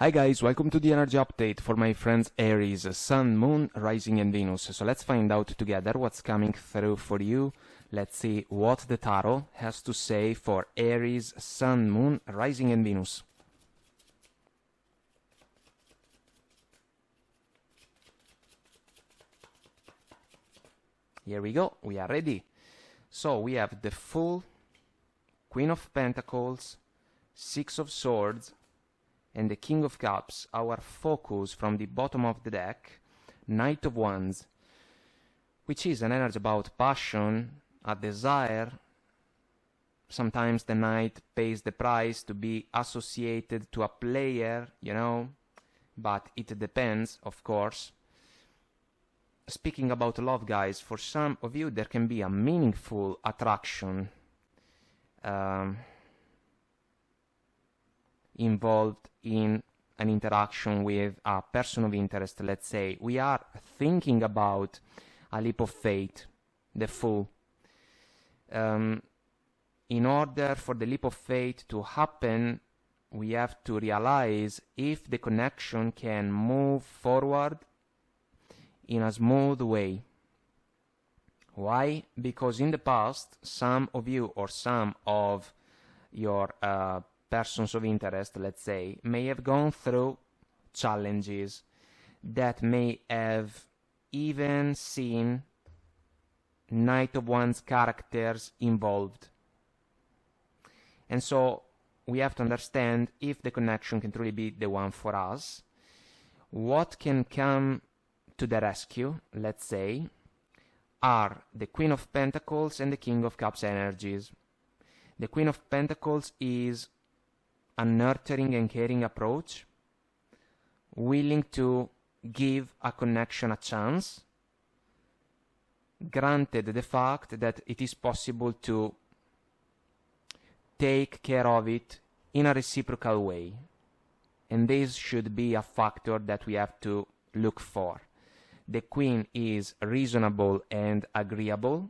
Hi guys, welcome to the energy update for my friends Aries, Sun, Moon, Rising and Venus. So let's find out together what's coming through for you. Let's see what the tarot has to say for Aries, Sun, Moon, Rising and Venus. Here we go, we are ready. So we have the Fool, Queen of Pentacles, Six of Swords, and the King of Cups. Our focus from the bottom of the deck, Knight of Wands, which is an energy about passion, a desire. Sometimes the knight pays the price to be associated to a player, you know, but it depends, of course. Speaking about love, guys, for some of you there can be a meaningful attraction involved in an interaction with a person of interest. Let's say we are thinking about a leap of faith, the Fool. In order for the leap of faith to happen, we have to realize if the connection can move forward in a smooth way. Why? Because in the past, some of you or some of your persons of interest, let's say, may have gone through challenges that may have even seen Knight of Wands characters involved. And so we have to understand if the connection can truly be the one for us. What can come to the rescue, let's say, are the Queen of Pentacles and the King of Cups energies. The Queen of Pentacles is a nurturing and caring approach, willing to give a connection a chance, granted the fact that it is possible to take care of it in a reciprocal way. And this should be a factor that we have to look for. The Queen is reasonable and agreeable.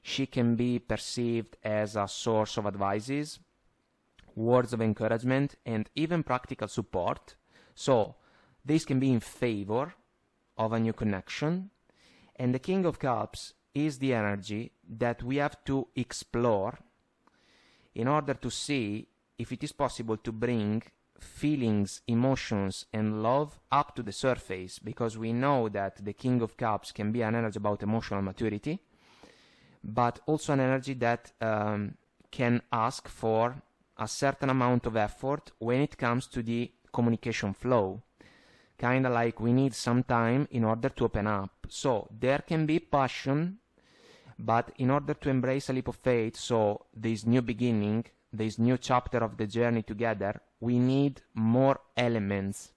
She can be perceived as a source of advices, words of encouragement, and even practical support. So this can be in favor of a new connection. And the King of Cups is the energy that we have to explore in order to see if it is possible to bring feelings, emotions, and love up to the surface, because we know that the King of Cups can be an energy about emotional maturity, but also an energy that can ask for a certain amount of effort when it comes to the communication flow. Kind of like we need some time in order to open up. So there can be passion, but in order to embrace a leap of faith, so this new beginning, this new chapter of the journey together, we need more elements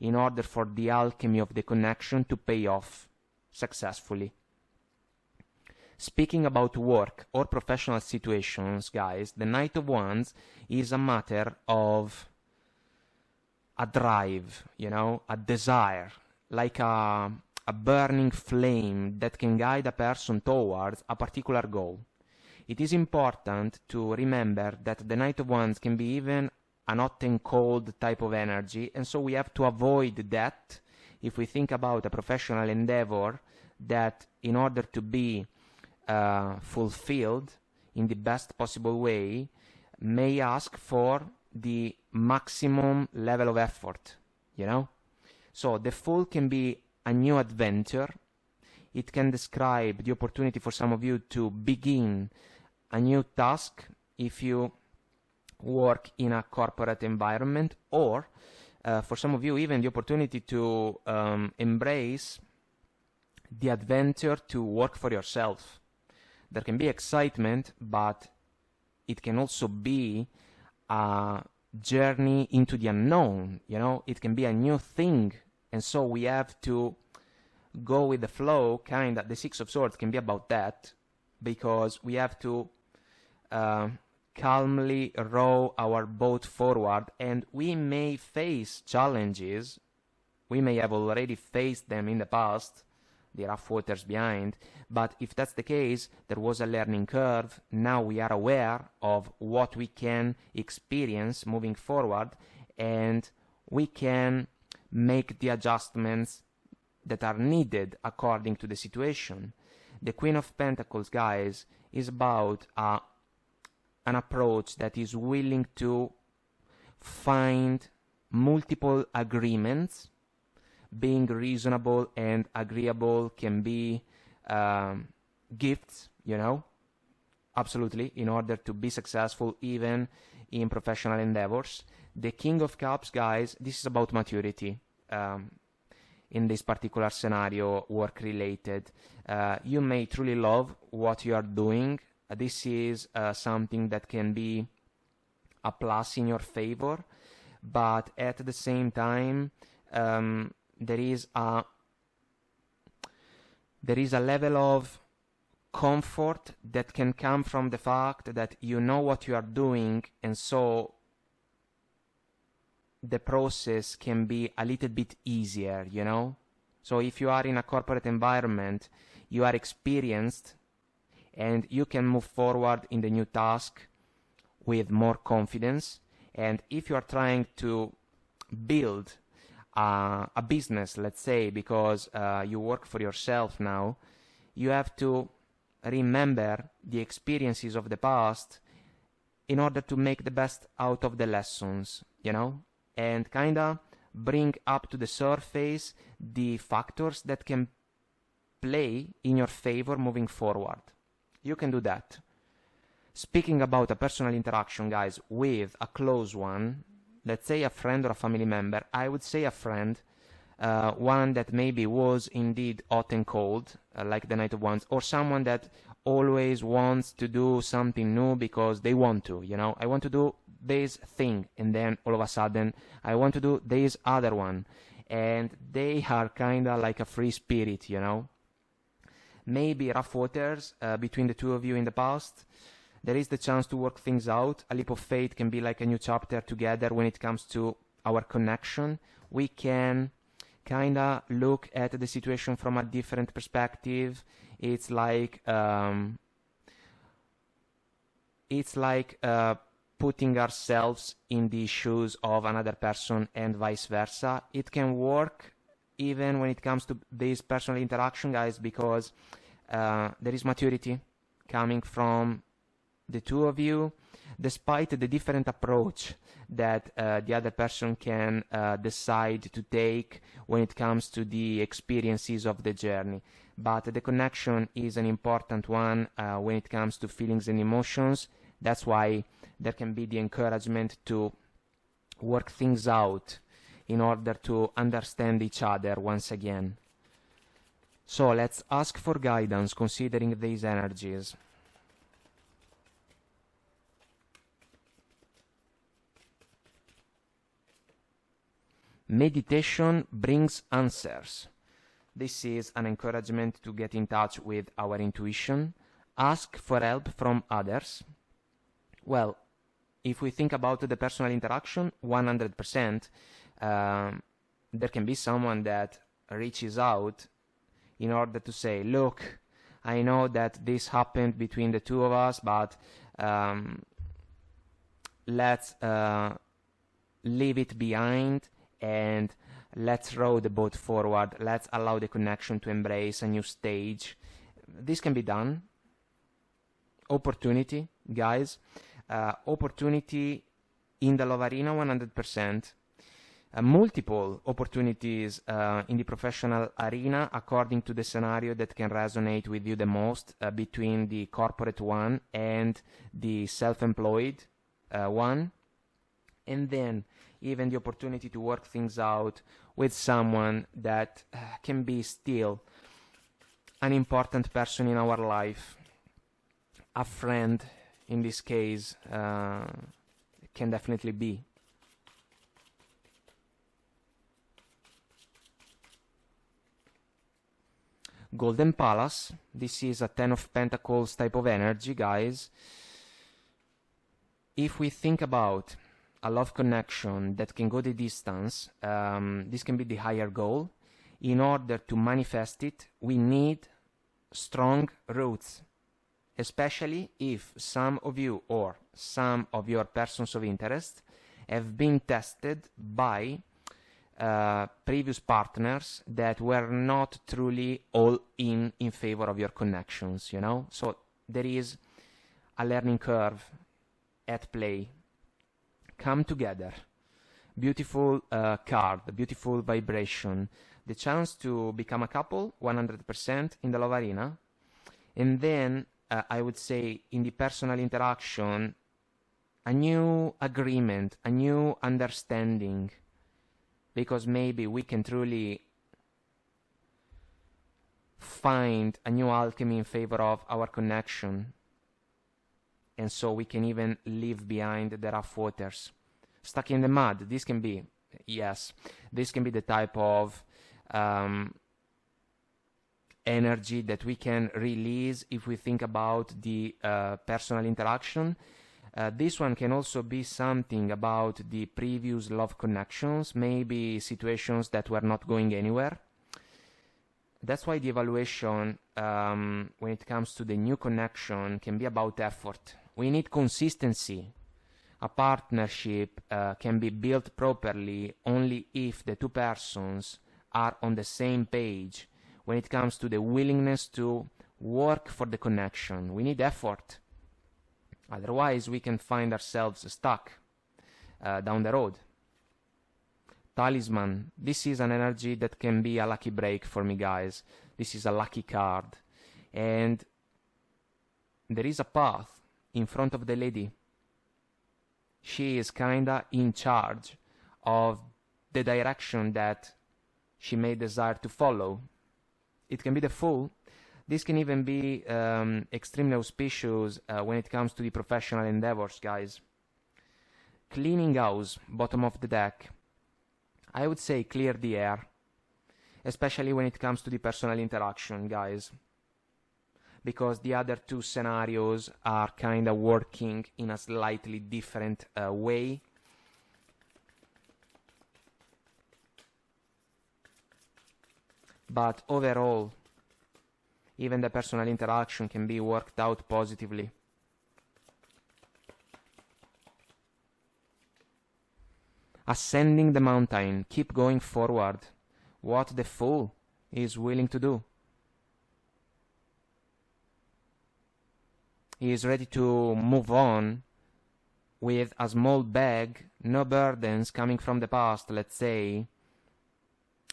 in order for the alchemy of the connection to pay off successfully. Speaking about work or professional situations, guys, the Knight of Wands is a matter of a drive, you know, a desire, like a burning flame that can guide a person towards a particular goal. It is important to remember that the Knight of Wands can be even an hot and cold type of energy, and so we have to avoid that if we think about a professional endeavor that, in order to be fulfilled in the best possible way, may ask for the maximum level of effort, you know? So the Fool can be a new adventure. It can describe the opportunity for some of you to begin a new task if you work in a corporate environment, or for some of you even the opportunity to embrace the adventure to work for yourself. There can be excitement, but it can also be a journey into the unknown, you know? It can be a new thing, and so we have to go with the flow, kind of. The Six of Swords can be about that, because we have to calmly row our boat forward, and we may face challenges. We may have already faced them in the past, the rough waters behind, but if that's the case, there was a learning curve. Now we are aware of what we can experience moving forward, and we can make the adjustments that are needed according to the situation. The Queen of Pentacles, guys, is about an approach that is willing to find multiple agreements. Being reasonable and agreeable can be gifts, you know, absolutely, in order to be successful even in professional endeavors. The King of Cups, guys, this is about maturity. In this particular scenario, work related, you may truly love what you are doing. This is something that can be a plus in your favor, but at the same time, there is a level of comfort that can come from the fact that you know what you are doing, and so the process can be a little bit easier, you know. So if you are in a corporate environment, you are experienced and you can move forward in the new task with more confidence. And if you are trying to build a business, let's say, because you work for yourself now, you have to remember the experiences of the past in order to make the best out of the lessons, you know, and kind of bring up to the surface the factors that can play in your favor moving forward. You can do that. Speaking about a personal interaction, guys, with a close one, let's say a friend or a family member, I would say a friend, one that maybe was indeed hot and cold, like the Knight of Wands, or someone that always wants to do something new because they want to, you know, I want to do this thing, and then all of a sudden I want to do this other one, and they are kind of like a free spirit, you know. Maybe rough waters between the two of you in the past. There is the chance to work things out. A leap of faith can be like a new chapter together when it comes to our connection. We can kind of look at the situation from a different perspective. It's like putting ourselves in the shoes of another person and vice versa. It can work even when it comes to this personal interaction, guys, because there is maturity coming from the two of you, despite the different approach that the other person can decide to take when it comes to the experiences of the journey. But the connection is an important one when it comes to feelings and emotions. That's why there can be the encouragement to work things out in order to understand each other once again. So let's ask for guidance considering these energies. Meditation brings answers. This is an encouragement to get in touch with our intuition. Ask for help from others. Well, if we think about the personal interaction, 100%, there can be someone that reaches out in order to say, look, I know that this happened between the two of us, but let's leave it behind and let's row the boat forward. Let's allow the connection to embrace a new stage. This can be done. Opportunity, guys. Opportunity in the love arena, 100%. Multiple opportunities in the professional arena according to the scenario that can resonate with you the most, between the corporate one and the self-employed one. And then even the opportunity to work things out with someone that can be still an important person in our life. A friend, in this case, can definitely be. Golden Palace, this is a 10 of Pentacles type of energy, guys. If we think about a love connection that can go the distance, this can be the higher goal. In order to manifest it, we need strong roots, especially if some of you or some of your persons of interest have been tested by previous partners that were not truly all in favor of your connections, you know? So there is a learning curve at play. Come together. Beautiful card, beautiful vibration. The chance to become a couple, 100% in the love arena. And then, I would say, in the personal interaction, a new agreement, a new understanding. Because maybe we can truly find a new alchemy in favor of our connection. And so we can even leave behind the rough waters. Stuck in the mud, this can be, yes, this can be the type of energy that we can release if we think about the personal interaction. This one can also be something about the previous love connections, maybe situations that were not going anywhere. That's why the evaluation, when it comes to the new connection, can be about effort. We need consistency. A partnership can be built properly only if the two persons are on the same page when it comes to the willingness to work for the connection. We need effort. Otherwise, we can find ourselves stuck down the road. Talisman. This is an energy that can be a lucky break for me, guys. This is a lucky card. And there is a path in front of the lady. She is kinda in charge of the direction that she may desire to follow. It can be the Fool. This can even be extremely auspicious when it comes to the professional endeavors, guys. Cleaning house, bottom of the deck. I would say clear the air, especially when it comes to the personal interaction, guys. Because the other two scenarios are kind of working in a slightly different way. But overall, even the personal interaction can be worked out positively. Ascending the mountain, keep going forward. What the Fool is willing to do. He is ready to move on with a small bag, no burdens coming from the past, let's say.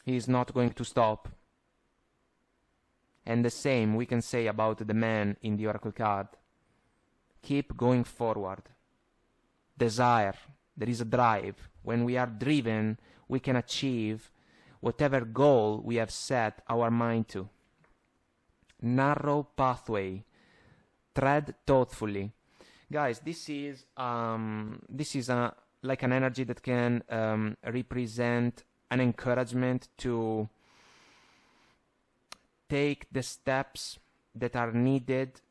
He is not going to stop. And the same we can say about the man in the oracle card. Keep going forward. Desire. There is a drive. When we are driven, we can achieve whatever goal we have set our mind to. Narrow pathway. Tread thoughtfully. Guys, this is like an energy that can represent an encouragement to take the steps that are needed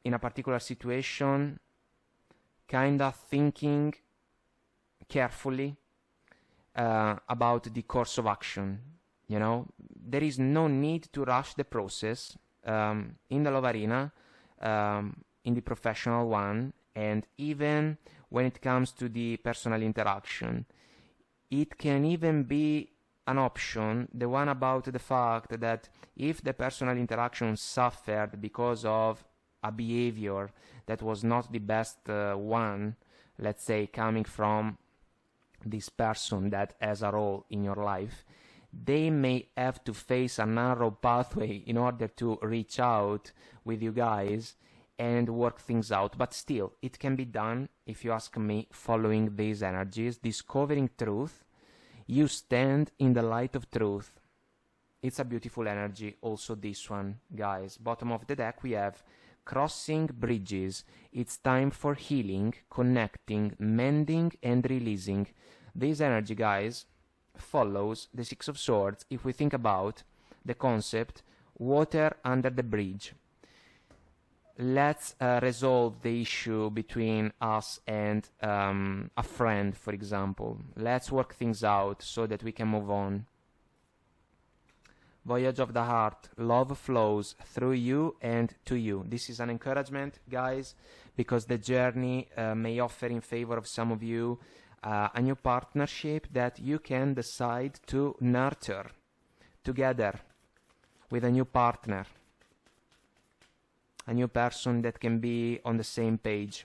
in a particular situation, kind of thinking carefully about the course of action. You know, there is no need to rush the process in the love arena, in the professional one, and even when it comes to the personal interaction. It can even be an option, the one about the fact that if the personal interaction suffered because of a behavior that was not the best one, let's say coming from this person that has a role in your life, they may have to face a narrow pathway in order to reach out with you guys and work things out. But still, it can be done, if you ask me, following these energies, discovering truth. You stand in the light of truth. It's a beautiful energy, also this one, guys. Bottom of the deck we have crossing bridges. It's time for healing, connecting, mending, and releasing. This energy, guys, follows the Six of Swords if we think about the concept water under the bridge. Let's resolve the issue between us and a friend, for example. Let's work things out so that we can move on. Voyage of the heart. Love flows through you and to you. This is an encouragement, guys, because the journey may offer in favor of some of you a new partnership that you can decide to nurture together with a new partner, a new person that can be on the same page.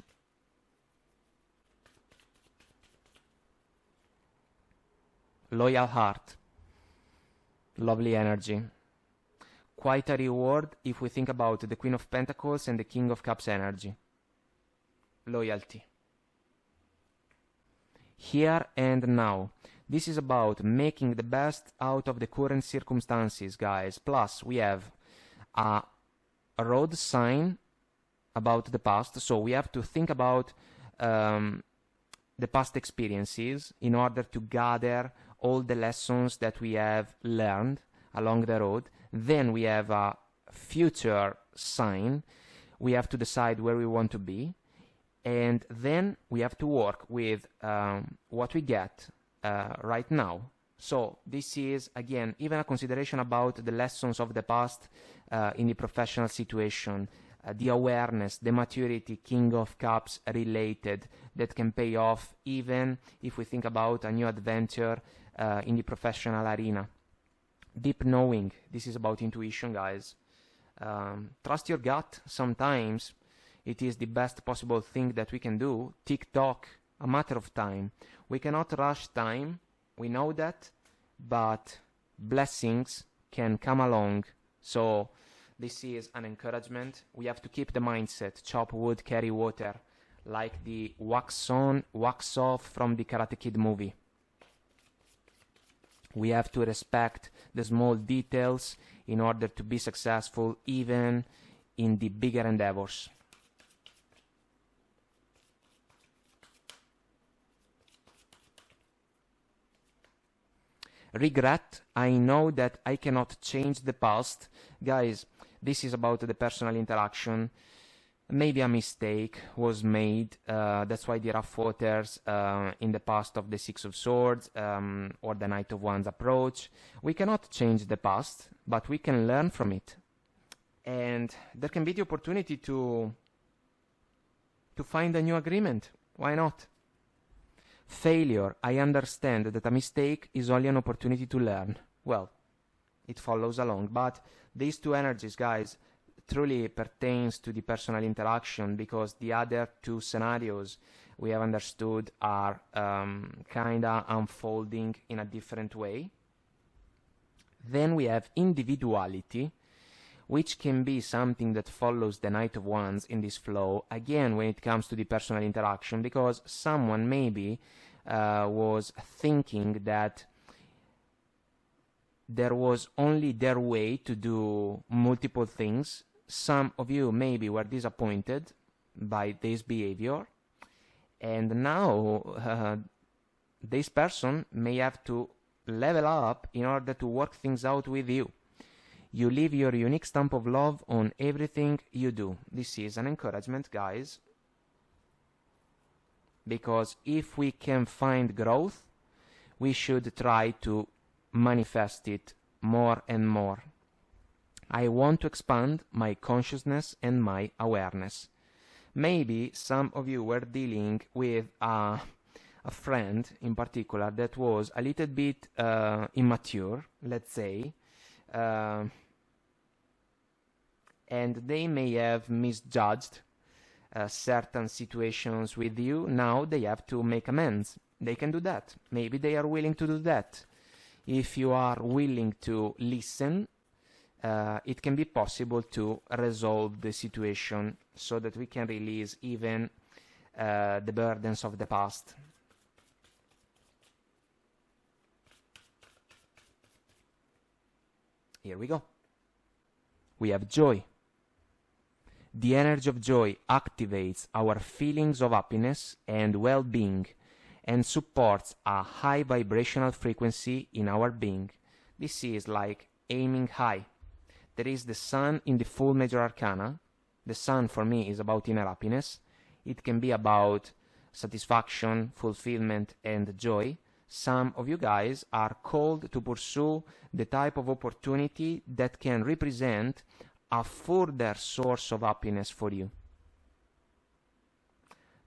Loyal heart, lovely energy. Quite a reward if we think about the Queen of Pentacles and the King of Cups energy. Loyalty. Here and now. This is about making the best out of the current circumstances, guys. Plus, we have a road sign about the past, so we have to think about the past experiences in order to gather all the lessons that we have learned along the road. Then we have a future sign. We have to decide where we want to be, and then we have to work with what we get right now. So this is, again, even a consideration about the lessons of the past in the professional situation, the awareness, the maturity, King of Cups related, that can pay off even if we think about a new adventure in the professional arena. Deep knowing, this is about intuition, guys. Trust your gut. Sometimes it is the best possible thing that we can do. Tick-tock, a matter of time. We cannot rush time, we know that, but blessings can come along. So this is an encouragement. We have to keep the mindset, chop wood, carry water, like the wax on, wax off from the Karate Kid movie. We have to respect the small details in order to be successful even in the bigger endeavors. Regret, I know that I cannot change the past. Guys, this is about the personal interaction. Maybe a mistake was made, that's why the rough waters in the past of the Six of Swords or the Knight of Wands approach. We cannot change the past, but we can learn from it. And there can be the opportunity to find a new agreement. Why not? Failure, I understand that a mistake is only an opportunity to learn. Well, it follows along, but these two energies, guys, truly pertains to the personal interaction, because the other two scenarios we have understood are kinda unfolding in a different way. Then we have individuality, which can be something that follows the Knight of Wands in this flow, again when it comes to the personal interaction, because someone maybe was thinking that there was only their way to do multiple things. Some of you maybe were disappointed by this behavior, and now this person may have to level up in order to work things out with you. You leave your unique stamp of love on everything you do. This is an encouragement, guys, because if we can find growth, we should try to manifest it more and more. I want to expand my consciousness and my awareness. Maybe some of you were dealing with a friend in particular that was a little bit immature, let's say, and they may have misjudged certain situations with you. Now they have to make amends. They can do that. Maybe they are willing to do that. If you are willing to listen, it can be possible to resolve the situation so that we can release even the burdens of the past. Here we go. We have joy. The energy of joy activates our feelings of happiness and well-being and supports a high vibrational frequency in our being. This is like aiming high. There is the sun in the full major arcana. The sun for me is about inner happiness. It can be about satisfaction, fulfillment, and joy. Some of you guys are called to pursue the type of opportunity that can represent a further source of happiness for you.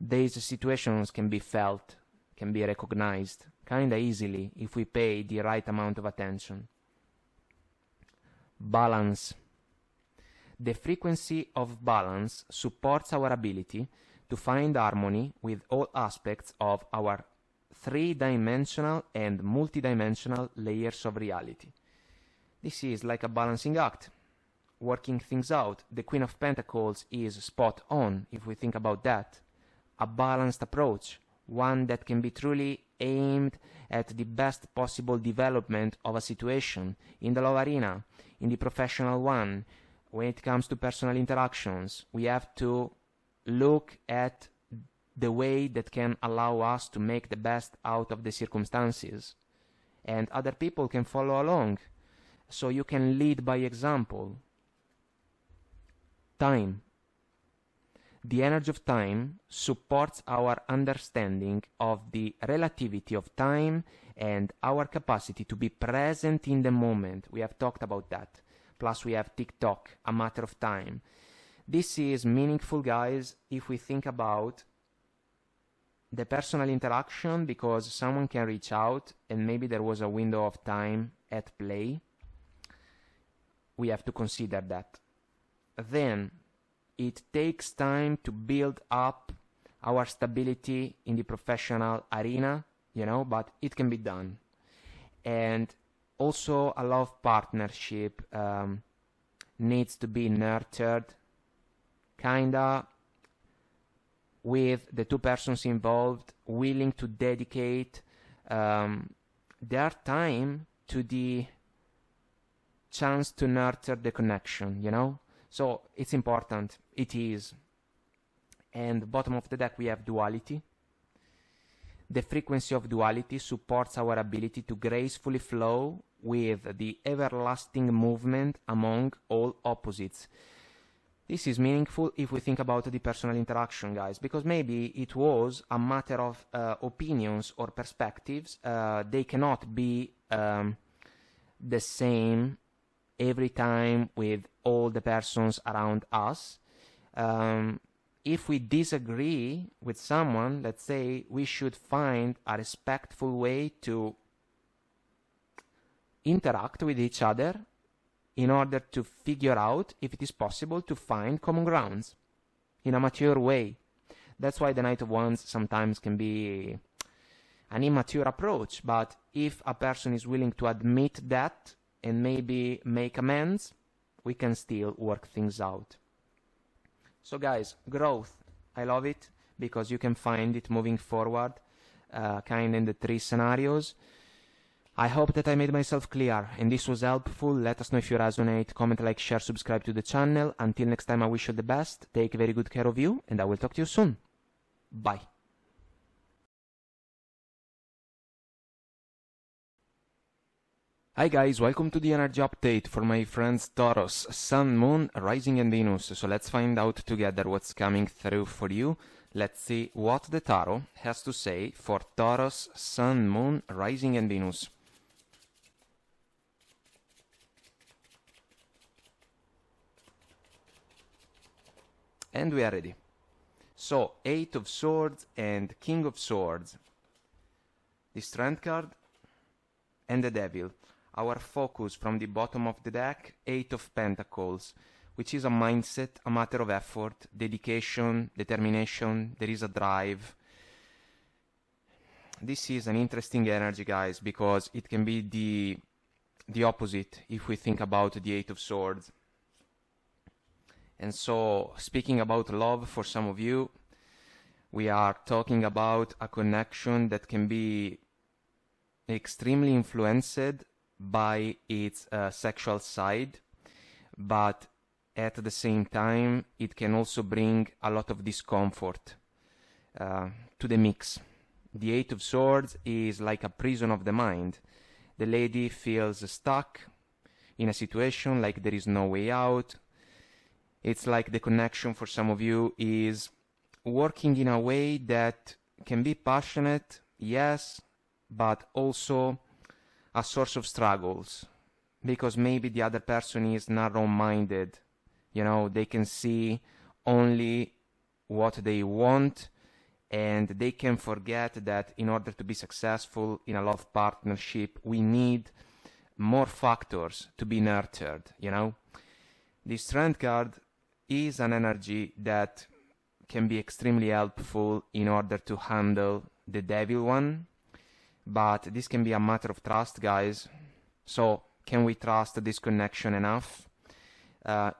These situations can be felt, can be recognized kinda easily if we pay the right amount of attention. Balance. The frequency of balance supports our ability to find harmony with all aspects of our three-dimensional and multidimensional layers of reality. This is like a balancing act, working things out. The Queen of Pentacles is spot on if we think about that. A balanced approach, one that can be truly aimed at the best possible development of a situation in the love arena, in the professional one. When it comes to personal interactions, we have to look at the way that can allow us to make the best out of the circumstances. And other people can follow along, so you can lead by example. Time. The energy of time supports our understanding of the relativity of time and our capacity to be present in the moment. We have talked about that. Plus we have TikTok, a matter of time. This is meaningful, guys, if we think about the personal interaction, because someone can reach out and maybe there was a window of time at play. We have to consider that. Then it takes time to build up our stability in the professional arena, you know, but it can be done. And also a love partnership needs to be nurtured kinda with the two persons involved willing to dedicate their time to the chance to nurture the connection, you know? So it's important, it is. And bottom of the deck we have duality. The frequency of duality supports our ability to gracefully flow with the everlasting movement among all opposites. This is meaningful if we think about the personal interaction, guys, because maybe it was a matter of opinions or perspectives. They cannot be the same every time with all the persons around us. If we disagree with someone, let's say, we should find a respectful way to interact with each other in order to figure out if it is possible to find common grounds in a mature way. That's why the Knight of Wands sometimes can be an immature approach, but if a person is willing to admit that and maybe make amends, we can still work things out. So guys, growth, I love it because you can find it moving forward kind in the three scenarios. I hope that I made myself clear and this was helpful. Let us know if you resonate, comment, like, share, subscribe to the channel. Until next time, I wish you the best. Take very good care of you and I will talk to you soon. Bye. Hi guys, welcome to the energy update for my friends Taurus, Sun, Moon, Rising and Venus. So let's find out together what's coming through for you. Let's see what the Tarot has to say for Taurus, Sun, Moon, Rising and Venus. And we are ready. So, Eight of Swords and King of Swords. The Strength card and the Devil. Our focus from the bottom of the deck, Eight of Pentacles, which is a mindset, a matter of effort, dedication, determination. There is a drive. This is an interesting energy, guys, because it can be the opposite if we think about the Eight of Swords. And so, speaking about love for some of you, we are talking about a connection that can be extremely influenced by its sexual side, but at the same time it can also bring a lot of discomfort to the mix. The Eight of Swords is like a prison of the mind. The lady feels stuck in a situation like there is no way out. It's like the connection for some of you is working in a way that can be passionate, yes, but also a source of struggles, because maybe the other person is narrow-minded. You know, they can see only what they want and they can forget that in order to be successful in a love partnership, we need more factors to be nurtured, you know? The Strength card is an energy that can be extremely helpful in order to handle the Devil one, but this can be a matter of trust, guys. So, can we trust this connection enough?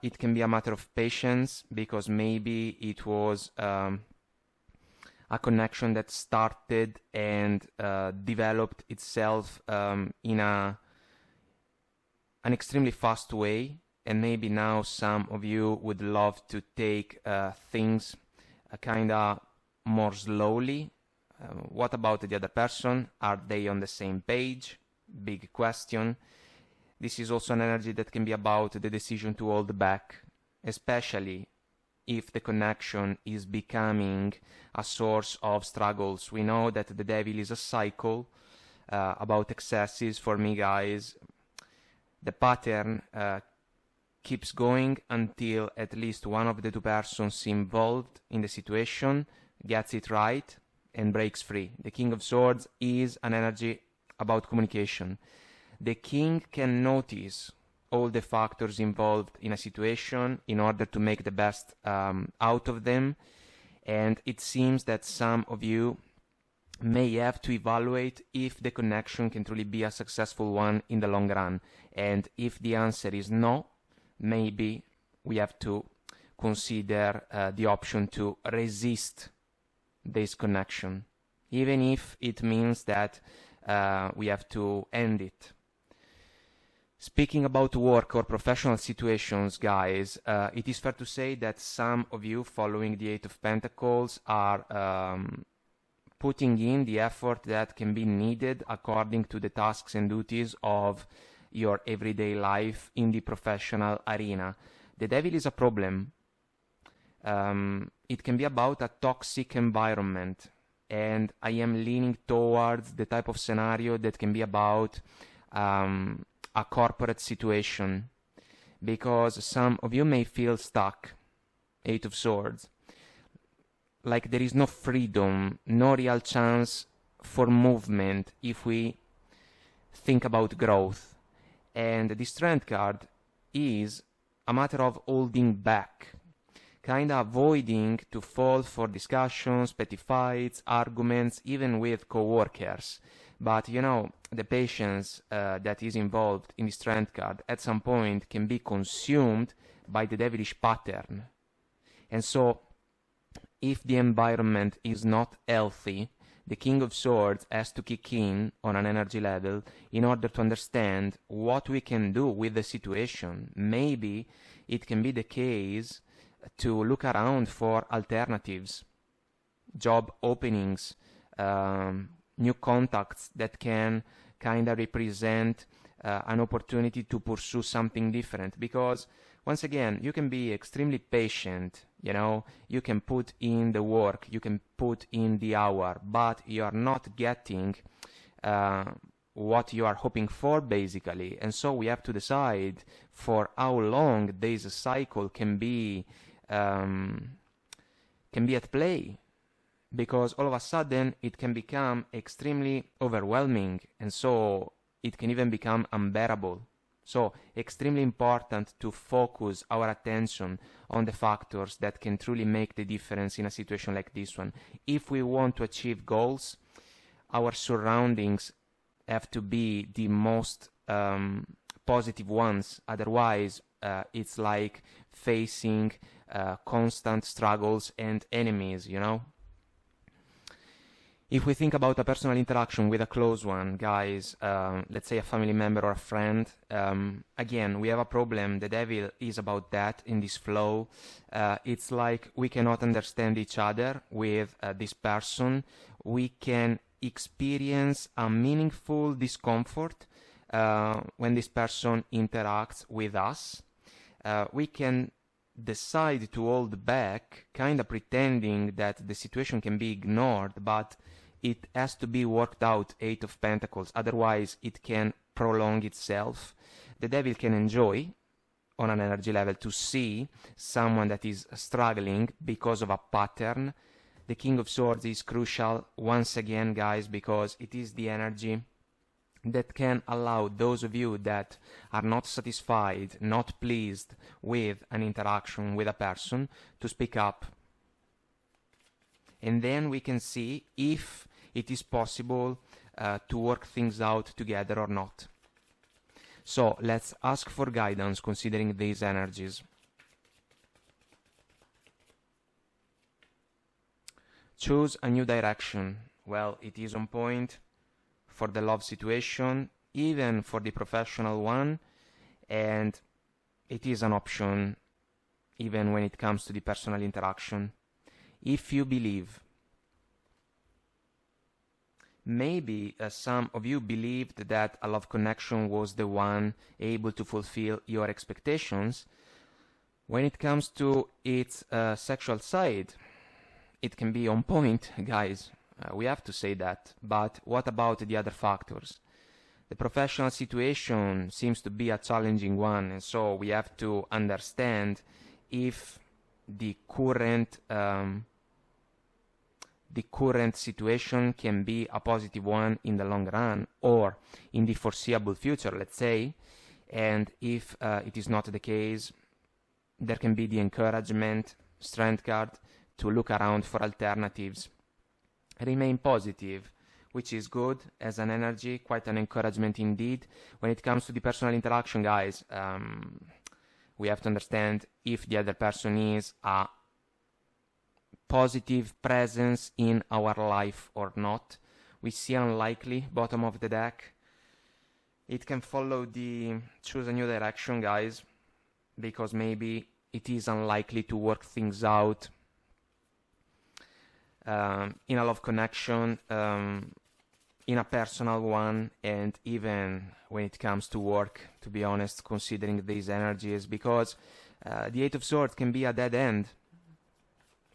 It can be a matter of patience, because maybe it was a connection that started and developed itself in an extremely fast way, and maybe now some of you would love to take things kind of more slowly. What about the other person? Are they on the same page? Big question. This is also an energy that can be about the decision to hold back, especially if the connection is becoming a source of struggles. We know that the Devil is a cycle about excesses. For me, guys, the pattern keeps going until at least one of the two persons involved in the situation gets it right and breaks free. The King of Swords is an energy about communication. The King can notice all the factors involved in a situation in order to make the best out of them, and it seems that some of you may have to evaluate if the connection can truly be a successful one in the long run, and if the answer is no, maybe we have to consider the option to resist this connection, even if it means that we have to end it. Speaking about work or professional situations, guys, it is fair to say that some of you, following the Eight of Pentacles, are putting in the effort that can be needed according to the tasks and duties of your everyday life in the professional arena. The Devil is a problem. It can be about a toxic environment, and I am leaning towards the type of scenario that can be about a corporate situation, because some of you may feel stuck. Eight of Swords. Like there is no freedom, no real chance for movement if we think about growth. And the Strength card is a matter of holding back, kind of avoiding to fall for discussions, petty fights, arguments, even with co-workers. But you know, the patience that is involved in the Strength card at some point can be consumed by the devilish pattern. And so, if the environment is not healthy, the King of Swords has to kick in on an energy level in order to understand what we can do with the situation. Maybe it can be the case to look around for alternatives, job openings, new contacts that can kind of represent an opportunity to pursue something different. Because once again, you can be extremely patient, you know, you can put in the work, you can put in the hour, but you are not getting what you are hoping for, basically. And so we have to decide for how long this cycle can be at play, because all of a sudden it can become extremely overwhelming, and so it can even become unbearable. So, extremely important to focus our attention on the factors that can truly make the difference in a situation like this one. If we want to achieve goals, our surroundings have to be the most positive ones. Otherwise, it's like facing constant struggles and enemies, you know? If we think about a personal interaction with a close one, guys, let's say a family member or a friend, again, we have a problem. The devil is about that in this flow. It's like we cannot understand each other with this person. We can experience a meaningful discomfort when this person interacts with us. We can decide to hold back, kind of pretending that the situation can be ignored, but it has to be worked out. Eight of Pentacles, otherwise it can prolong itself. The devil can enjoy, on an energy level, to see someone that is struggling because of a pattern. The King of Swords is crucial once again, guys, because it is the energy that can allow those of you that are not satisfied, not pleased with an interaction with a person to speak up. And then we can see if it is possible to work things out together or not. So let's ask for guidance considering these energies. Choose a new direction. Well, it is on point for the love situation, even for the professional one, and it is an option even when it comes to the personal interaction. If you believe, maybe some of you believed that a love connection was the one able to fulfill your expectations. When it comes to its sexual side, it can be on point, guys. We have to say that. But what about the other factors? The professional situation seems to be a challenging one, and so we have to understand if the current situation can be a positive one in the long run or in the foreseeable future, let's say. And if it is not the case, there can be the encouragement, strength card, to look around for alternatives. Remain positive, which is good as an energy, quite an encouragement indeed. When it comes to the personal interaction, guys, we have to understand if the other person is a positive presence in our life or not. We see unlikely, bottom of the deck. It can follow the choose a new direction, guys, because maybe it is unlikely to work things out in a love connection, in a personal one, and even when it comes to work, to be honest, considering these energies, because the Eight of Swords can be a dead end.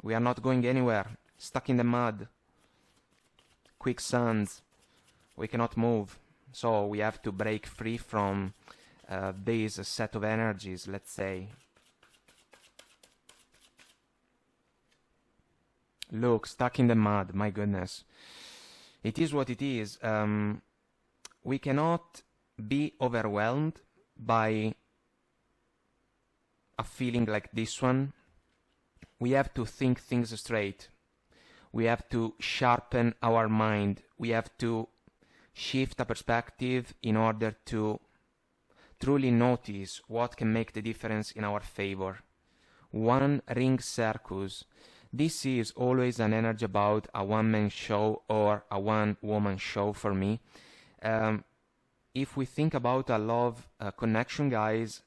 We are not going anywhere, stuck in the mud, quicksands, we cannot move, so we have to break free from this set of energies, let's say. Look, stuck in the mud, my goodness. It is what it is. We cannot be overwhelmed by a feeling like this one. We have to think things straight. We have to sharpen our mind. We have to shift a perspective in order to truly notice what can make the difference in our favor. One ring circus. This is always an energy about a one-man show or a one-woman show for me. If we think about a love connection, guys,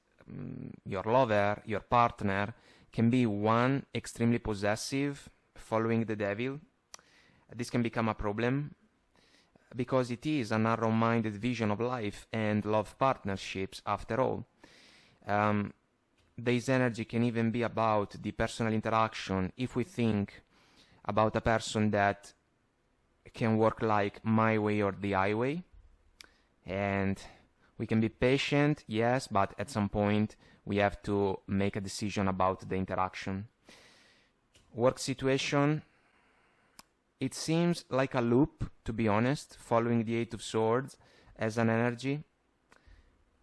your lover, your partner, can be one extremely possessive, following the devil. This can become a problem because it is a narrow-minded vision of life and love partnerships after all. This energy can even be about the personal interaction. If we think about a person that can work like my way or the highway, and we can be patient, yes, but at some point we have to make a decision about the interaction. Work situation, it seems like a loop, to be honest, following the Eight of Swords as an energy.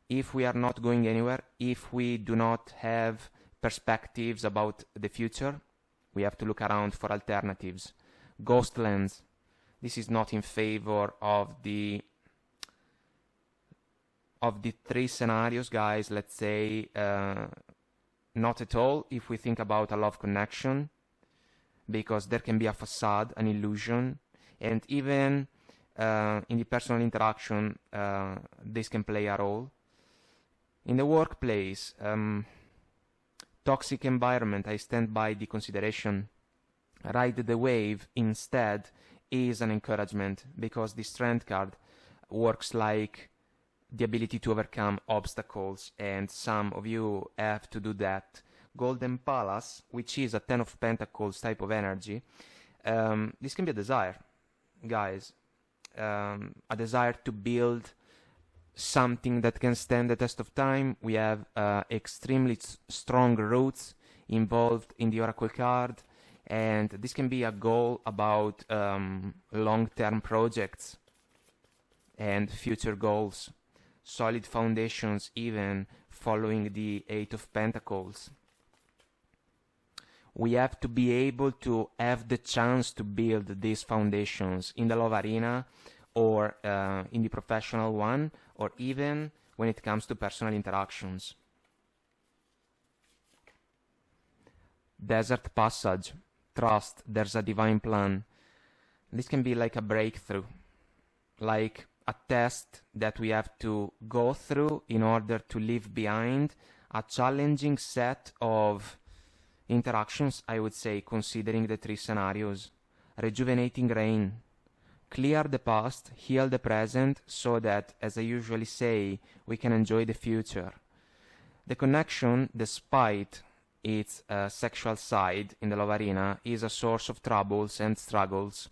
If we are not going anywhere, if we do not have perspectives about the future, we have to look around for alternatives. Ghostlands, this is not in favor of the three scenarios, guys, let's say, not at all if we think about a love connection, because there can be a facade, an illusion, and even in the personal interaction, this can play a role. In the workplace, toxic environment, I stand by the consideration. Ride the wave instead is an encouragement, because the strength card works like the ability to overcome obstacles, and some of you have to do that. Golden Palace, which is a Ten of Pentacles type of energy, this can be a desire, guys, a desire to build something that can stand the test of time. We have extremely strong roots involved in the Oracle card, And this can be a goal about long-term projects and future goals, solid foundations even following the Eight of Pentacles. We have to be able to have the chance to build these foundations in the love arena or in the professional one, or even when it comes to personal interactions. Desert passage. Trust, there's a divine plan. This can be like a breakthrough, like a test that we have to go through in order to leave behind a challenging set of interactions, I would say, considering the three scenarios. Rejuvenating rain. Clear the past, heal the present, so that, as I usually say, we can enjoy the future. The connection, despite its sexual side in the love arena, is a source of troubles and struggles.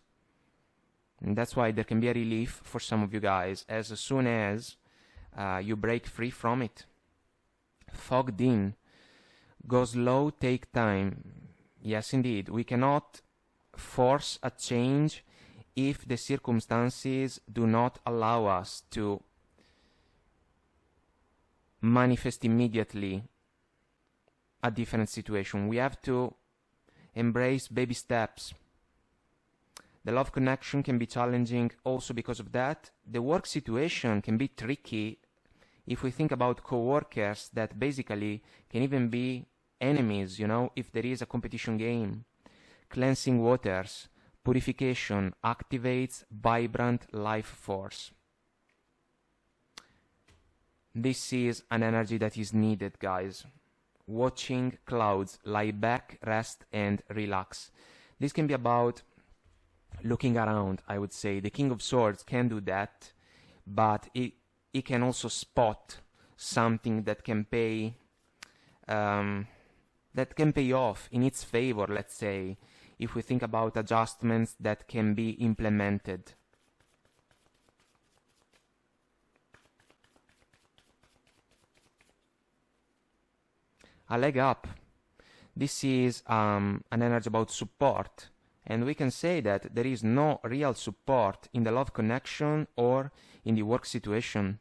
And that's why there can be a relief for some of you guys as soon as you break free from it. Fogged in. Go slow, take time. Yes, indeed. We cannot force a change if the circumstances do not allow us to manifest immediately a different situation. We have to embrace baby steps. The love connection can be challenging also because of that. The work situation can be tricky if we think about co-workers that basically can even be enemies, you know, if there is a competition game. Cleansing waters. Purification activates vibrant life force. This is an energy that is needed, guys. Watching clouds, lie back, rest and relax. This can be about looking around, I would say. The King of Swords can do that, but it can also spot something that can pay off in its favor, let's say, if we think about adjustments that can be implemented. A leg up. This is an energy about support, and we can say that there is no real support in the love connection or in the work situation.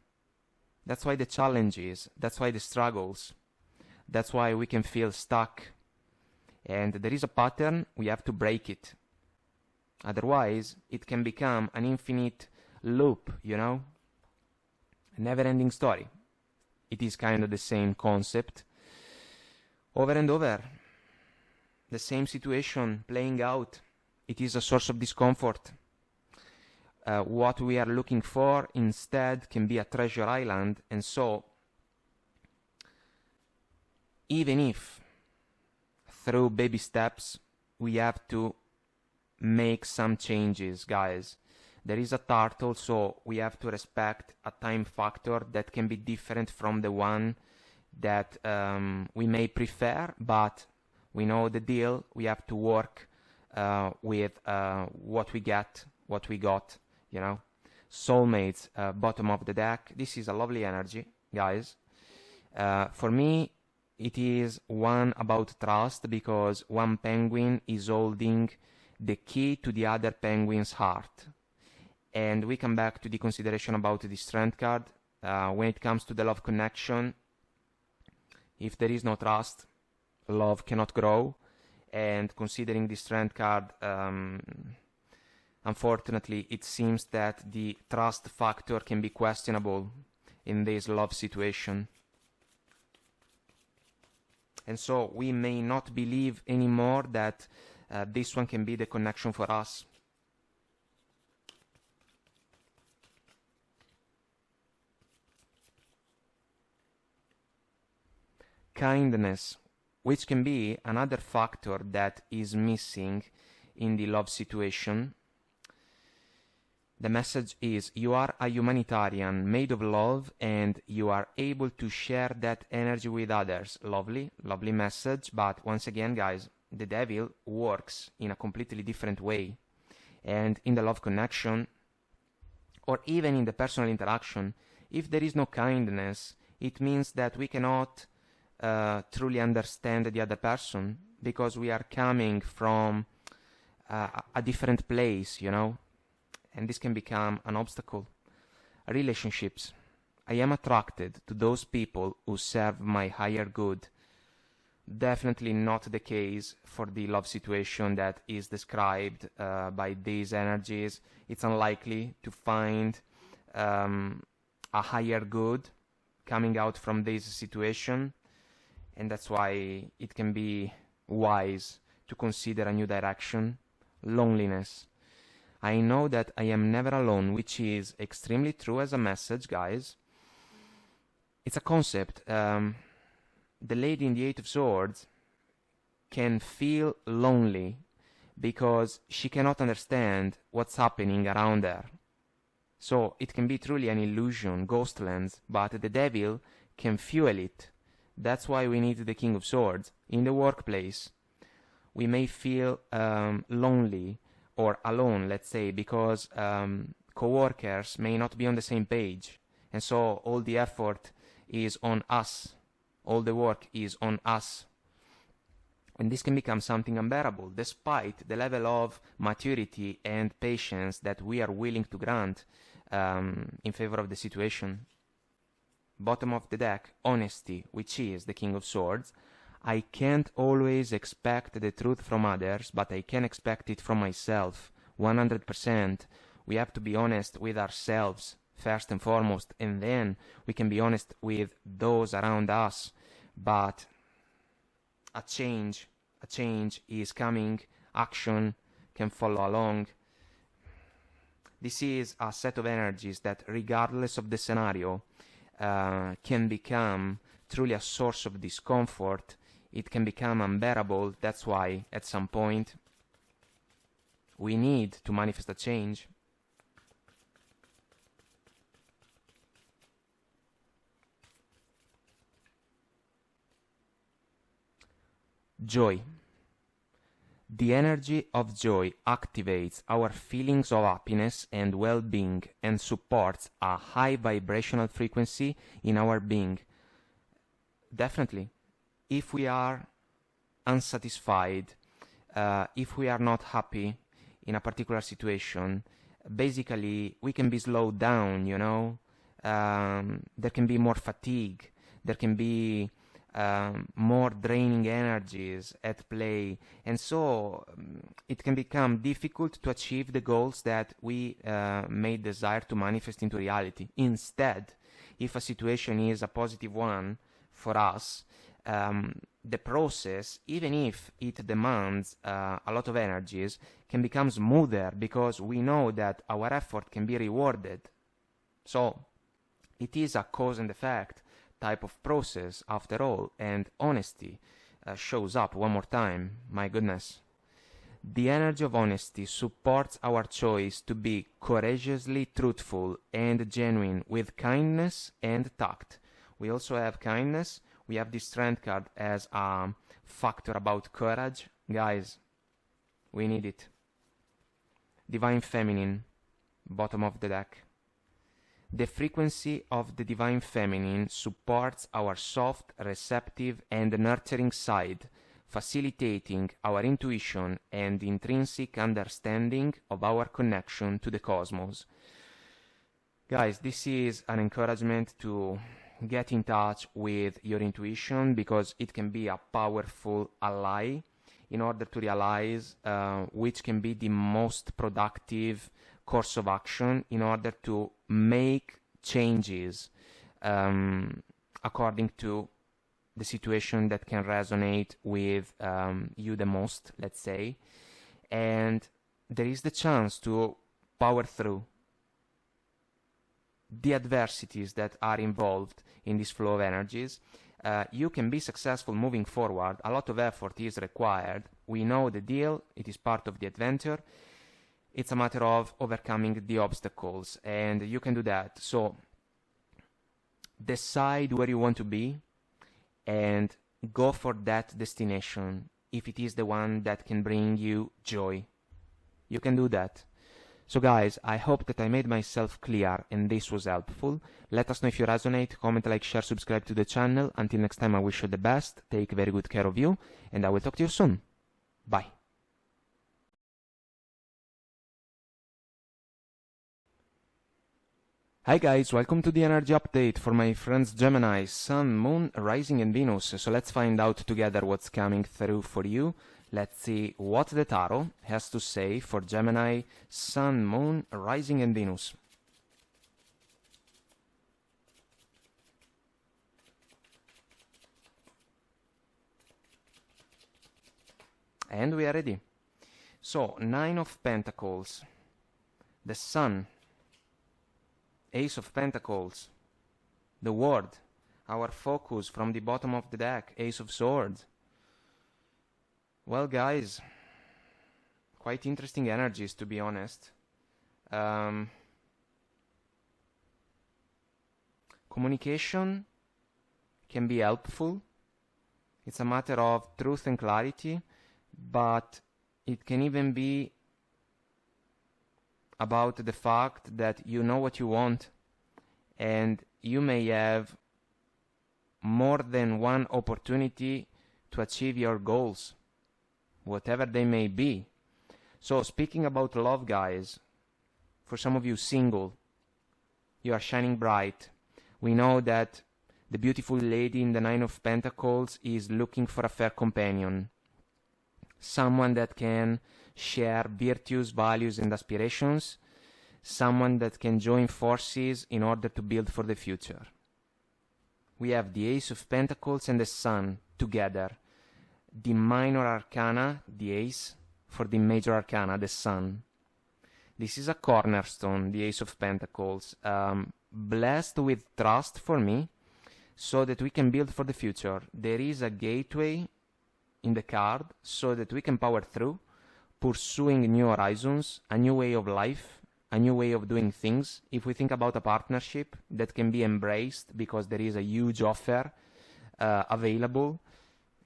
That's why the challenges, that's why the struggles, that's why we can feel stuck. And there is a pattern, we have to break it. Otherwise, it can become an infinite loop, you know? A never-ending story. It is kind of the same concept. Over and over. The same situation playing out. It is a source of discomfort. What we are looking for instead can be a treasure island, and so even if through baby steps we have to make some changes, guys. There is a turtle, so we have to respect a time factor that can be different from the one that we may prefer, but we know the deal. We have to work with what we get, what we got, you know. Soulmates, bottom of the deck. This is a lovely energy, guys. For me, it is one about trust, because one penguin is holding the key to the other penguin's heart. And we come back to the consideration about the Strength card. When it comes to the love connection, if there is no trust, love cannot grow. And considering the Strength card, unfortunately, it seems that the trust factor can be questionable in this love situation. And so we may not believe anymore that this one can be the connection for us. Kindness, which can be another factor that is missing in the love situation. The message is, you are a humanitarian made of love, and you are able to share that energy with others. Lovely, lovely message. But once again, guys, the devil works in a completely different way. And in the love connection, or even in the personal interaction, if there is no kindness, it means that we cannot truly understand the other person. because we are coming from a different place, you know, and this can become an obstacle. Relationships. I am attracted to those people who serve my higher good. Definitely not the case for the love situation that is described by these energies. It's unlikely to find a higher good coming out from this situation, and that's why it can be wise to consider a new direction. Loneliness. I know that I am never alone, which is extremely true as a message, guys. It's a concept. The lady in the Eight of Swords can feel lonely because she cannot understand what's happening around her. So it can be truly an illusion, ghostlands, but the devil can fuel it. That's why we need the King of Swords. In the workplace, we may feel lonely or alone, let's say, because co-workers may not be on the same page. And so all the effort is on us. All the work is on us. And this can become something unbearable, despite the level of maturity and patience that we are willing to grant in favor of the situation. Bottom of the deck, honesty, which is the King of Swords. I can't always expect the truth from others, but I can expect it from myself. 100%. We have to be honest with ourselves, first and foremost, and then we can be honest with those around us. But a change is coming, action can follow along. This is a set of energies that, regardless of the scenario, can become truly a source of discomfort. It can become unbearable. That's why at some point we need to manifest a change. Joy. The energy of joy activates our feelings of happiness and well-being and supports a high vibrational frequency in our being. Definitely. If we are unsatisfied, if we are not happy in a particular situation, basically we can be slowed down, you know. There can be more fatigue. There can be more draining energies at play, and so it can become difficult to achieve the goals that we may desire to manifest into reality. Instead, if a situation is a positive one for us, the process, even if it demands a lot of energies, can become smoother because we know that our effort can be rewarded. So it is a cause and effect type of process after all, and honesty shows up one more time. My goodness. The energy of honesty supports our choice to be courageously truthful and genuine with kindness and tact. We also have kindness. We have the Strength card as a factor about courage. Guys, we need it. Divine Feminine, bottom of the deck. The frequency of the Divine Feminine supports our soft, receptive, and nurturing side, facilitating our intuition and intrinsic understanding of our connection to the cosmos. Guys, this is an encouragement to get in touch with your intuition because it can be a powerful ally in order to realize which can be the most productive course of action in order to make changes according to the situation that can resonate with you the most, let's say. And there is the chance to power through the adversities that are involved in this flow of energies. You can be successful moving forward. A lot of effort is required. We know the deal. It is part of the adventure. It's a matter of overcoming the obstacles, and you can do that. So decide where you want to be and go for that destination if it is the one that can bring you joy. You can do that. So guys, I hope that I made myself clear and this was helpful. Let us know if you resonate, comment, like, share, subscribe to the channel. Until next time, I wish you the best, take very good care of you, and I will talk to you soon. Bye. Hi guys, welcome to the energy update for my friends Gemini, Sun, Moon, Rising and Venus. So let's find out together what's coming through for you. Let's see what the tarot has to say for Gemini, Sun, Moon, Rising and Venus. And we are ready. So, Nine of Pentacles, the Sun, Ace of Pentacles, the World, our focus from the bottom of the deck, Ace of Swords. Well, guys, quite interesting energies, to be honest. Communication can be helpful. It's a matter of truth and clarity, but it can even be about the fact that you know what you want, and you may have more than one opportunity to achieve your goals, whatever they may be. So speaking about love, guys, for some of you single, you are shining bright. We know that the beautiful lady in the Nine of Pentacles is looking for a fair companion, someone that can share virtues, values and aspirations, someone that can join forces in order to build for the future. We have the Ace of Pentacles and the Sun together. The minor arcana, the Ace, for the major arcana, the Sun. This is a cornerstone, the Ace of Pentacles, blessed with trust for me, so that we can build for the future. There is a gateway in the card, so that we can power through, pursuing new horizons, a new way of life, a new way of doing things. If we think about a partnership that can be embraced because there is a huge offer available,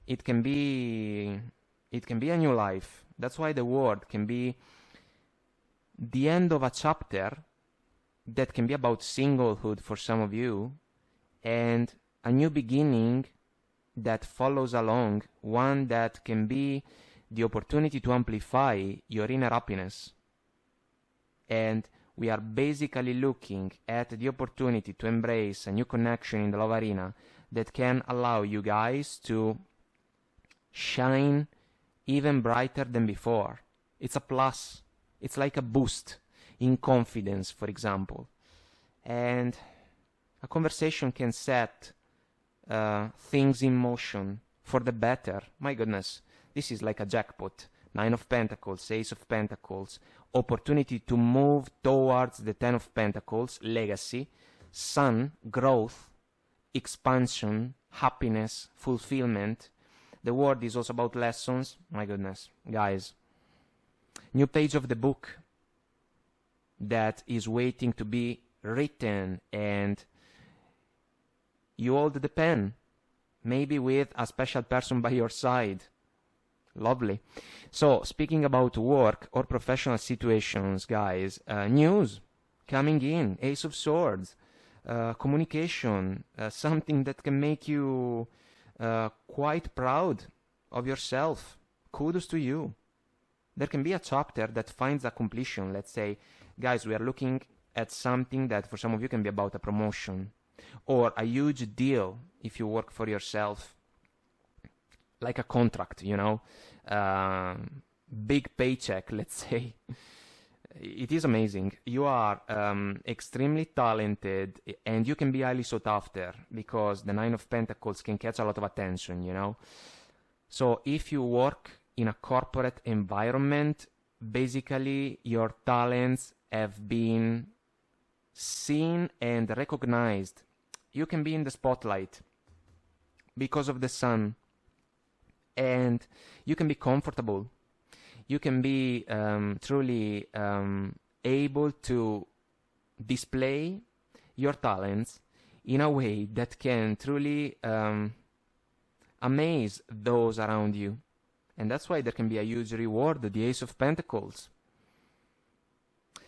it can be a new life. That's why the World can be the end of a chapter that can be about singlehood for some of you, and a new beginning that follows along, one that can be the opportunity to amplify your inner happiness. And we are basically looking at the opportunity to embrace a new connection in the love arena that can allow you guys to shine even brighter than before. It's a plus. It's like a boost in confidence, for example. And a conversation can set things in motion for the better. My goodness, this is like a jackpot. Nine of Pentacles, Ace of Pentacles, opportunity to move towards the Ten of Pentacles, legacy, Sun, growth, expansion, happiness, fulfillment. The World is also about lessons. My goodness, guys. New page of the book that is waiting to be written, and you hold the pen, maybe with a special person by your side. Lovely. So, speaking about work or professional situations, guys, news coming in, Ace of Swords, communication, something that can make you quite proud of yourself. Kudos to you. There can be a chapter that finds a completion. Let's say, guys, we are looking at something that for some of you can be about a promotion or a huge deal if you work for yourself, like a contract, you know, big paycheck, let's say. It is amazing. You are extremely talented, and you can be highly sought after because the Nine of Pentacles can catch a lot of attention, you know. So if you work in a corporate environment, basically your talents have been seen and recognized. You can be in the spotlight because of the Sun, and you can be comfortable. You can be truly able to display your talents in a way that can truly amaze those around you. And that's why there can be a huge reward, the Ace of Pentacles.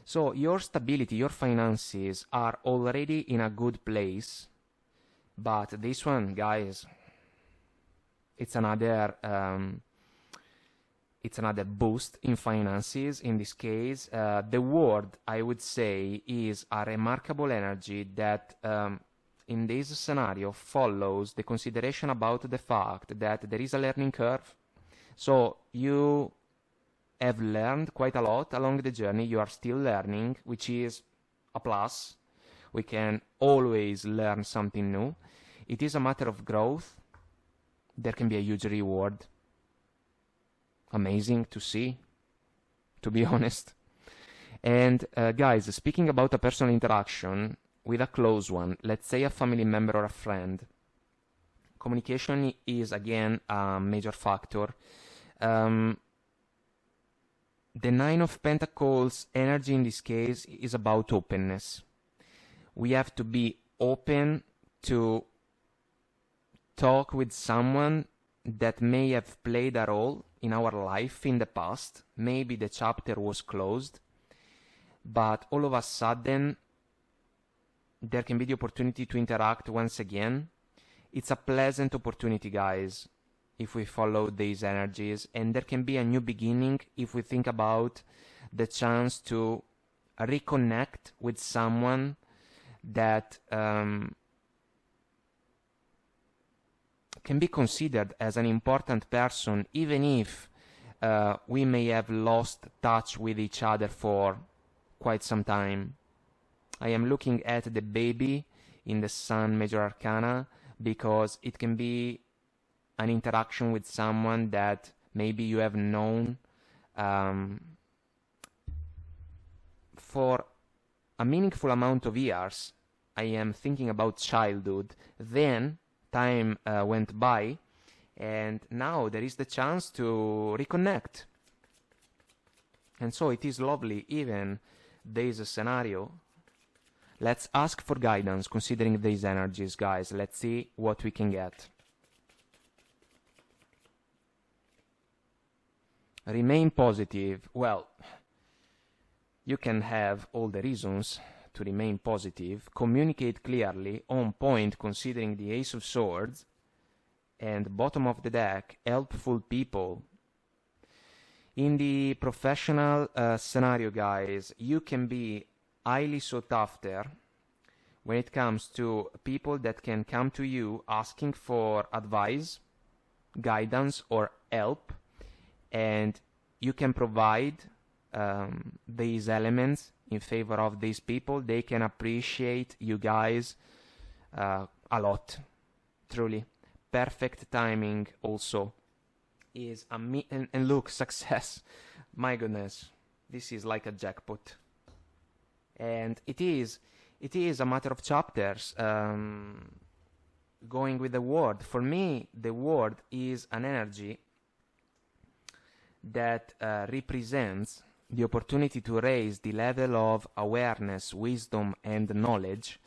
So your stability, your finances are already in a good place, but this one, guys, it's another boost in finances. In this case, the word, I would say, is a remarkable energy that in this scenario follows the consideration about the fact that there is a learning curve. So you have learned quite a lot along the journey. You are still learning, which is a plus. We can always learn something new. It is a matter of growth. There can be a huge reward. Amazing to see, to be honest. And guys, speaking about a personal interaction with a close one, let's say a family member or a friend, communication is again a major factor. The Nine of Pentacles energy in this case is about openness. We have to be open to talk with someone that may have played a role in our life in the past. Maybe the chapter was closed, but all of a sudden there can be the opportunity to interact once again. It's a pleasant opportunity, guys, if we follow these energies, and there can be a new beginning if we think about the chance to reconnect with someone that can be considered as an important person, even if we may have lost touch with each other for quite some time. I am looking at the baby in the Sun Major Arcana because it can be an interaction with someone that maybe you have known for a meaningful amount of years. I am thinking about childhood. Then time went by, and now there is the chance to reconnect. And so it is lovely, even this scenario. Let's ask for guidance considering these energies, guys. Let's see what we can get. Remain positive. Well, you can have all the reasons to remain positive. Communicate clearly, on point considering the Ace of Swords, and bottom of the deck, helpful people. In the professional scenario, guys, you can be highly sought after when it comes to people that can come to you asking for advice, guidance, or help, and you can provide these elements in favor of these people. They can appreciate you guys a lot, truly. Perfect timing also is and look, success. My goodness, this is like a jackpot. And it is a matter of chapters. Going with the word, for me, the word is an energy that represents the opportunity to raise the level of awareness, wisdom, and knowledge,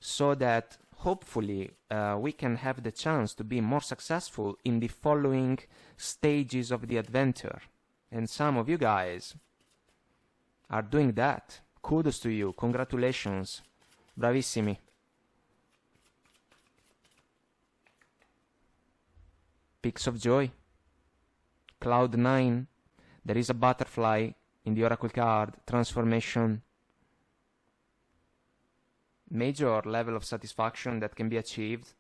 so that hopefully we can have the chance to be more successful in the following stages of the adventure. And some of you guys are doing that. Kudos to you. Congratulations. Bravissimi. Peaks of Joy. Cloud 9. There is a butterfly in the Oracle card. Transformation. Major level of satisfaction that can be achieved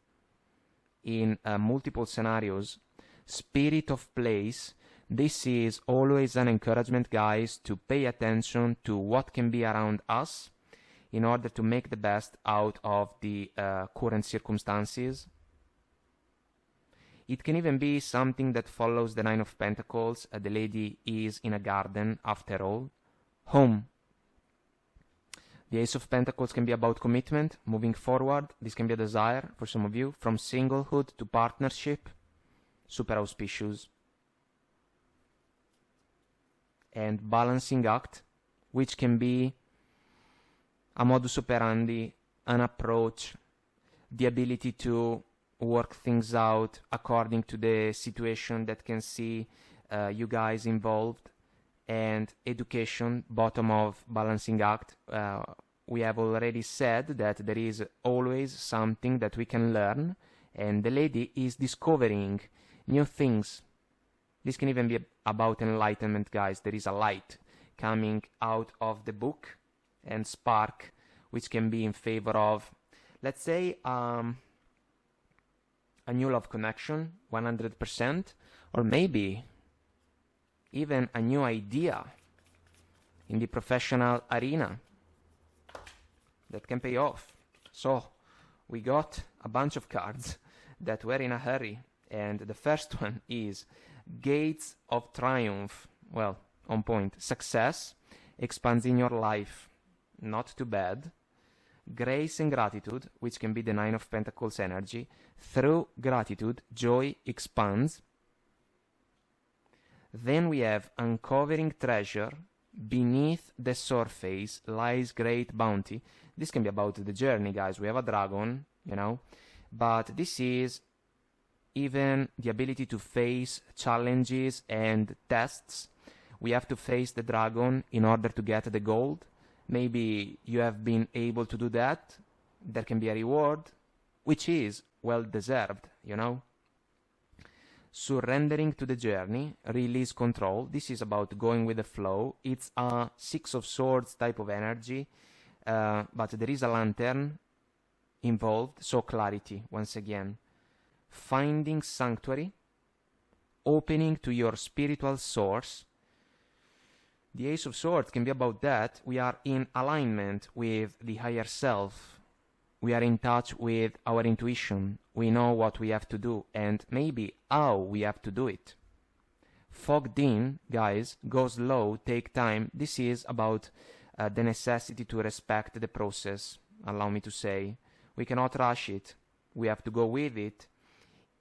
in multiple scenarios. Spirit of place. This is always an encouragement, guys, to pay attention to what can be around us in order to make the best out of the current circumstances. It can even be something that follows the Nine of Pentacles. The lady is in a garden, after all. Home. The Ace of Pentacles can be about commitment, moving forward. This can be a desire for some of you, from singlehood to partnership. Super auspicious. And balancing act, which can be a modus operandi, an approach, the ability to work things out according to the situation that can see you guys involved. and education, bottom of balancing act. We have already said that there is always something that we can learn, and the lady is discovering new things. This can even be about enlightenment, guys. There is a light coming out of the book and spark, which can be in favor of, let's say, a new love connection, 100%, or maybe even a new idea in the professional arena that can pay off. So we got a bunch of cards that were in a hurry, and the first one is Gates of Triumph. Well, on point. Success expands in your life, not too bad. Grace and gratitude, which can be the Nine of Pentacles energy. Through gratitude, joy expands. Then we have uncovering treasure. Beneath the surface lies great bounty. This can be about the journey, guys. We have a dragon, you know, but this is even the ability to face challenges and tests. We have to face the dragon in order to get the gold. Maybe you have been able to do that. There can be a reward, which is well deserved, you know. Surrendering to the journey, release control. This is about going with the flow. It's a Six of Swords type of energy, but there is a lantern involved, so clarity once again. Finding sanctuary, opening to your spiritual source. The Ace of Swords can be about that. We are in alignment with the higher self. We are in touch with our intuition. We know what we have to do and maybe how we have to do it. Fogged in, guys, go slow, take time. This is about the necessity to respect the process, allow me to say. We cannot rush it. We have to go with it.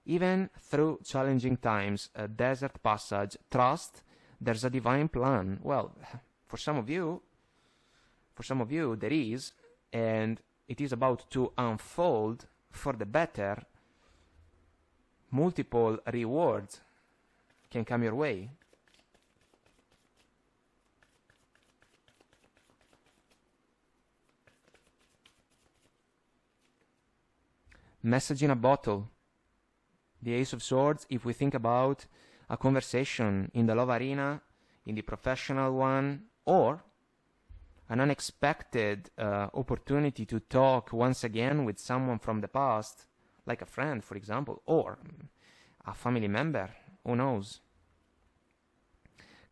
Even through challenging times, a desert passage, trust there's a divine plan. Well, for some of you there is, and it is about to unfold for the better. Multiple rewards can come your way. Message in a bottle. The Ace of Swords, if we think about a conversation in the love arena, in the professional one, or an unexpected opportunity to talk once again with someone from the past, like a friend, for example, or a family member, who knows.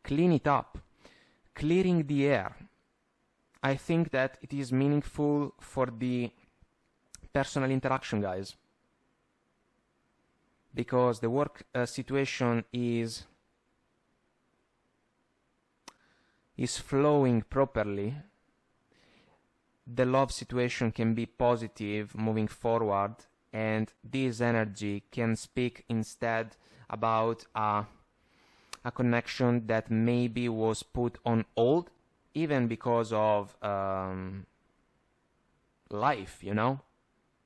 Clean it up. Clearing the air. I think that it is meaningful for the personal interaction, guys, because the work situation is flowing properly. The love situation can be positive moving forward, and this energy can speak instead about a connection that maybe was put on hold, even because of life, you know.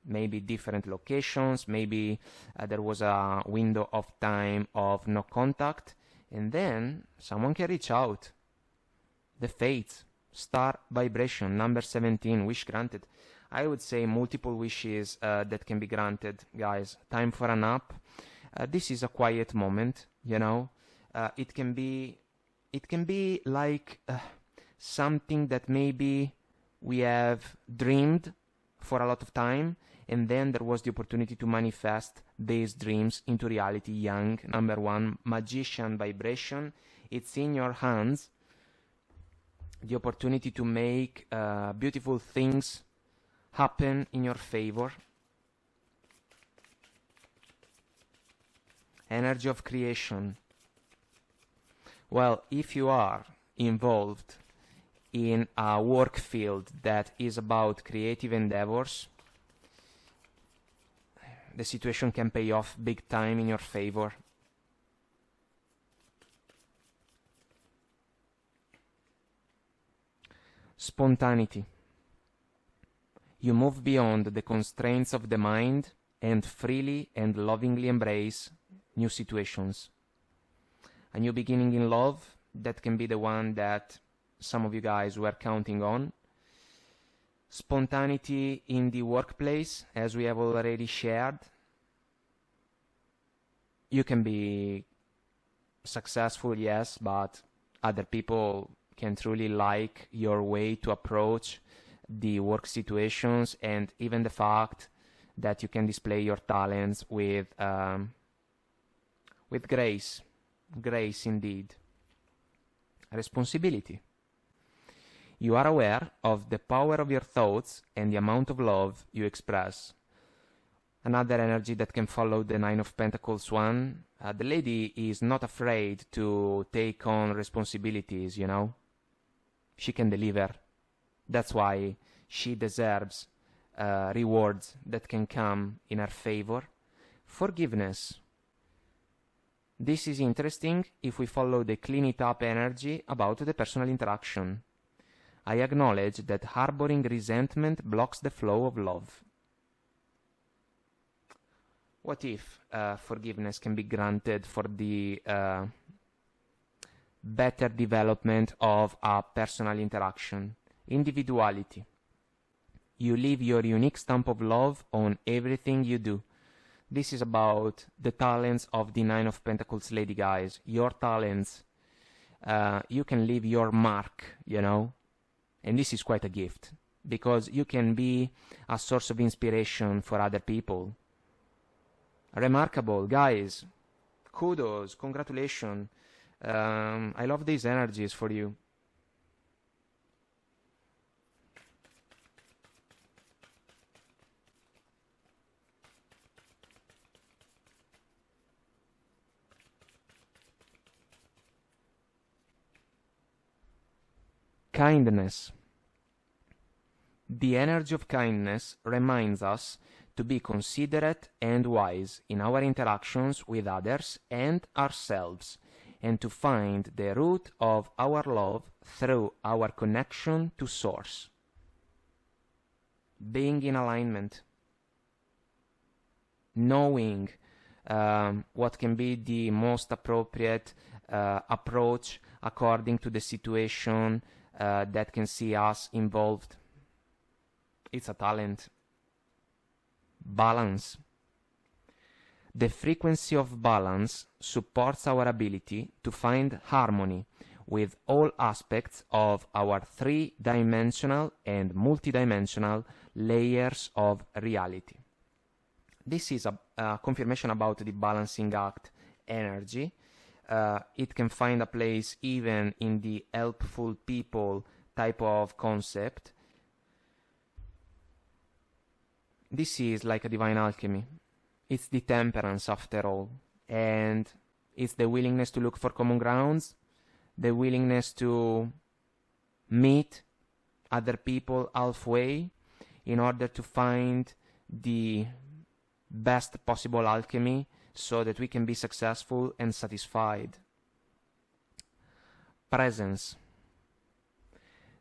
Maybe different locations, maybe there was a window of time of no contact, and then someone can reach out. The fates, star vibration, number 17, wish granted. I would say multiple wishes that can be granted, guys. Time for a nap. This is a quiet moment, you know. It can be like something that maybe we have dreamed for a lot of time, and then there was the opportunity to manifest these dreams into reality. Young, number 1, magician vibration. It's in your hands. The opportunity to make beautiful things happen in your favor. Energy of creation. Well, if you are involved in a work field that is about creative endeavors, the situation can pay off big time in your favor. Spontaneity. You move beyond the constraints of the mind and freely and lovingly embrace new situations. A new beginning in love, that can be the one that some of you guys were counting on. Spontaneity in the workplace, as we have already shared. You can be successful, yes, but other people can truly like your way to approach the work situations, and even the fact that you can display your talents with grace. Grace indeed. Responsibility. You are aware of the power of your thoughts and the amount of love you express. Another energy that can follow the Nine of Pentacles one. The lady is not afraid to take on responsibilities, you know. She can deliver. That's why she deserves rewards that can come in her favor. Forgiveness. This is interesting if we follow the clean it up energy about the personal interaction. I acknowledge that harboring resentment blocks the flow of love. What if forgiveness can be granted for the better development of a personal interaction? Individuality. You leave your unique stamp of love on everything you do. This is about the talents of the Nine of Pentacles lady, guys. Your talents. You can leave your mark, you know. And this is quite a gift, because you can be a source of inspiration for other people. Remarkable, guys. Kudos, congratulations. I love these energies for you. Kindness. The energy of kindness reminds us to be considerate and wise in our interactions with others and ourselves, and to find the root of our love through our connection to Source. Being in alignment. Knowing what can be the most appropriate approach according to the situation that can see us involved. It's a talent. Balance. The frequency of balance supports our ability to find harmony with all aspects of our three-dimensional and multidimensional layers of reality. This is a confirmation about the balancing act energy. It can find a place even in the helpful people type of concept. This is like a divine alchemy. It's the temperance after all, and it's the willingness to look for common grounds, the willingness to meet other people halfway in order to find the best possible alchemy so that we can be successful and satisfied. Presence.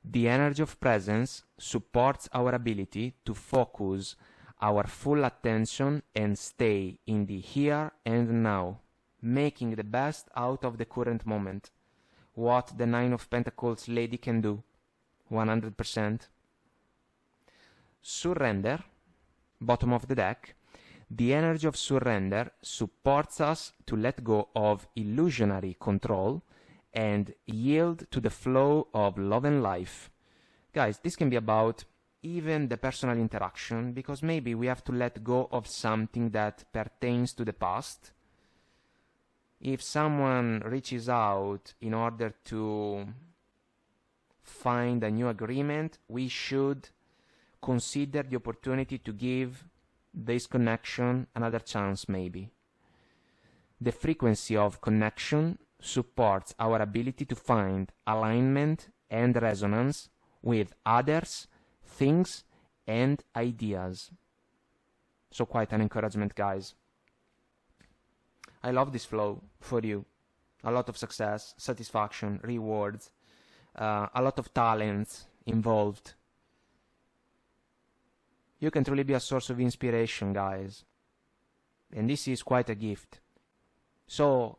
The energy of presence supports our ability to focus our full attention and stay in the here and now, making the best out of the current moment. What the Nine of Pentacles lady can do, 100%. Surrender, bottom of the deck. The energy of surrender supports us to let go of illusionary control and yield to the flow of love and life. Guys, this can be about even the personal interaction, because maybe we have to let go of something that pertains to the past. If someone reaches out in order to find a new agreement, we should consider the opportunity to give this connection another chance maybe. The frequency of connection supports our ability to find alignment and resonance with others, things, and ideas. So quite an encouragement, guys. I love this flow for you. A lot of success, satisfaction, rewards, a lot of talents involved. You can truly be a source of inspiration, guys. And this is quite a gift. So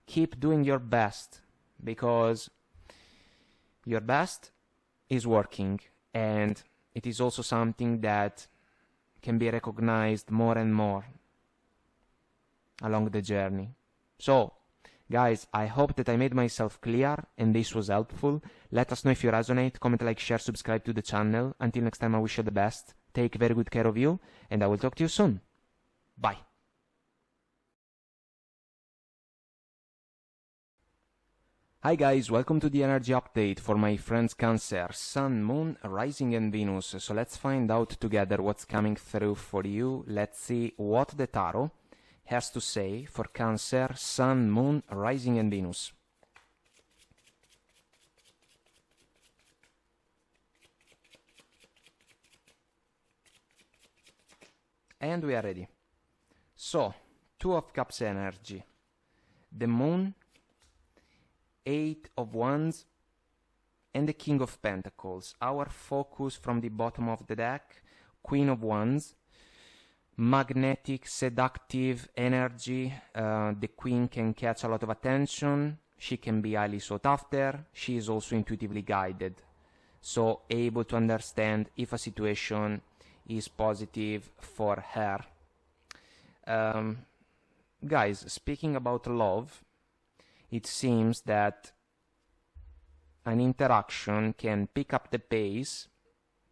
keep doing your best. because your best is working, and it is also something that can be recognized more and more along the journey. So, guys, I hope that I made myself clear and this was helpful. Let us know if you resonate, comment, like, share, subscribe to the channel. Until next time, I wish you the best. Take very good care of you, and I will talk to you soon. Bye. Hi guys, welcome to the energy update for my friends Cancer, Sun, Moon, Rising and Venus. So let's find out together what's coming through for you. Let's see what the tarot has to say for Cancer, Sun, Moon, Rising and Venus. And we are ready. So, Two of Cups energy. The Moon, Eight of Wands, and the King of Pentacles. Our focus from the bottom of the deck, Queen of Wands, magnetic, seductive energy. The Queen can catch a lot of attention. She can be highly sought after. She is also intuitively guided, so able to understand if a situation is positive for her. Guys, speaking about love, it seems that an interaction can pick up the pace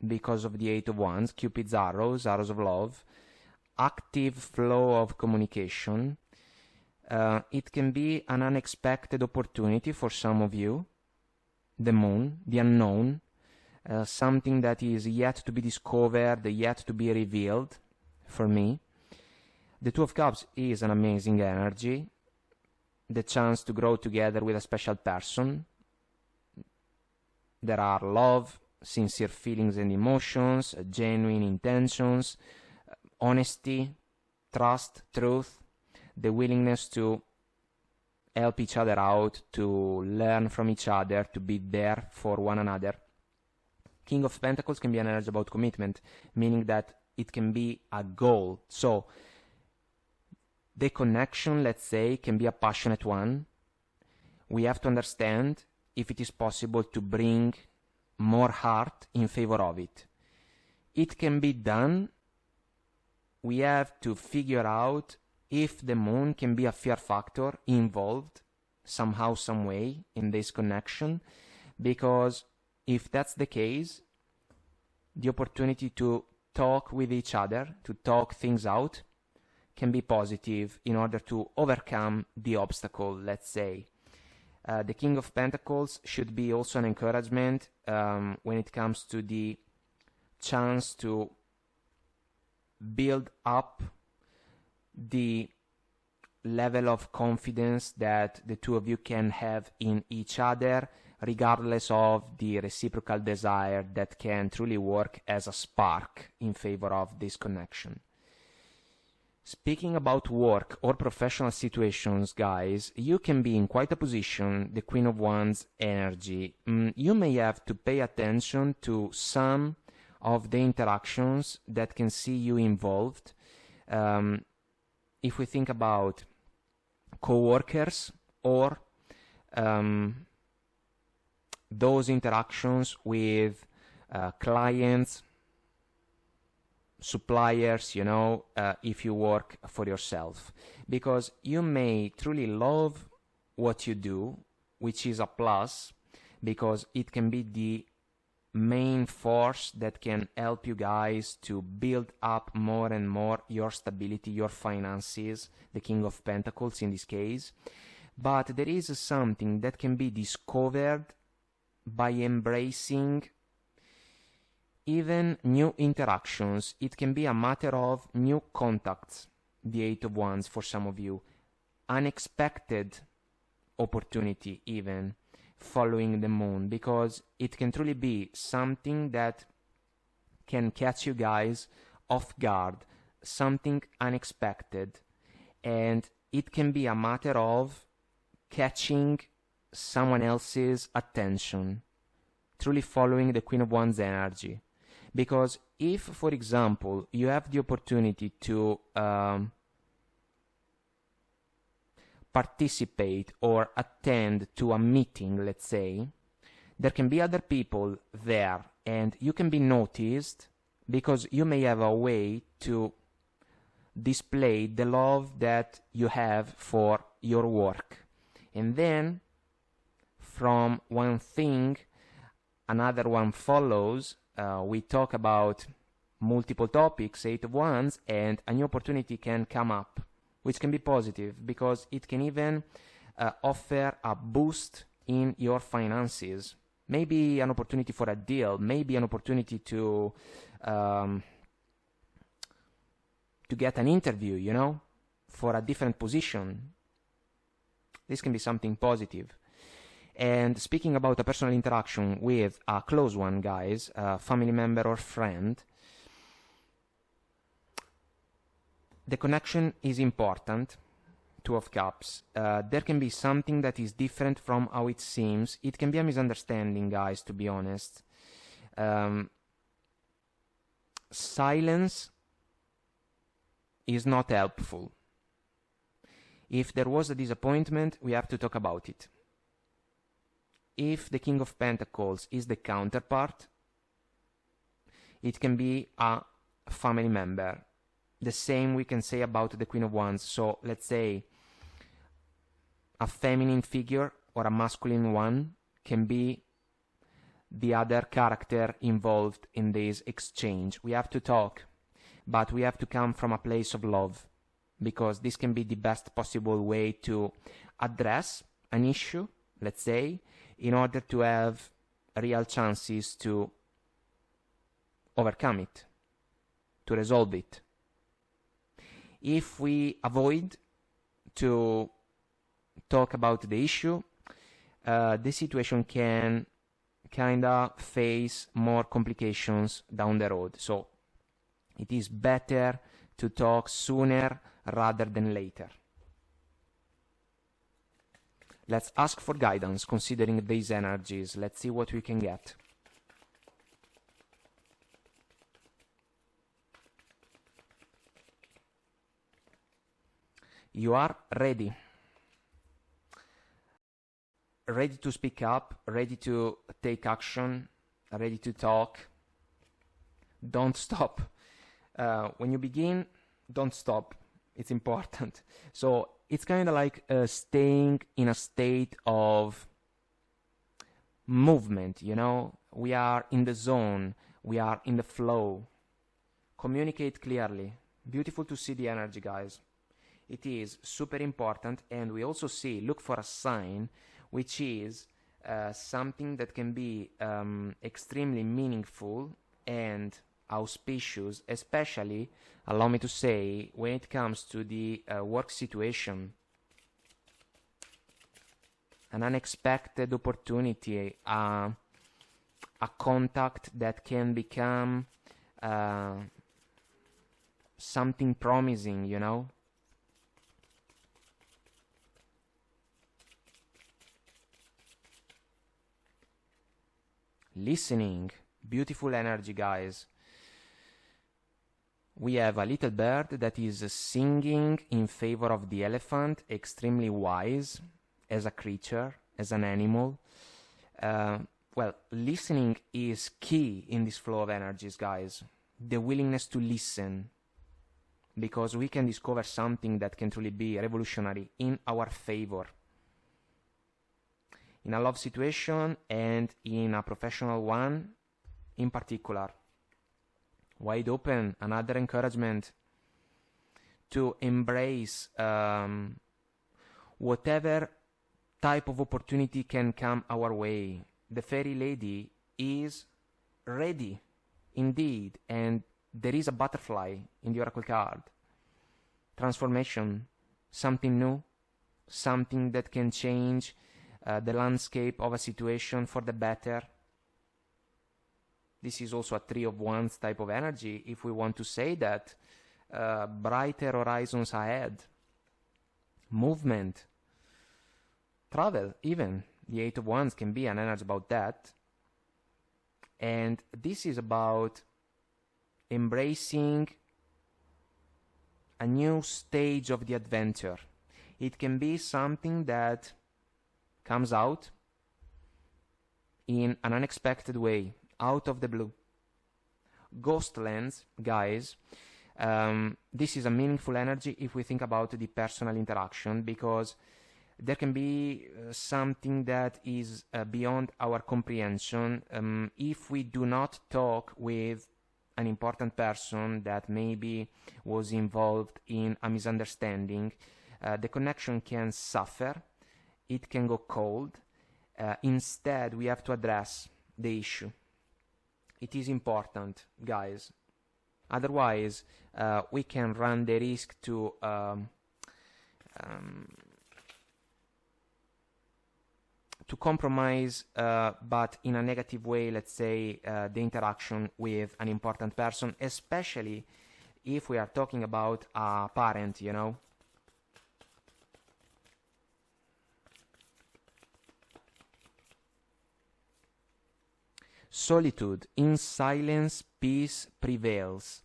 because of the Eight of Wands, Cupid's arrows, arrows of love, active flow of communication. It can be an unexpected opportunity for some of you, the Moon, the unknown, something that is yet to be discovered, yet to be revealed for me. The Two of Cups is an amazing energy. The chance to grow together with a special person. There are love, sincere feelings and emotions, genuine intentions, honesty, trust, truth, the willingness to help each other out, to learn from each other, to be there for one another. King of Pentacles can be an energy about commitment, meaning that it can be a goal. So, the connection, let's say, can be a passionate one. We have to understand if it is possible to bring more heart in favor of it. It can be done. We have to figure out if the Moon can be a fear factor involved somehow, some way in this connection, because if that's the case, the opportunity to talk with each other, to talk things out, can be positive in order to overcome the obstacle, let's say. The King of Pentacles should be also an encouragement when it comes to the chance to build up the level of confidence that the two of you can have in each other, regardless of the reciprocal desire that can truly work as a spark in favor of this connection. Speaking about work or professional situations, guys, you can be in quite a position, the Queen of Wands energy. You may have to pay attention to some of the interactions that can see you involved. If we think about co-workers or those interactions with clients, suppliers, you know, if you work for yourself, because you may truly love what you do, which is a plus, because it can be the main force that can help you guys to build up more and more your stability, your finances, the King of Pentacles in this case. But there is something that can be discovered by embracing even new interactions. It can be a matter of new contacts, the Eight of Wands for some of you, unexpected opportunity even following the Moon, because it can truly be something that can catch you guys off guard, something unexpected, and it can be a matter of catching someone else's attention, truly following the Queen of Wands energy. Because if, for example, you have the opportunity to participate or attend to a meeting, let's say, there can be other people there, and you can be noticed because you may have a way to display the love that you have for your work. And then from one thing another one follows. We talk about multiple topics, 8 of Wands, and a new opportunity can come up, which can be positive because it can even offer a boost in your finances. Maybe an opportunity for a deal, maybe an opportunity to get an interview, you know, for a different position. This can be something positive. And speaking about a personal interaction with a close one, guys, a family member or friend, the connection is important. 2 of Cups. There can be something that is different from how it seems. It can be a misunderstanding, guys, to be honest. Silence is not helpful. If there was a disappointment, we have to talk about it. If the King of Pentacles is the counterpart, it can be a family member. The same we can say about the Queen of Wands. So let's say a feminine figure or a masculine one can be the other character involved in this exchange. We have to talk, but we have to come from a place of love, because this can be the best possible way to address an issue, let's say, in order to have real chances to overcome it, to resolve it. If we avoid to talk about the issue, the situation can kinda face more complications down the road. So it is better to talk sooner rather than later. Let's ask for guidance considering these energies. Let's see what we can get. You are ready. Ready to speak up, ready to take action, ready to talk. Don't stop. When you begin, don't stop. It's important. So it's kind of like staying in a state of movement, you know? We are in the zone. We are in the flow. Communicate clearly. Beautiful to see the energy, guys. It is super important, and we also see, look for a sign, which is something that can be extremely meaningful and auspicious, especially, allow me to say, when it comes to the work situation. An unexpected opportunity, a contact that can become something promising, you know? Listening, beautiful energy, guys. We have a little bird that is singing in favor of the elephant, extremely wise as a creature, as an animal. Well, listening is key in this flow of energies, guys. The willingness to listen, because we can discover something that can truly be revolutionary in our favor. In a love situation and in a professional one in particular. Wide open, another encouragement to embrace whatever type of opportunity can come our way. The fairy lady is ready, indeed, and there is a butterfly in the oracle card. Transformation, something new, something that can change the landscape of a situation for the better. This is also a 3 of Wands type of energy, if we want to say that. Brighter horizons ahead. Movement. Travel, even. The 8 of Wands can be an energy about that. And this is about embracing a new stage of the adventure. It can be something that comes out in an unexpected way, out of the blue. Ghost lands, guys, this is a meaningful energy if we think about the personal interaction, because there can be something that is beyond our comprehension. If we do not talk with an important person that maybe was involved in a misunderstanding, the connection can suffer, it can go cold. Instead, we have to address the issue. It is important, guys. Otherwise, we can run the risk to compromise, but in a negative way, let's say, the interaction with an important person, especially if we are talking about a parent, you know. Solitude. In silence, peace prevails.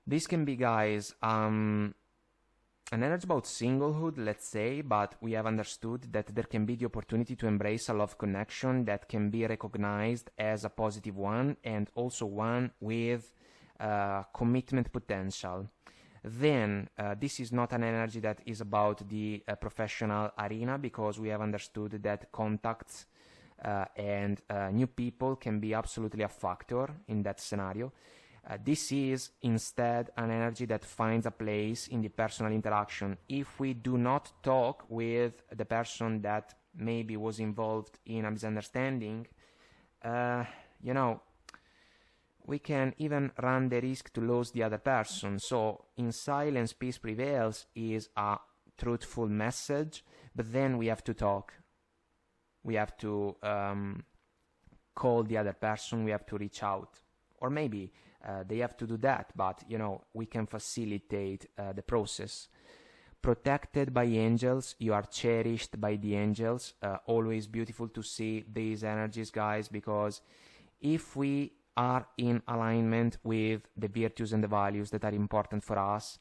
This can be, guys, an energy about singlehood, let's say, but we have understood that there can be the opportunity to embrace a love connection that can be recognized as a positive one, and also one with commitment potential. Then this is not an energy that is about the professional arena, because we have understood that contacts and new people can be absolutely a factor in that scenario. This is instead an energy that finds a place in the personal interaction. If we do not talk with the person that maybe was involved in a misunderstanding, you know, we can even run the risk to lose the other person. So in silence, peace prevails is a truthful message, but then we have to talk. We have to call the other person, we have to reach out. Or maybe they have to do that, but, you know, we can facilitate the process. Protected by angels, you are cherished by the angels. Always beautiful to see these energies, guys, because if we are in alignment with the virtues and the values that are important for us,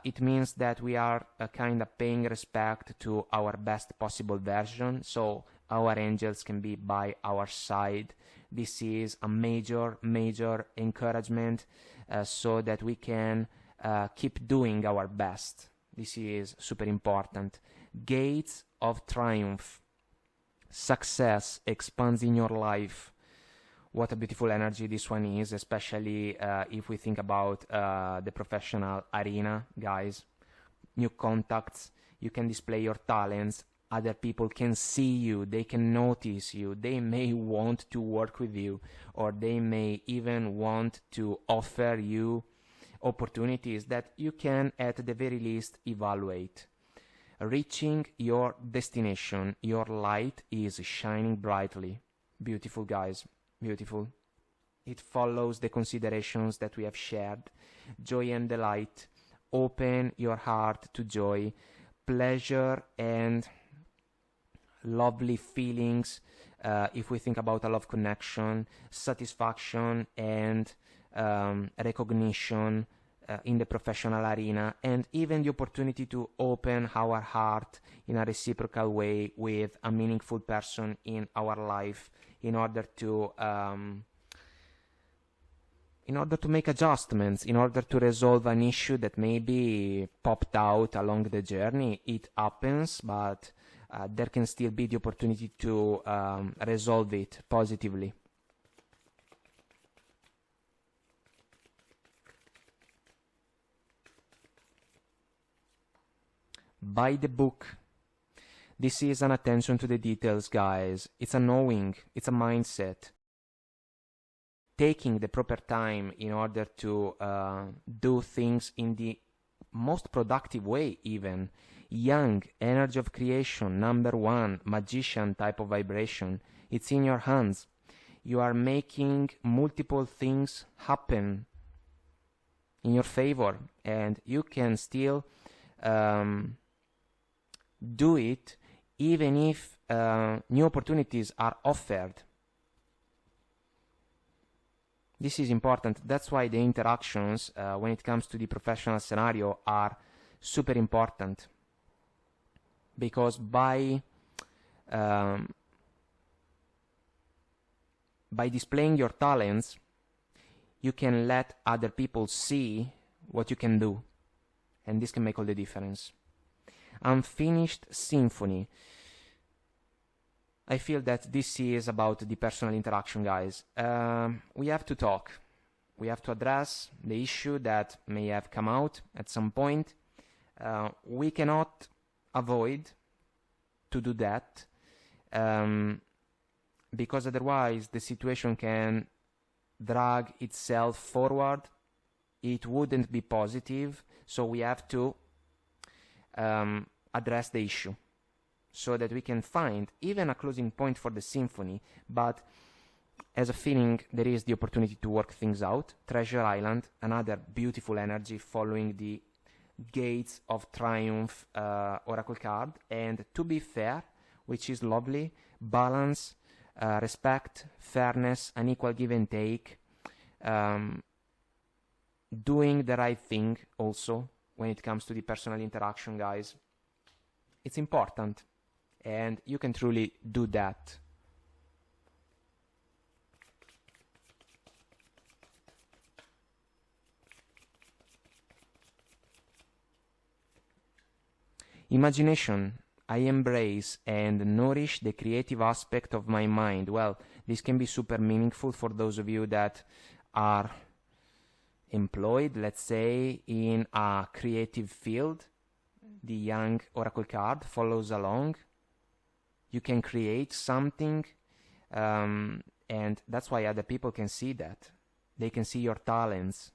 it means that we are kind of paying respect to our best possible version, so our angels can be by our side. This is a major encouragement, so that we can keep doing our best. This is super important. Gates of triumph. Success expands in your life. What a beautiful energy this one is, especially if we think about the professional arena, guys. New contacts, you can display your talents, other people can see you, they can notice you, they may want to work with you, or they may even want to offer you opportunities that you can at the very least evaluate. Reaching your destination, your light is shining brightly. Beautiful, guys. Beautiful. It follows the considerations that we have shared. Joy and delight. Open your heart to joy, pleasure, and lovely feelings. If we think about a love connection, satisfaction and recognition in the professional arena, and even the opportunity to open our heart in a reciprocal way with a meaningful person in our life, in order to make adjustments, in order to resolve an issue that maybe popped out along the journey. It happens, but there can still be the opportunity to resolve it positively. By the book. This is an attention to the details, guys. It's a knowing, it's a mindset. Taking the proper time in order to do things in the most productive way, even. Young, energy of creation, number one, magician type of vibration. It's in your hands. You are making multiple things happen in your favor, and you can still do it even if new opportunities are offered. This is important. That's why the interactions when it comes to the professional scenario are super important. because by displaying your talents, you can let other people see what you can do, and this can make all the difference. Unfinished symphony. I feel that this is about the personal interaction, guys. We have to talk. We have to address the issue that may have come out at some point. We cannot avoid to do that, because otherwise the situation can drag itself forward. It wouldn't be positive, so we have to address the issue so that we can find even a closing point for the symphony. But as a feeling, there is the opportunity to work things out. Treasure Island, another beautiful energy following the Gates of Triumph oracle card. And to be fair, which is lovely, balance, respect, fairness, an equal give and take, doing the right thing also when it comes to the personal interaction, guys. It's important, and you can truly do that. Imagination. I embrace and nourish the creative aspect of my mind. Well, this can be super meaningful for those of you that are employed, let's say, in a creative field. The young oracle card follows along. You can create something, and that's why other people can see that. They can see your talents.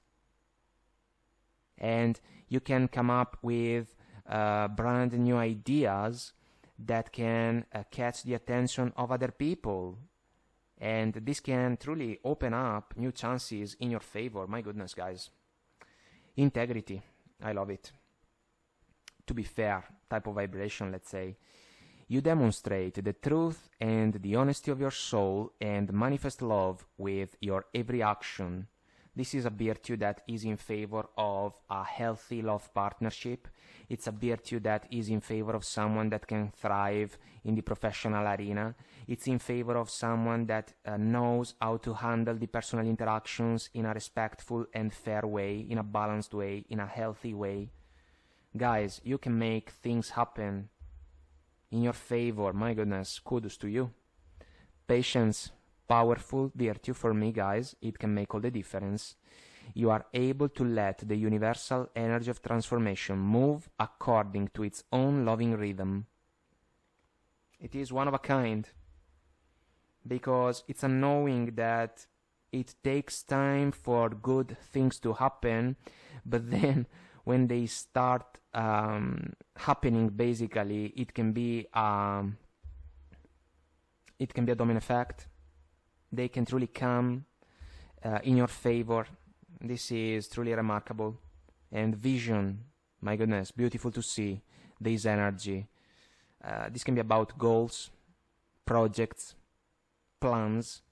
And you can come up with brand new ideas that can catch the attention of other people, and this can truly open up new chances in your favor. My goodness, guys. Integrity, I love it. To be fair, type of vibration, let's say. You demonstrate the truth and the honesty of your soul and manifest love with your every action. This is a virtue that is in favor of a healthy love partnership. It's a virtue that is in favor of someone that can thrive in the professional arena. It's in favor of someone that knows how to handle the personal interactions in a respectful and fair way, in a balanced way, in a healthy way. Guys, you can make things happen in your favor. My goodness, kudos to you. Patience. Powerful virtue for me, guys. It can make all the difference. You are able to let the universal energy of transformation move according to its own loving rhythm. It is one of a kind, because it's a knowing that it takes time for good things to happen, but then when they start happening, basically, it can be a domino effect. They can truly come in your favor. This is truly remarkable. And vision, my goodness, beautiful to see this energy. This can be about goals, projects, plans,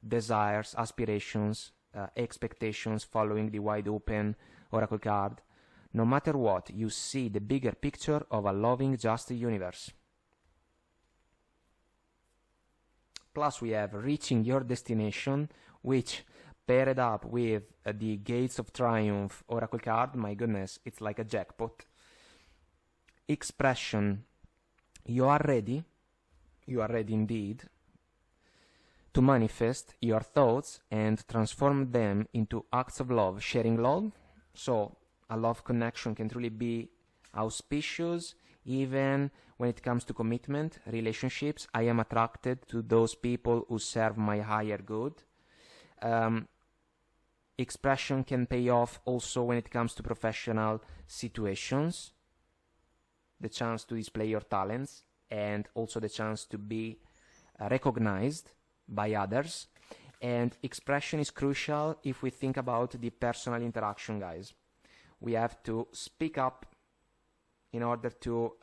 desires, aspirations, expectations following the wide open oracle card. No matter what, you see the bigger picture of a loving, just universe. Plus we have reaching your destination, which paired up with the Gates of Triumph oracle card, my goodness, it's like a jackpot. Expression. You are ready indeed, to manifest your thoughts and transform them into acts of love, sharing love. So a love connection can truly be auspicious, even when it comes to commitment, relationships. I am attracted to those people who serve my higher good. Expression can pay off also when it comes to professional situations. The chance to display your talents and also the chance to be recognized by others. And expression is crucial if we think about the personal interaction, guys. We have to speak up in order to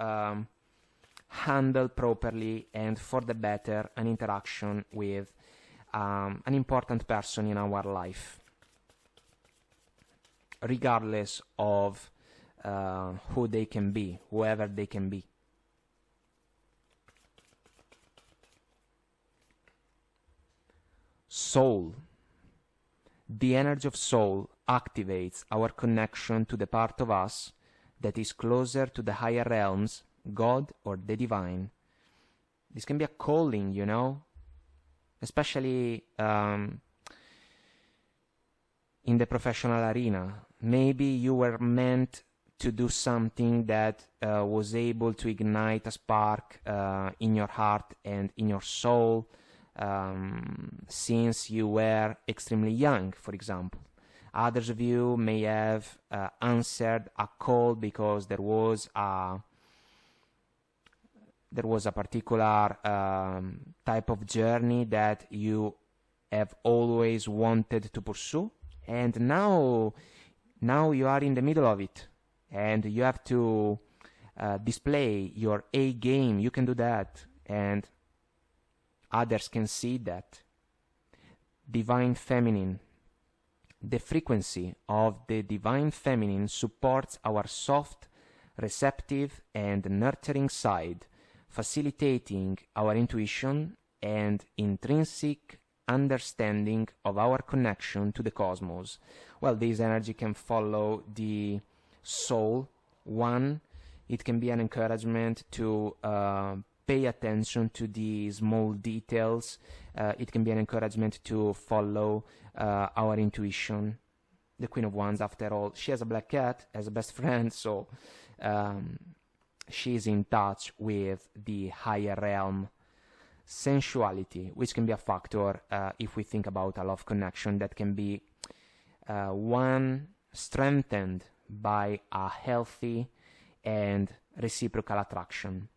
handle properly and for the better an interaction with an important person in our life, regardless of who they can be, whoever they can be. soul. The energy of soul activates our connection to the part of us that is closer to the higher realms, God or the divine. This can be a calling, you know, especially in the professional arena. Maybe you were meant to do something that was able to ignite a spark in your heart and in your soul since you were extremely young, for example. Others of you may have answered a call because there was a particular type of journey that you have always wanted to pursue, and now you are in the middle of it, and you have to display your A game. You can do that, and others can see that. Divine Feminine. The frequency of the Divine Feminine supports our soft, receptive, and nurturing side, facilitating our intuition and intrinsic understanding of our connection to the cosmos. Well, this energy can follow the soul. One, it can be an encouragement to pay attention to the small details. It can be an encouragement to follow our intuition. The Queen of Wands, after all, she has a black cat as a best friend, so she's in touch with the higher realm. Sensuality, which can be a factor if we think about a love connection, that can be one strengthened by a healthy and reciprocal attraction.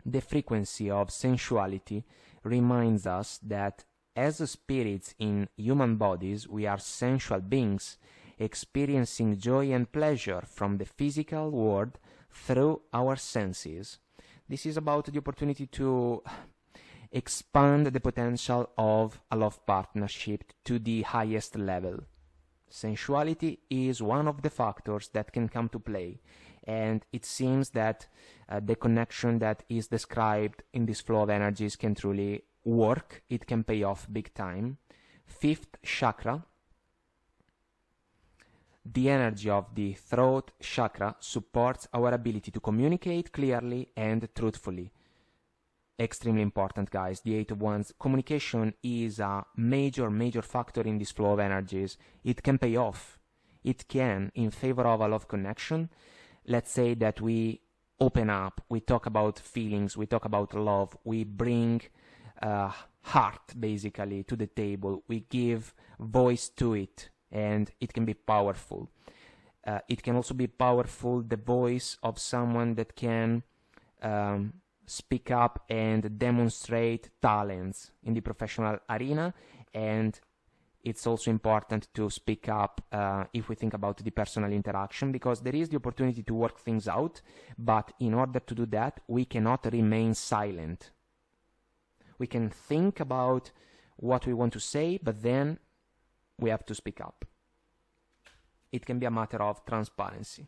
The frequency of sensuality reminds us that as spirits in human bodies, we are sensual beings, experiencing joy and pleasure from the physical world through our senses. This is about the opportunity to expand the potential of a love partnership to the highest level. Sensuality is one of the factors that can come to play, and it seems that the connection that is described in this flow of energies can truly work. It can pay off big time. Fifth chakra. The energy of the throat chakra supports our ability to communicate clearly and truthfully. Extremely important, guys. The Eight of Wands. Communication is a major factor in this flow of energies. It can pay off. It can, in favor of a love connection. Let's say that we open up, we talk about feelings, we talk about love, we bring heart, basically, to the table. We give voice to it, and it can be powerful. It can also be powerful, the voice of someone that can speak up and demonstrate talents in the professional arena, and it's also important to speak up if we think about the personal interaction, because there is the opportunity to work things out, but in order to do that, we cannot remain silent. We can think about what we want to say, but then we have to speak up. It can be a matter of transparency.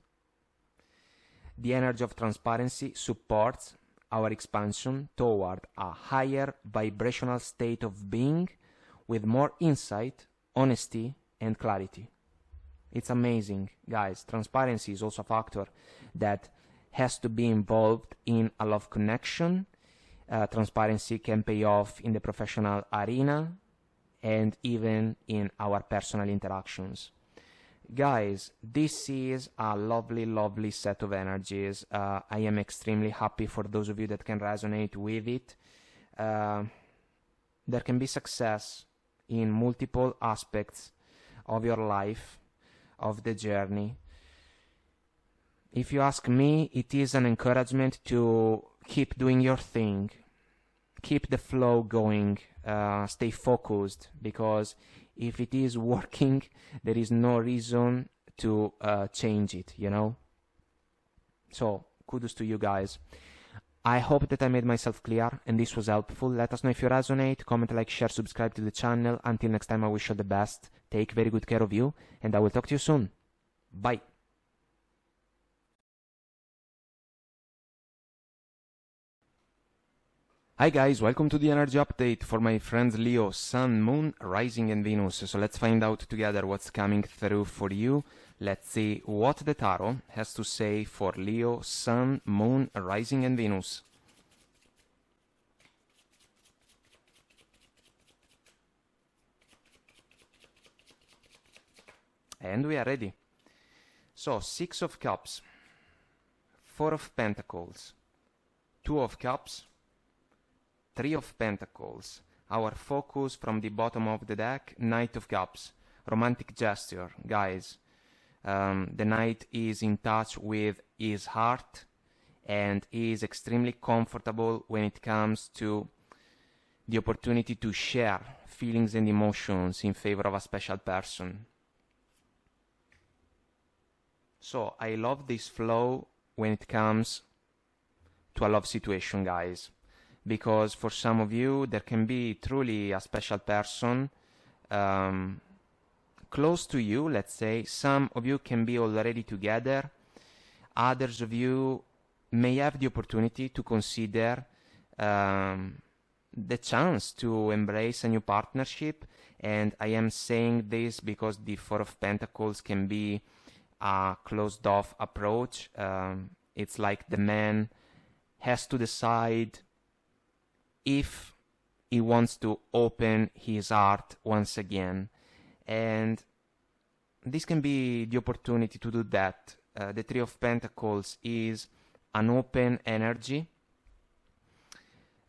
The energy of transparency supports our expansion toward a higher vibrational state of being with more insight, honesty, and clarity. It's amazing, guys. Transparency is also a factor that has to be involved in a love connection. Transparency can pay off in the professional arena and even in our personal interactions. Guys, this is a lovely set of energies. I am extremely happy for those of you that can resonate with it. There can be success in multiple aspects of your life, of the journey. If you ask me, it is an encouragement to keep doing your thing, keep the flow going, stay focused, because if it is working, there is no reason to change it, you know? So, kudos to you guys. I hope that I made myself clear and this was helpful. Let us know if you resonate, comment, like, share, subscribe to the channel. Until next time, I wish you the best. Take very good care of you, and I will talk to you soon. Bye. Hi guys, welcome to the energy update for my friends Leo, Sun, Moon, Rising and Venus. So let's find out together what's coming through for you. Let's see what the tarot has to say for Leo, Sun, Moon, Rising and Venus. And we are ready. So, Six of Cups, Four of Pentacles, Two of Cups, Three of Pentacles. Our focus from the bottom of the deck, Knight of Cups. Romantic gesture, guys. The Knight is in touch with his heart and is extremely comfortable when it comes to the opportunity to share feelings and emotions in favor of a special person. So I love this flow when it comes to a love situation, guys. Because for some of you, there can be truly a special person close to you, let's say. Some of you can be already together. Others of you may have the opportunity to consider the chance to embrace a new partnership. And I am saying this because the Four of Pentacles can be a closed-off approach. It's like the man has to decide if he wants to open his heart once again. And this can be the opportunity to do that. The Three of Pentacles is an open energy.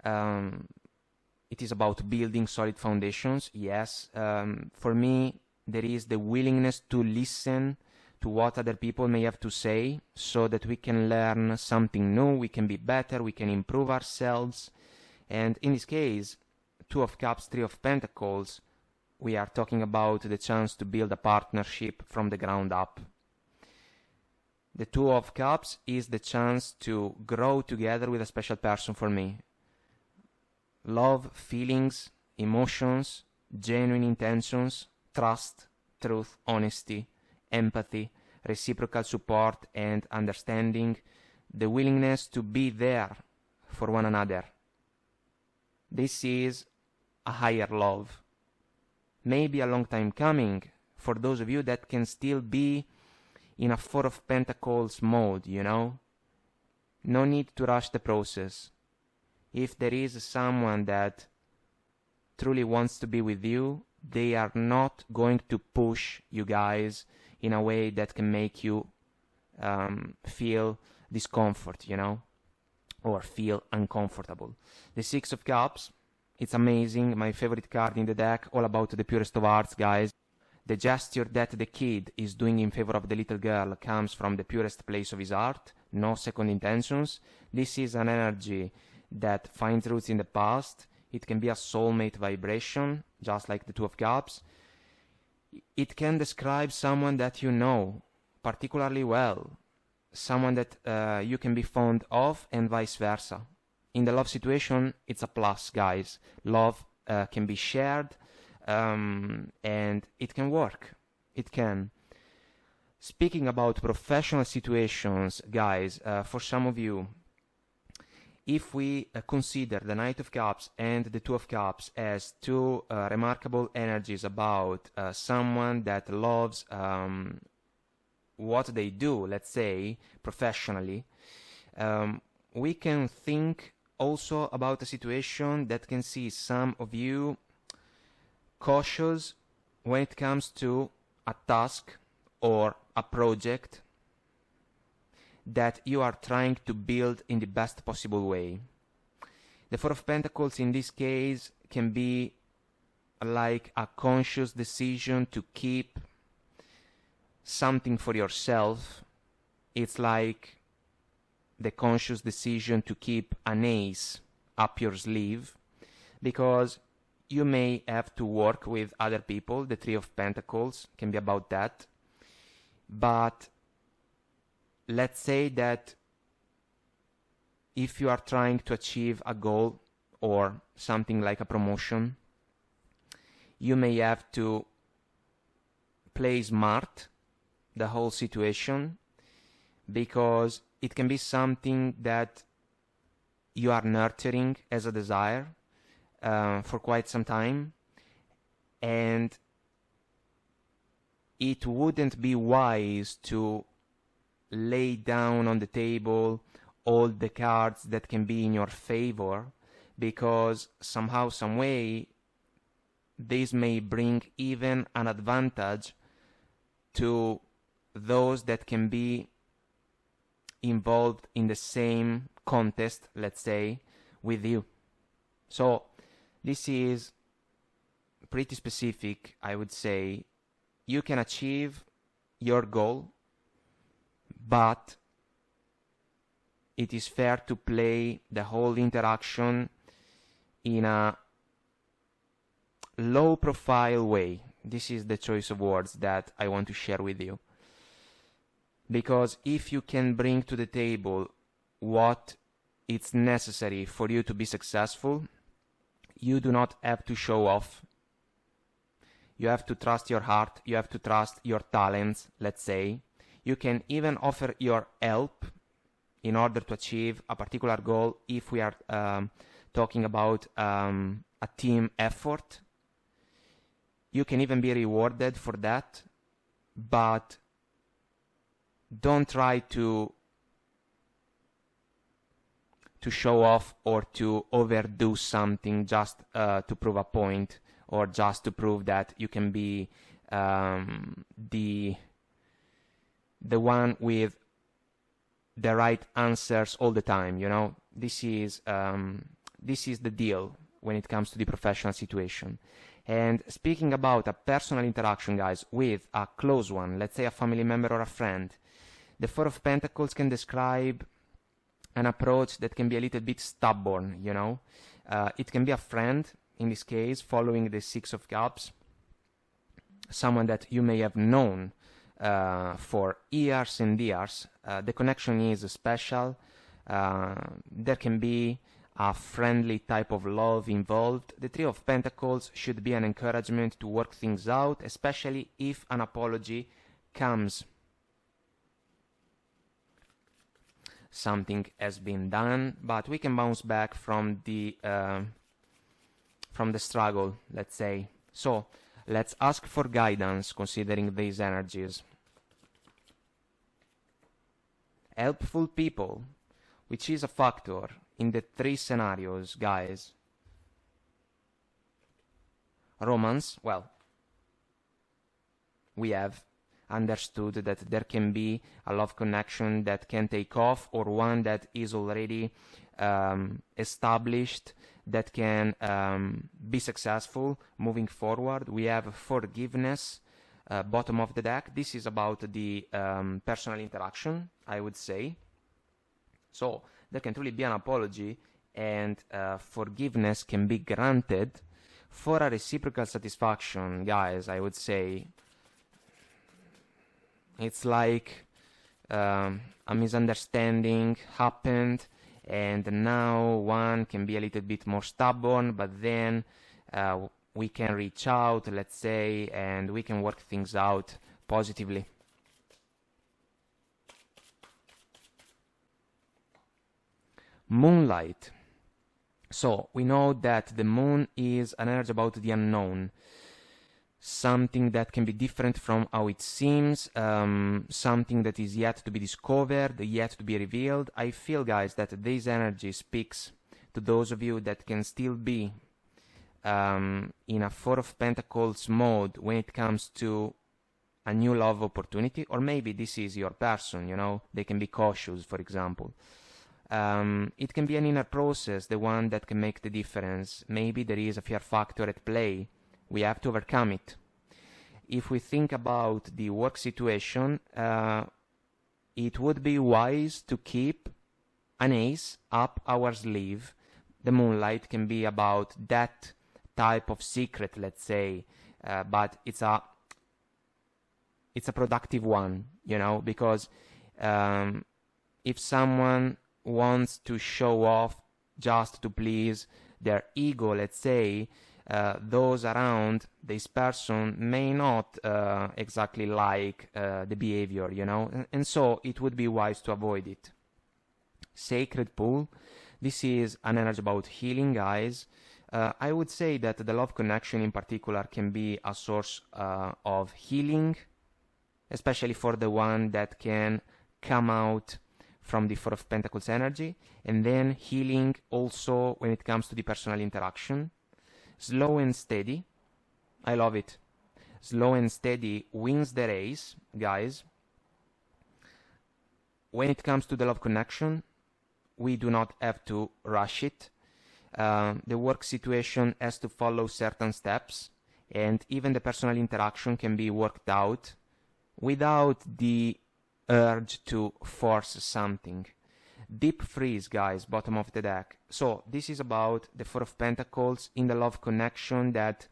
It is about building solid foundations, yes. For me, there is the willingness to listen to what other people may have to say so that we can learn something new, we can be better, we can improve ourselves. And in this case, Two of Cups, Three of Pentacles, we are talking about the chance to build a partnership from the ground up. The Two of Cups is the chance to grow together with a special person for me. Love, feelings, emotions, genuine intentions, trust, truth, honesty, empathy, reciprocal support and understanding, the willingness to be there for one another. This is a higher love. Maybe a long time coming for those of you that can still be in a Four of Pentacles mode, you know? No need to rush the process. If there is someone that truly wants to be with you, they are not going to push you guys in a way that can make you feel discomfort, you know? Or feel uncomfortable. The Six of Cups, it's amazing, my favorite card in the deck, all about the purest of hearts, guys. The gesture that the kid is doing in favor of the little girl comes from the purest place of his heart, no second intentions. This is an energy that finds roots in the past. It can be a soulmate vibration, just like the Two of Cups. It can describe someone that you know particularly well. Someone that you can be fond of and vice versa. In the love situation, it's a plus, guys. Love can be shared and it can work. It can. Speaking about professional situations, guys, for some of you, if we consider the Knight of Cups and the Two of Cups as two remarkable energies about someone that loves what they do, let's say, professionally, we can think also about a situation that can see some of you cautious when it comes to a task or a project that you are trying to build in the best possible way. The Four of Pentacles in this case can be like a conscious decision to keep something for yourself. It's like the conscious decision to keep an ace up your sleeve, because you may have to work with other people. The Three of Pentacles can be about that. But let's say that if you are trying to achieve a goal or something like a promotion, you may have to play smart the whole situation, because it can be something that you are nurturing as a desire for quite some time, and it wouldn't be wise to lay down on the table all the cards that can be in your favor, because somehow, some way, this may bring even an advantage to those that can be involved in the same contest, let's say, with you. So this is pretty specific, I would say. You can achieve your goal, but it is fair to play the whole interaction in a low profile way. This is the choice of words that I want to share with you. Because if you can bring to the table what is necessary for you to be successful, you do not have to show off. You have to trust your heart, you have to trust your talents, let's say. You can even offer your help in order to achieve a particular goal if we are talking about a team effort. You can even be rewarded for that, but don't try to show off or to overdo something just to prove a point, or just to prove that you can be the one with the right answers all the time. You know, this is the deal when it comes to the professional situation. And speaking about a personal interaction, guys, with a close one, let's say a family member or a friend, the Four of Pentacles can describe an approach that can be a little bit stubborn, you know. It can be a friend, in this case, following the Six of Cups, someone that you may have known for years and years. The connection is special. There can be a friendly type of love involved. The Three of Pentacles should be an encouragement to work things out, especially if an apology comes. Something has been done, but we can bounce back from the struggle, let's say. So let's ask for guidance considering these energies. Helpful people, which is a factor in the three scenarios, guys. Romance, well, we have understood that there can be a love connection that can take off, or one that is already established, that can be successful moving forward. We have forgiveness, bottom of the deck. This is about the personal interaction, I would say. So there can truly be an apology, and forgiveness can be granted for a reciprocal satisfaction, guys. I would say it's like a misunderstanding happened, and now one can be a little bit more stubborn, but then we can reach out, let's say, and we can work things out positively. Moonlight. So we know that the moon is an energy about the unknown, something that can be different from how it seems, something that is yet to be discovered, yet to be revealed. I feel, guys, that this energy speaks to those of you that can still be in a Four of Pentacles mode when it comes to a new love opportunity, or maybe this is your person, you know, they can be cautious, for example. It can be an inner process, the one that can make the difference. Maybe there is a fear factor at play. We have to overcome it. If we think about the work situation, it would be wise to keep an ace up our sleeve. The moonlight can be about that type of secret, let's say, but it's a productive one, you know, because if someone wants to show off just to please their ego, let's say, those around this person may not exactly like the behavior, you know, and so it would be wise to avoid it. Sacred pool, This is an energy about healing, guys. I would say that the love connection in particular can be a source of healing, especially for the one that can come out from the Four of Pentacles energy, and then healing also when it comes to the personal interaction. Slow and steady. I love it. Slow and steady wins the race, guys. When it comes to the love connection, we do not have to rush it. The work situation has to follow certain steps, and even the personal interaction can be worked out without the urge to force something. Deep freeze, guys, bottom of the deck. So this is about the Four of Pentacles in the love connection that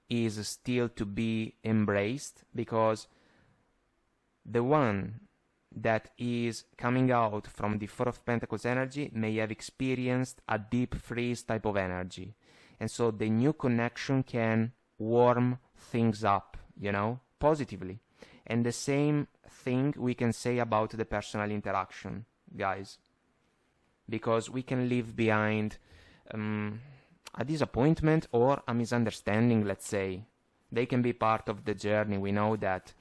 is still to be embraced, because the one that is coming out from the Four of Pentacles energy may have experienced a deep freeze type of energy, and so the new connection can warm things up, you know, positively. And the same thing we can say about the personal interaction, guys, because we can leave behind a disappointment or a misunderstanding, let's say. They can be part of the journey, we know that.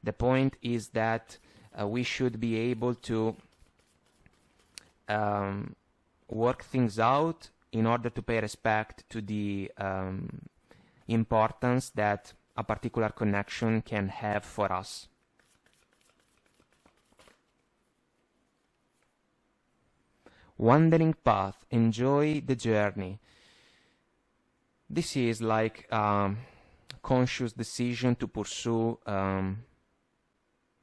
The point is that we should be able to work things out in order to pay respect to the importance that a particular connection can have for us. Wandering path, enjoy the journey. This is like a conscious decision to pursue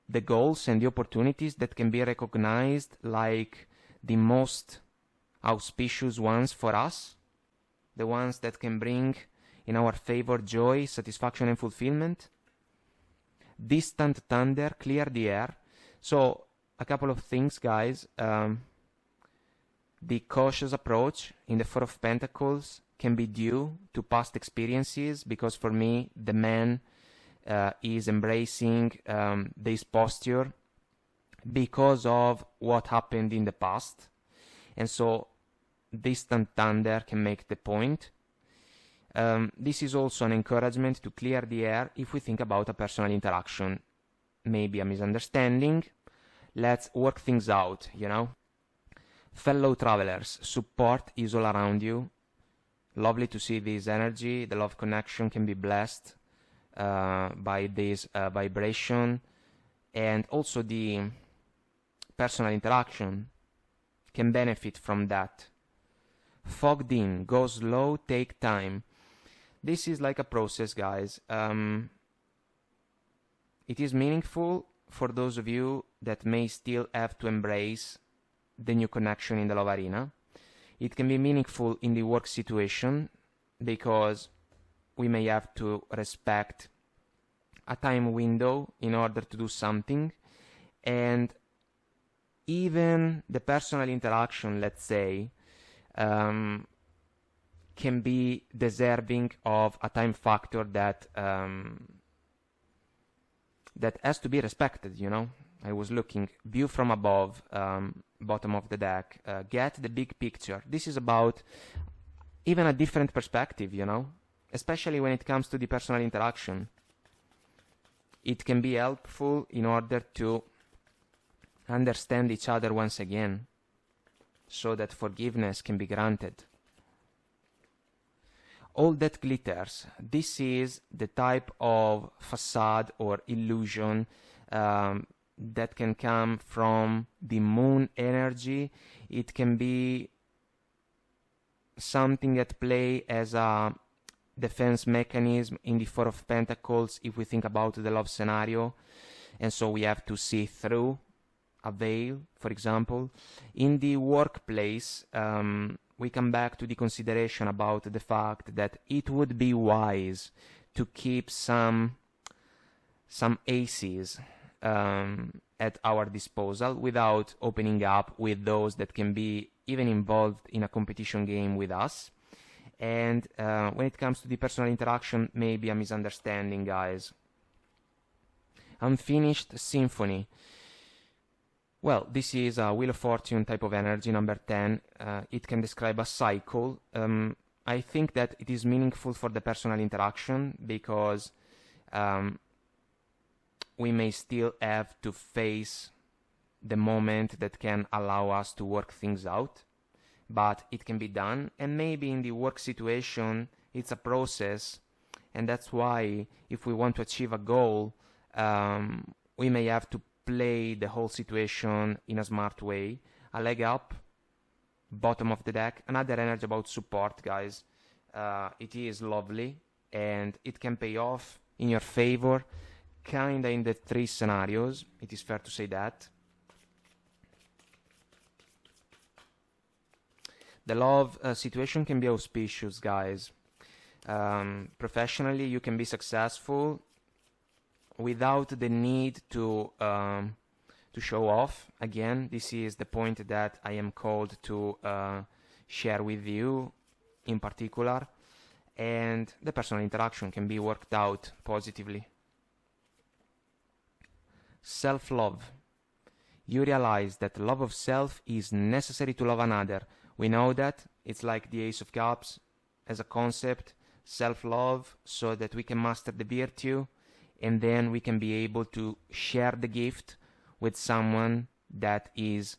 the goals and the opportunities that can be recognized like the most auspicious ones for us, the ones that can bring in our favor joy, satisfaction and fulfillment. Distant thunder, clear the air. So a couple of things, guys. The cautious approach in the Four of Pentacles can be due to past experiences, because for me the man is embracing this posture because of what happened in the past, and so distant thunder can make the point. This is also an encouragement to clear the air if we think about a personal interaction, maybe a misunderstanding. Let's work things out, you know. Fellow travelers, support is all around you. Lovely to see this energy. The love connection can be blessed by this vibration, and also the personal interaction can benefit from that. Fogged in, go slow, take time. This is like a process, guys. It is meaningful for those of you that may still have to embrace the new connection in the love arena. It can be meaningful in the work situation because we may have to respect a time window in order to do something, and even the personal interaction, let's say, can be deserving of a time factor that that has to be respected, you know. I was looking, view from above, bottom of the deck, get the big picture. This is about even a different perspective, you know, especially when it comes to the personal interaction. It can be helpful in order to understand each other once again, so that forgiveness can be granted. All that glitters. This is the type of facade or illusion that can come from the moon energy. It can be something at play as a defense mechanism in the Four of Pentacles if we think about the love scenario, and so we have to see through a veil, for example. In the workplace, we come back to the consideration about the fact that it would be wise to keep some aces at our disposal without opening up with those that can be even involved in a competition game with us. And when it comes to the personal interaction, maybe a misunderstanding, guys. Unfinished symphony. Well, this is a Wheel of Fortune type of energy, number 10. It can describe a cycle. I think that it is meaningful for the personal interaction because we may still have to face the moment that can allow us to work things out, but it can be done. And maybe in the work situation, it's a process, and that's why if we want to achieve a goal, we may have to play the whole situation in a smart way. A leg up, bottom of the deck, another energy about support, guys. It is lovely, and it can pay off in your favor, kinda in the 3 scenarios. It is fair to say that. The love situation can be auspicious, guys. Professionally, you can be successful without the need to show off. Again, this is the point that I am called to share with you in particular. And the personal interaction can be worked out positively. Self-love. You realize that love of self is necessary to love another. We know that. It's like the Ace of Cups as a concept. Self-love, so that we can master the virtue, and then we can be able to share the gift with someone that is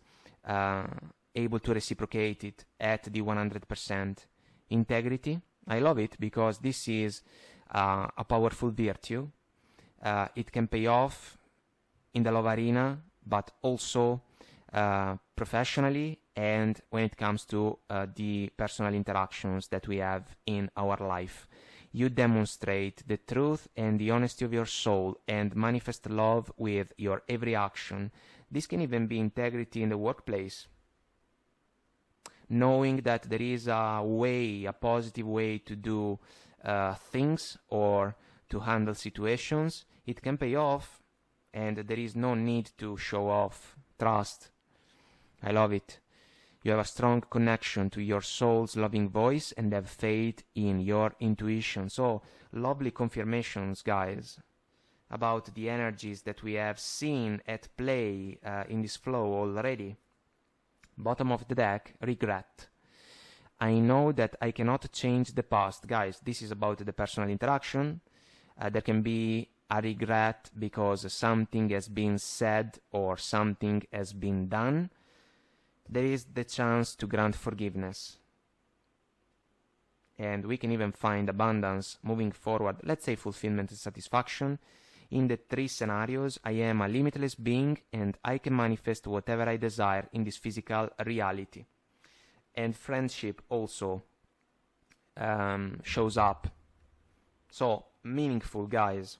able to reciprocate it at the 100%. Integrity. I love it because this is a powerful virtue. It can pay off in the love arena, but also professionally, and when it comes to the personal interactions that we have in our life. You demonstrate the truth and the honesty of your soul and manifest love with your every action. This can even be integrity in the workplace. Knowing that there is a way, a positive way to do things or to handle situations, it can pay off, and there is no need to show off. Trust. I love it. You have a strong connection to your soul's loving voice and have faith in your intuition. So, lovely confirmations, guys, about the energies that we have seen at play in this flow already. Bottom of the deck, regret. I know that I cannot change the past. Guys, this is about the personal interaction. There can be a regret because something has been said or something has been done. There is the chance to grant forgiveness. And we can even find abundance moving forward. Let's say fulfillment and satisfaction. In the 3 scenarios, I am a limitless being and I can manifest whatever I desire in this physical reality. And friendship also shows up. So, meaningful, guys.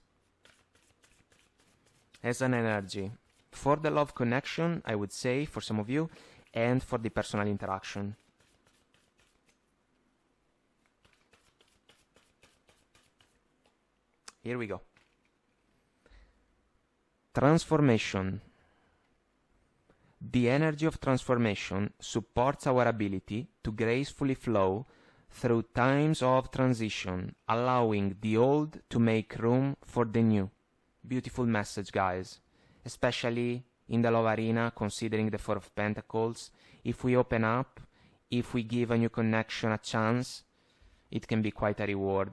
As an energy. For the love connection, I would say, for some of you, and for the personal interaction. Here we go. Transformation. The energy of transformation supports our ability to gracefully flow through times of transition, allowing the old to make room for the new. Beautiful message, guys. Especially in the love arena, considering the 4 of Pentacles. If we open up, if we give a new connection a chance, it can be quite a reward.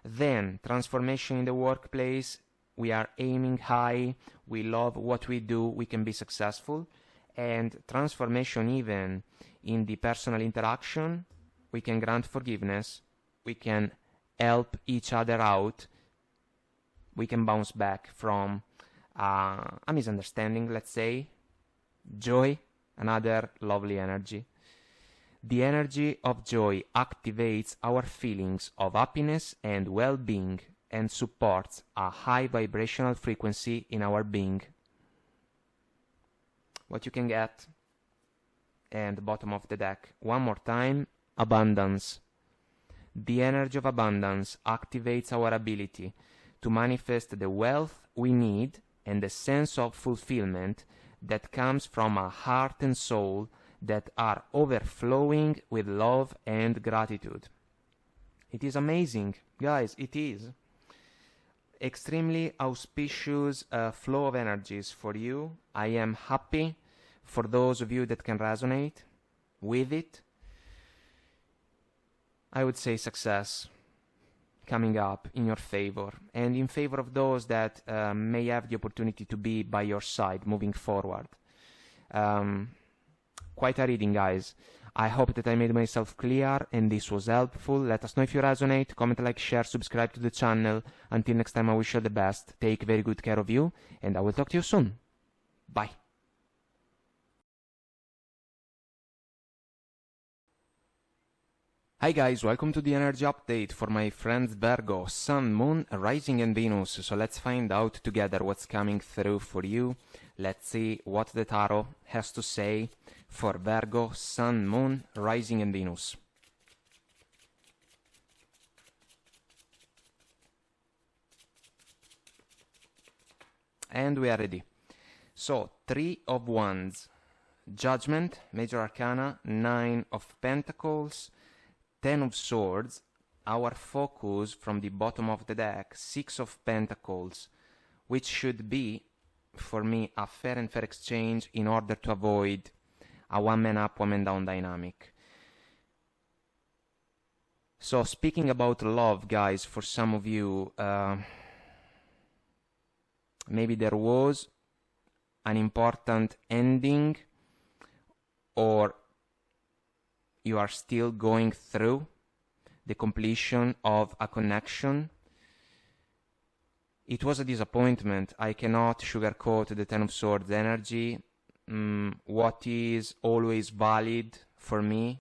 Then, transformation in the workplace. We are aiming high, we love what we do, we can be successful. And transformation even in the personal interaction, we can grant forgiveness, we can help each other out, we can bounce back from a misunderstanding, let's say. Joy, another lovely energy. The energy of joy activates our feelings of happiness and well-being and supports a high vibrational frequency in our being. What you can get. And bottom of the deck. One more time. Abundance. The energy of abundance activates our ability to manifest the wealth we need and the sense of fulfillment that comes from a heart and soul that are overflowing with love and gratitude. It is amazing, guys, it is. Extremely auspicious flow of energies for you. I am happy for those of you that can resonate with it, I would say success coming up in your favor, and in favor of those that may have the opportunity to be by your side moving forward. Quite a reading, guys. I hope that I made myself clear and this was helpful. Let us know if you resonate. Comment, like, share, subscribe to the channel. Until next time, I wish you the best. Take very good care of you, and I will talk to you soon. Bye. Hi guys, welcome to the energy update for my friends Virgo, Sun, Moon, Rising and Venus. So let's find out together what's coming through for you. Let's see what the tarot has to say for Virgo, Sun, Moon, Rising and Venus. And we are ready. So, 3 of Wands, Judgment, Major Arcana, 9 of Pentacles, 10 of Swords, our focus from the bottom of the deck, 6 of Pentacles, which should be, for me, a fair and fair exchange in order to avoid a one-man up, one-man down dynamic. So, speaking about love, guys, for some of you, maybe there was an important ending, or you are still going through the completion of a connection. It was a disappointment. I cannot sugarcoat the Ten of Swords energy. What is always valid for me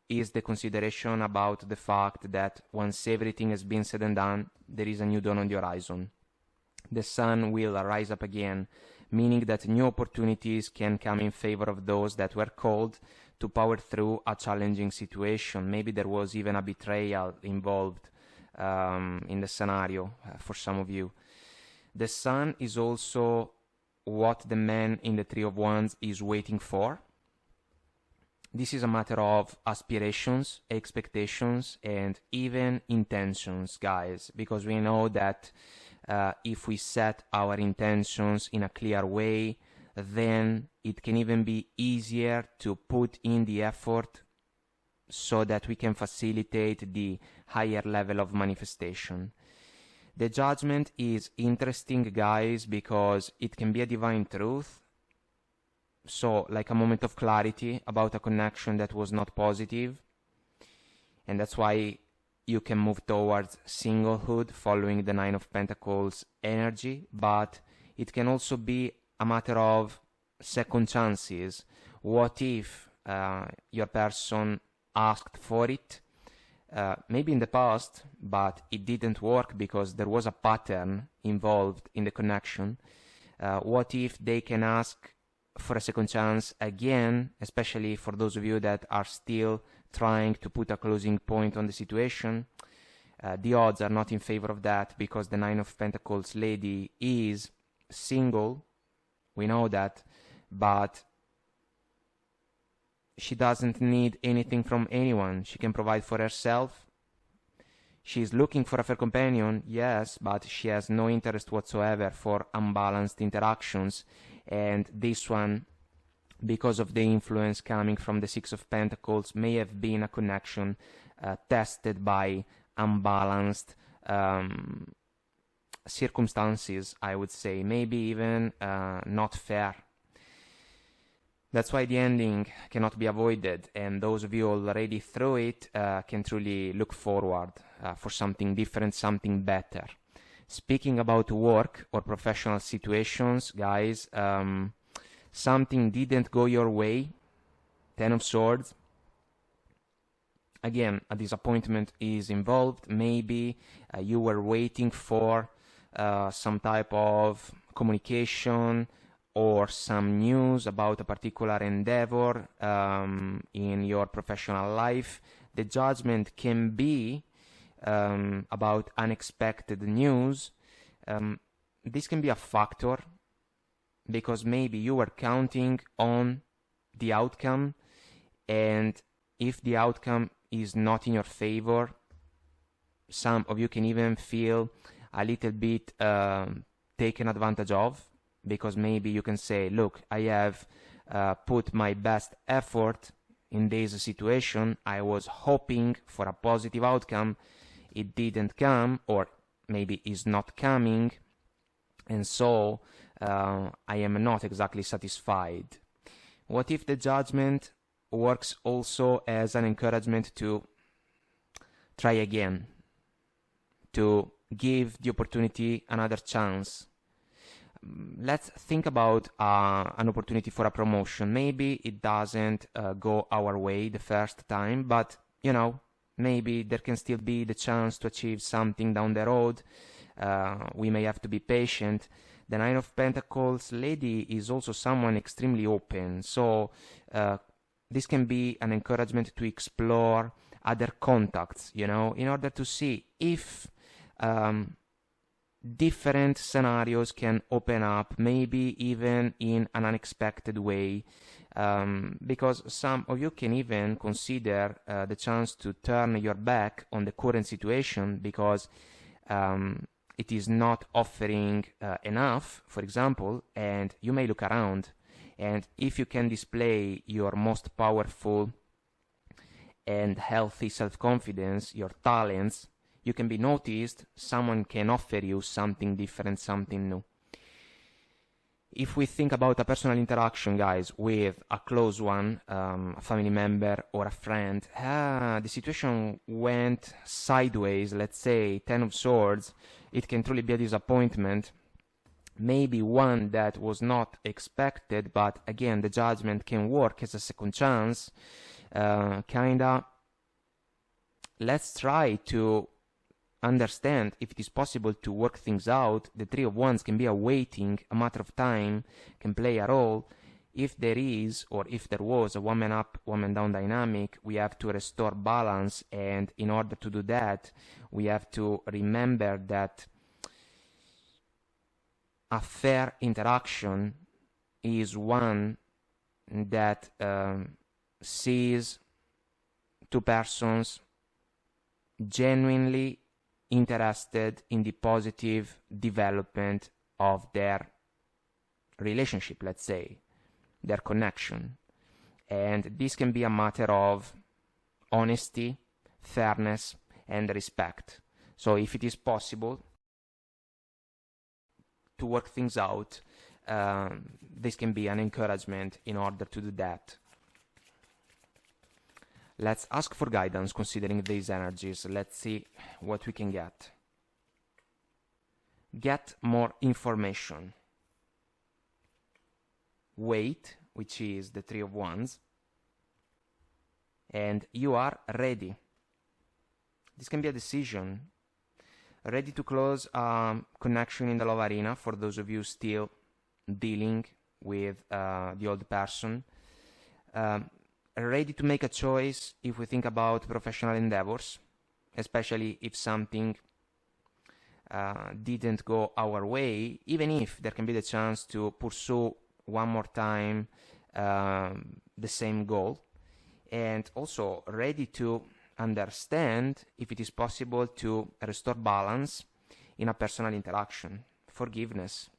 is the consideration about the fact that once everything has been said and done, there is a new dawn on the horizon. The sun will rise up again, meaning that new opportunities can come in favor of those that were called to power through a challenging situation. Maybe there was even a betrayal involved in the scenario for some of you. The sun is also what the man in the Three of Wands is waiting for. This is a matter of aspirations, expectations, and even intentions, guys, because we know that if we set our intentions in a clear way, then it can even be easier to put in the effort so that we can facilitate the higher level of manifestation. The Judgment is interesting, guys, because it can be a divine truth. So, like a moment of clarity about a connection that was not positive. And that's why you can move towards singlehood following the Nine of Pentacles energy. But it can also be a matter of second chances. What if your person asked for it, maybe in the past, but it didn't work because there was a pattern involved in the connection? What if they can ask for a second chance again, especially for those of you that are still trying to put a closing point on the situation? The odds are not in favor of that because the Nine of Pentacles lady is single. We know that, but she doesn't need anything from anyone. She can provide for herself. She's looking for a fair companion, yes, but she has no interest whatsoever for unbalanced interactions. And this one, because of the influence coming from the Six of Pentacles, may have been a connection tested by unbalanced circumstances, I would say, maybe even not fair. That's why the ending cannot be avoided, and those of you already through it can truly look forward for something different, something better. Speaking about work or professional situations, guys, something didn't go your way, Ten of Swords. Again, a disappointment is involved. Maybe you were waiting for some type of communication or some news about a particular endeavor in your professional life. The Judgment can be about unexpected news. This can be a factor because maybe you were counting on the outcome, and if the outcome is not in your favor, some of you can even feel a little bit taken advantage of because maybe you can say, look, I have put my best effort in this situation. I was hoping for a positive outcome. It didn't come, or maybe is not coming, and so I am not exactly satisfied. What if the Judgment works also as an encouragement to try again, to give the opportunity another chance? Let's think about an opportunity for a promotion. Maybe it doesn't go our way the first time, but you know, maybe there can still be the chance to achieve something down the road. We may have to be patient. The Nine of Pentacles lady is also someone extremely open, so this can be an encouragement to explore other contacts, you know, in order to see if different scenarios can open up, maybe even in an unexpected way, because some of you can even consider the chance to turn your back on the current situation because it is not offering enough, for example, and you may look around, and if you can display your most powerful and healthy self-confidence, your talents, you can be noticed, someone can offer you something different, something new. If we think about a personal interaction, guys, with a close one, a family member or a friend, the situation went sideways, let's say 10 of Swords, it can truly be a disappointment, maybe one that was not expected, but again, the Judgment can work as a second chance, kinda. Let's try to understand if it is possible to work things out. The Three of Wands can be a waiting, a matter of time, can play a role. If there is, or if there was, a woman up, woman down dynamic, we have to restore balance, and in order to do that, we have to remember that a fair interaction is one that sees two persons genuinely interested in the positive development of their relationship, let's say, their connection. And this can be a matter of honesty, fairness, and respect. So if it is possible to work things out, this can be an encouragement in order to do that. Let's ask for guidance considering these energies. Let's see what we can get. Get more information. Wait, which is the Three of Wands. And you are ready. This can be a decision. Ready to close a connection in the love arena for those of you still dealing with the old person. Ready to make a choice if we think about professional endeavors, especially if something didn't go our way, even if there can be the chance to pursue one more time the same goal. And also ready to understand if it is possible to restore balance in a personal interaction. Forgiveness.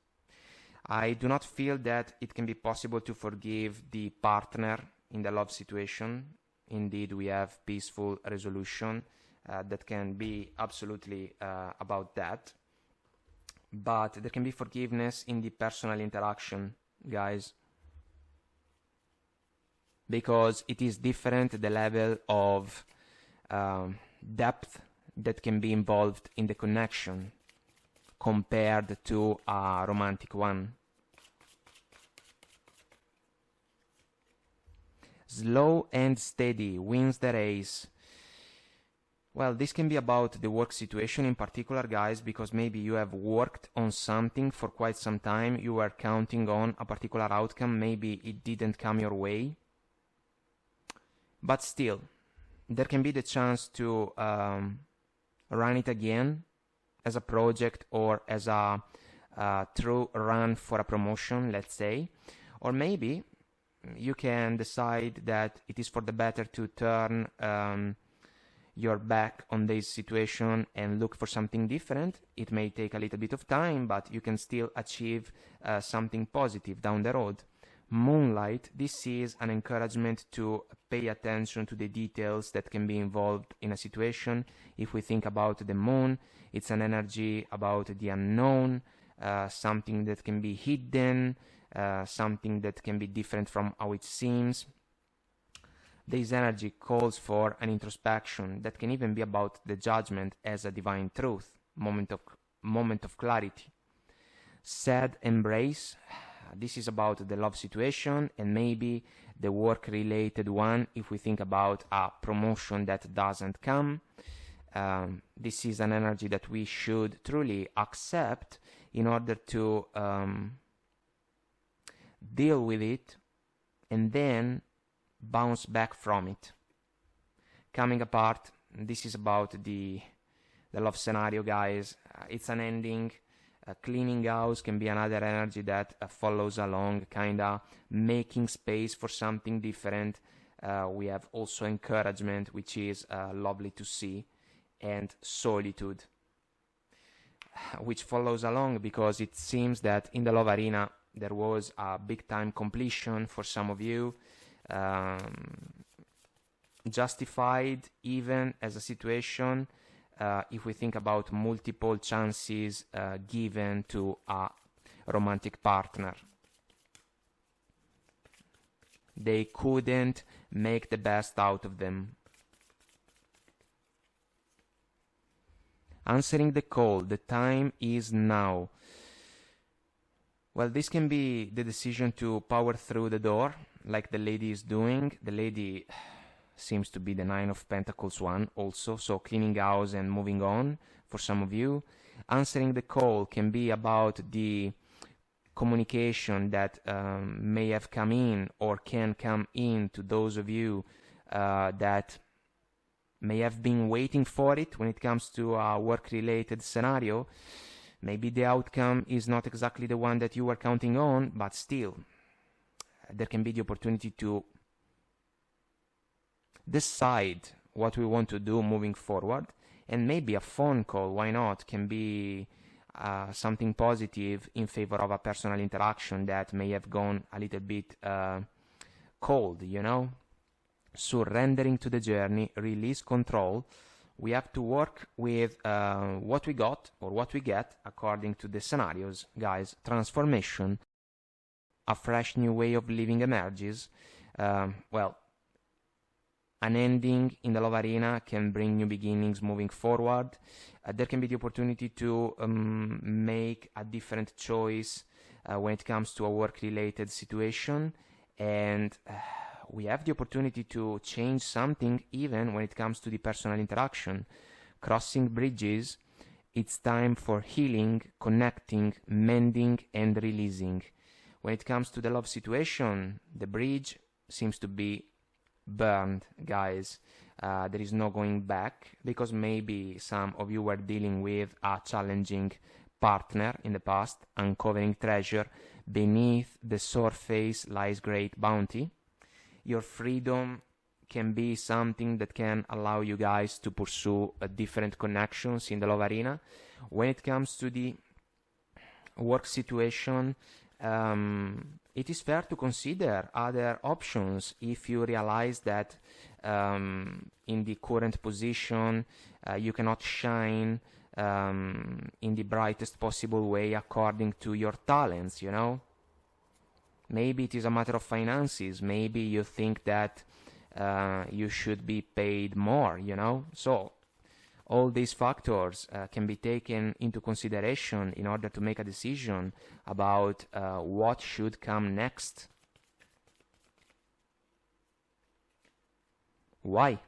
I do not feel that it can be possible to forgive the partner in the love situation. Indeed, we have peaceful resolution that can be absolutely about that. But there can be forgiveness in the personal interaction, guys, because it is different, the level of depth that can be involved in the connection compared to a romantic one. Slow and steady wins the race. Well, this can be about the work situation in particular, guys, because maybe you have worked on something for quite some time, you were counting on a particular outcome, maybe it didn't come your way, but still, there can be the chance to run it again as a project or as a true run for a promotion, let's say, or maybe you can decide that it is for the better to turn your back on this situation and look for something different. It may take a little bit of time, but you can still achieve something positive down the road. Moonlight, this is an encouragement to pay attention to the details that can be involved in a situation. If we think about the moon, it's an energy about the unknown, something that can be hidden, something that can be different from how it seems. This energy calls for an introspection that can even be about the judgment as a divine truth, moment of clarity. Sad embrace, this is about the love situation and maybe the work-related one if we think about a promotion that doesn't come. This is an energy that we should truly accept in order to deal with it and then bounce back from it. Coming apart, this is about the love scenario, guys. It's an ending. Cleaning house can be another energy that follows along, kinda making space for something different. We have also encouragement, which is lovely to see, and solitude, which follows along because it seems that in the love arena there was a big time completion for some of you, justified even as a situation if we think about multiple chances given to a romantic partner. They couldn't make the best out of them. Answering the call, the time is now. Well, this can be the decision to power through the door, like the lady is doing. The lady seems to be the Nine of Pentacles one also, so cleaning house and moving on for some of you. Answering the call can be about the communication that may have come in or can come in to those of you that may have been waiting for it when it comes to a work-related scenario. Maybe the outcome is not exactly the one that you were counting on, but still, there can be the opportunity to decide what we want to do moving forward, and maybe a phone call, why not, can be something positive in favor of a personal interaction that may have gone a little bit cold, you know? Surrendering to the journey, release control. We have to work with what we got or what we get according to the scenarios, guys. Transformation, a fresh new way of living emerges. Well, an ending in the love arena can bring new beginnings moving forward. There can be the opportunity to make a different choice when it comes to a work-related situation, and we have the opportunity to change something even when it comes to the personal interaction. Crossing bridges, it's time for healing, connecting, mending, and releasing. When it comes to the love situation, the bridge seems to be burned, guys. There is no going back, because maybe some of you were dealing with a challenging partner in the past. Uncovering treasure, beneath the surface lies great bounty. Your freedom can be something that can allow you guys to pursue different connections in the love arena. When it comes to the work situation, it is fair to consider other options if you realize that in the current position you cannot shine in the brightest possible way according to your talents, you know? Maybe it is a matter of finances. Maybe you think that you should be paid more, you know? So all these factors can be taken into consideration in order to make a decision about what should come next. Why?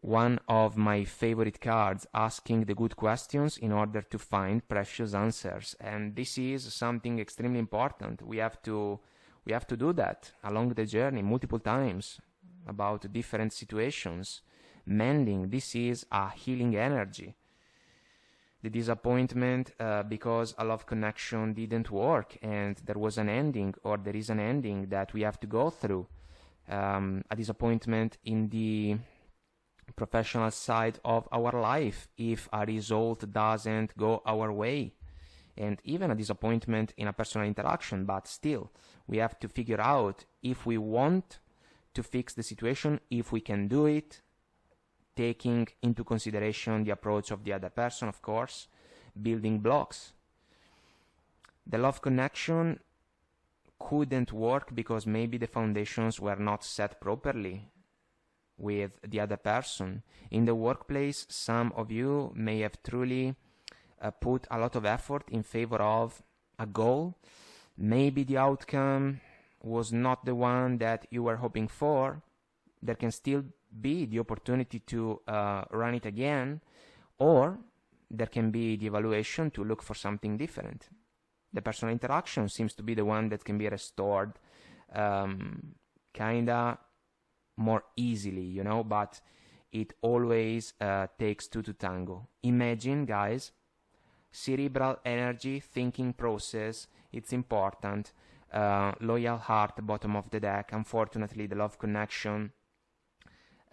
One of my favorite cards, asking the good questions in order to find precious answers. And this is something extremely important. We have to do that along the journey multiple times about different situations. Mending, this is a healing energy. The disappointment because a love connection didn't work and there was an ending, or there is an ending that we have to go through. A disappointment in the professional side of our life if a result doesn't go our way, and even a disappointment in a personal interaction. But still, we have to figure out if we want to fix the situation, if we can do it, taking into consideration the approach of the other person, of course, building blocks. The love connection couldn't work because maybe the foundations were not set properly with the other person. In the workplace, some of you may have truly put a lot of effort in favor of a goal. Maybe the outcome was not the one that you were hoping for. There can still be the opportunity to run it again, or there can be the evaluation to look for something different. The personal interaction seems to be the one that can be restored kinda more easily, you know, but it always takes two to tango. Imagine, guys, cerebral energy, thinking process, it's important. Loyal heart, bottom of the deck. Unfortunately, the love connection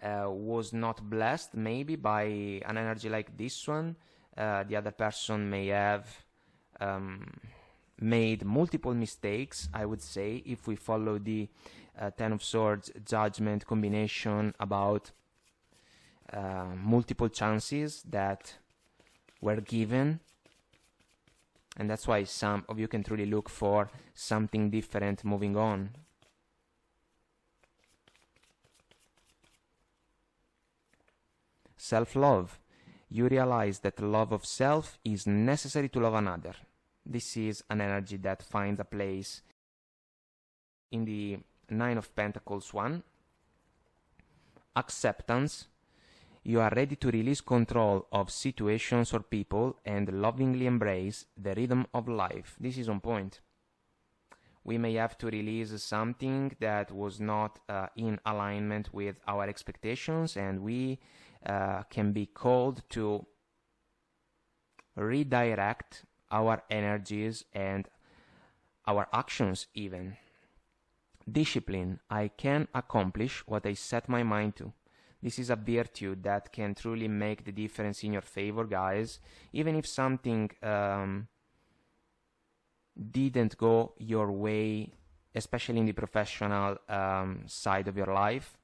was not blessed maybe by an energy like this one. The other person may have made multiple mistakes, I would say, if we follow the Ten of Swords judgment combination about multiple chances that were given. And that's why some of you can truly look for something different moving on. Self-love. You realize that love of self is necessary to love another. This is an energy that finds a place in the Nine of Pentacles one. Acceptance. You are ready to release control of situations or people and lovingly embrace the rhythm of life. This is on point. We may have to release something that was not in alignment with our expectations, and we can be called to redirect our energies and our actions even. Discipline. I can accomplish what I set my mind to. This is a virtue that can truly make the difference in your favor, guys. Even if something didn't go your way, especially in the professional side of your life,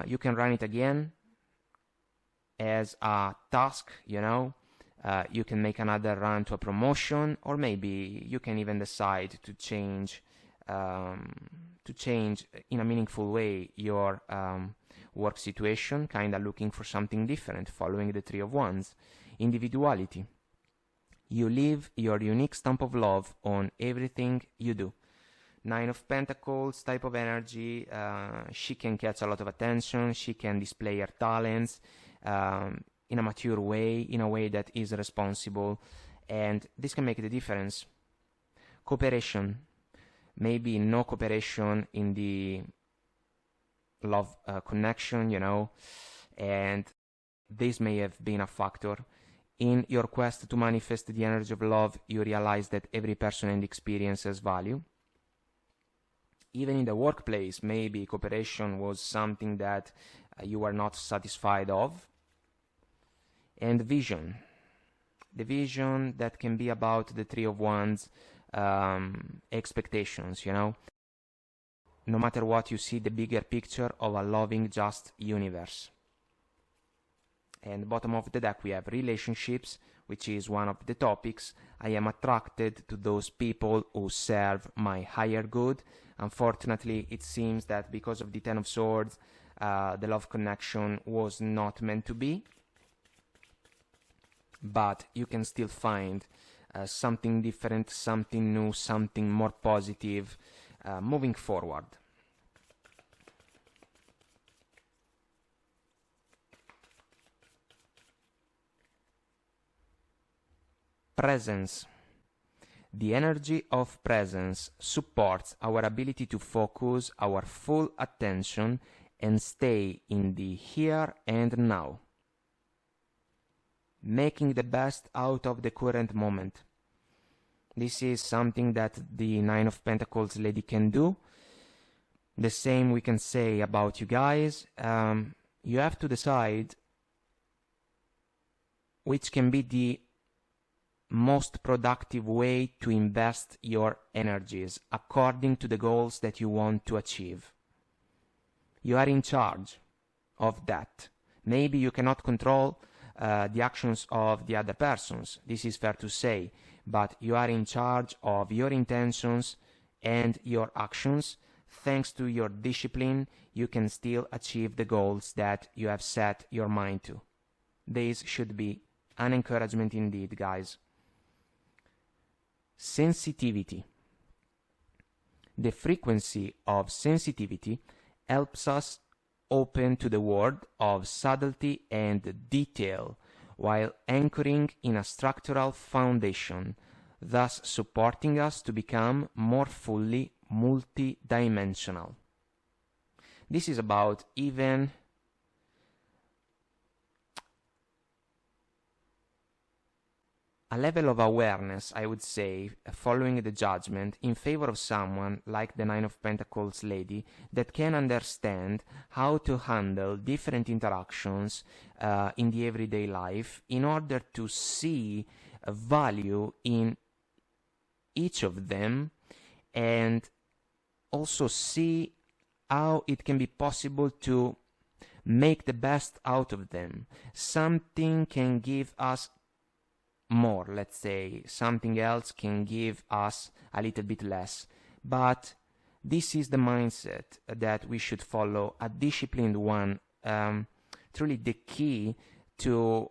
you can run it again as a task, you know. You can make another run to a promotion, or maybe you can even decide to change in a meaningful way your work situation, kind of looking for something different, following the Three of Wands. Individuality. You leave your unique stamp of love on everything you do. Nine of Pentacles type of energy. She can catch a lot of attention. She can display her talents in a mature way, in a way that is responsible, and this can make the difference. Cooperation. Maybe no cooperation in the love connection, you know, and this may have been a factor. In your quest to manifest the energy of love, you realize that every person and experience has value. Even in the workplace, maybe cooperation was something that you were not satisfied of. And vision. The vision that can be about the Three of Wands expectations, you know. No matter what, you see the bigger picture of a loving, just universe. And bottom of the deck we have relationships, which is one of the topics. I am attracted to those people who serve my higher good. Unfortunately, it seems that because of the Ten of Swords, the love connection was not meant to be. But you can still find something different, something new, something more positive moving forward. Presence. The energy of presence supports our ability to focus our full attention and stay in the here and now, making the best out of the current moment. This is something that the Nine of Pentacles lady can do. The same we can say about you guys. you have to decide which can be the most productive way to invest your energies according to the goals that you want to achieve. You are in charge of that. Maybe you cannot control the actions of the other persons, this is fair to say, but you are in charge of your intentions and your actions. Thanks to your discipline, you can still achieve the goals that you have set your mind to. This should be an encouragement indeed, guys. Sensitivity. The frequency of sensitivity helps us open to the world of subtlety and detail while anchoring in a structural foundation, thus supporting us to become more fully multidimensional. This is about even a level of awareness, I would say, following the judgment in favor of someone like the Nine of Pentacles lady that can understand how to handle different interactions in the everyday life in order to see a value in each of them and also see how it can be possible to make the best out of them. Something can give us more, let's say, something else can give us a little bit less, but this is the mindset that we should follow, a disciplined one, truly the key to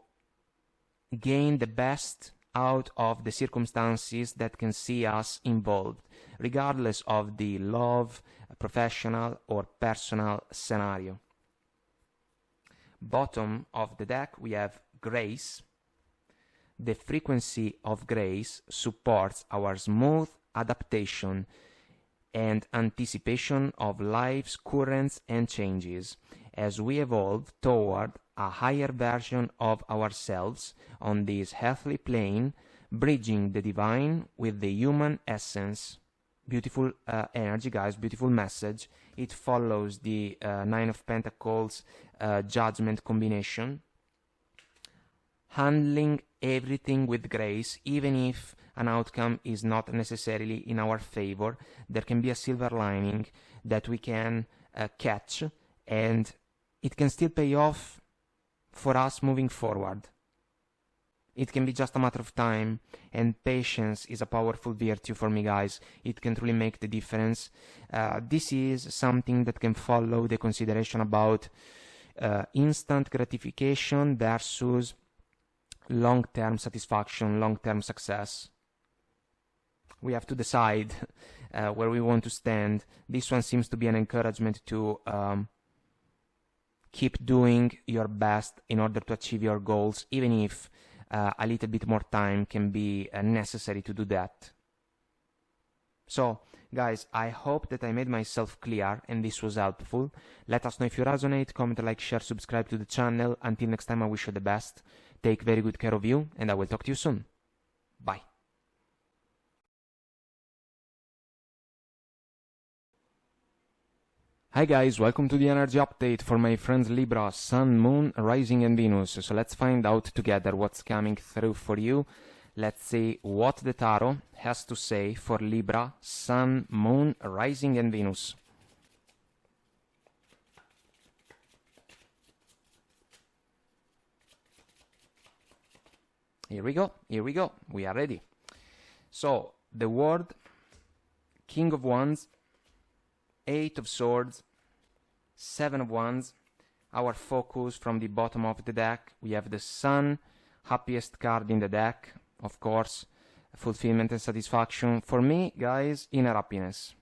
gain the best out of the circumstances that can see us involved, regardless of the love, professional or personal scenario. Bottom of the deck we have grace. The frequency of grace supports our smooth adaptation and anticipation of life's currents and changes as we evolve toward a higher version of ourselves on this healthy plane, bridging the divine with the human essence. Beautiful energy, guys, beautiful message. It follows the Nine of Pentacles judgment combination. Handling everything with grace, even if an outcome is not necessarily in our favor, there can be a silver lining that we can catch, and it can still pay off for us moving forward. It can be just a matter of time, and patience is a powerful virtue for me, guys. It can truly make the difference. This is something that can follow the consideration about instant gratification versus long-term satisfaction, long-term success. We have to decide where we want to stand. This one seems to be an encouragement to keep doing your best in order to achieve your goals, even if a little bit more time can be necessary to do that. So, guys, I hope that I made myself clear and this was helpful. Let us know if you resonate, comment, like, share, subscribe to the channel. Until next time, I wish you the best. Take very good care of you, and I will talk to you soon. Bye. Hi guys, welcome to the energy update for my friends Libra, Sun, Moon, Rising and Venus. So let's find out together what's coming through for you. Let's see what the tarot has to say for Libra, Sun, Moon, Rising and Venus. Here we go, we are ready. So, the word, King of Wands, Eight of Swords, Seven of Wands. Our focus from the bottom of the deck, we have the Sun, happiest card in the deck, of course, fulfillment and satisfaction. For me, guys, inner happiness.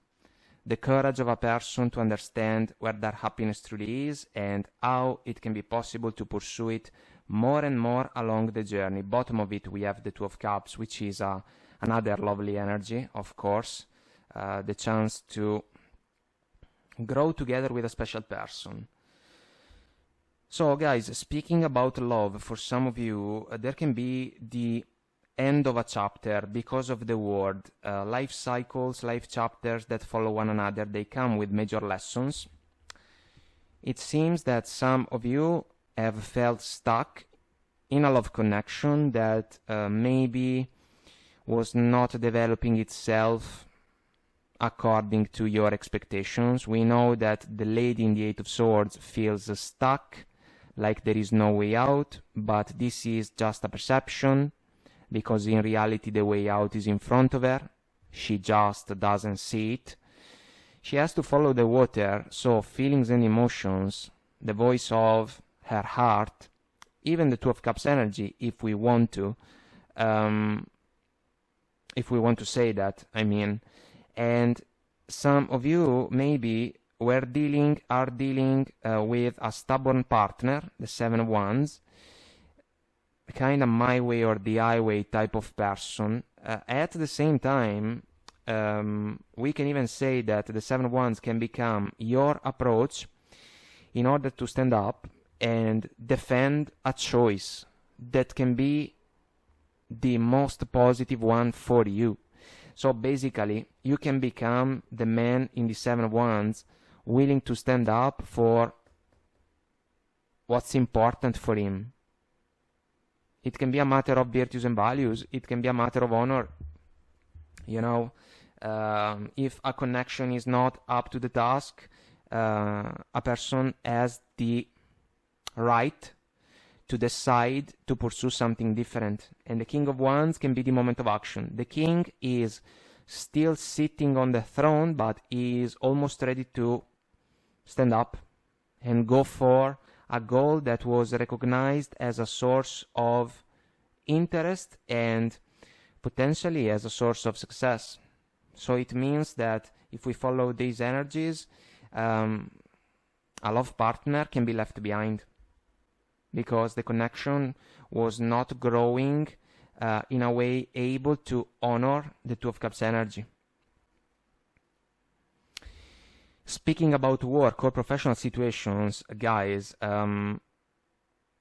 The courage of a person to understand where their happiness truly is and how it can be possible to pursue it more and more along the journey. Bottom of it, we have the Two of Cups, which is another lovely energy, of course. The chance to grow together with a special person. So, guys, speaking about love, for some of you, there can be the end of a chapter because of the word. Life cycles, life chapters that follow one another, they come with major lessons. It seems that some of you have felt stuck in a love connection that maybe was not developing itself according to your expectations. We know that the lady in the Eight of Swords feels stuck, like there is no way out, but this is just a perception, because in reality the way out is in front of her. She just doesn't see it. She has to follow the water, so feelings and emotions, the voice of her heart, even the Two of Cups energy, if we want to say that, I mean. And some of you maybe are dealing with a stubborn partner, the Seven of Wands, kind of my way or the highway type of person. At the same time, we can even say that the Seven of Wands can become your approach in order to stand up and defend a choice that can be the most positive one for you. So basically, you can become the man in the Seven of Wands, willing to stand up for what's important for him. It can be a matter of virtues and values. It can be a matter of honor. You know, if a connection is not up to the task, a person has the right to decide to pursue something different. And the King of Wands can be the moment of action. The King is still sitting on the throne, but is almost ready to stand up and go for a goal that was recognized as a source of interest and potentially as a source of success. So it means that if we follow these energies, a love partner can be left behind, because the connection was not growing in a way able to honor the Two of Cups energy. Speaking about work or professional situations, guys,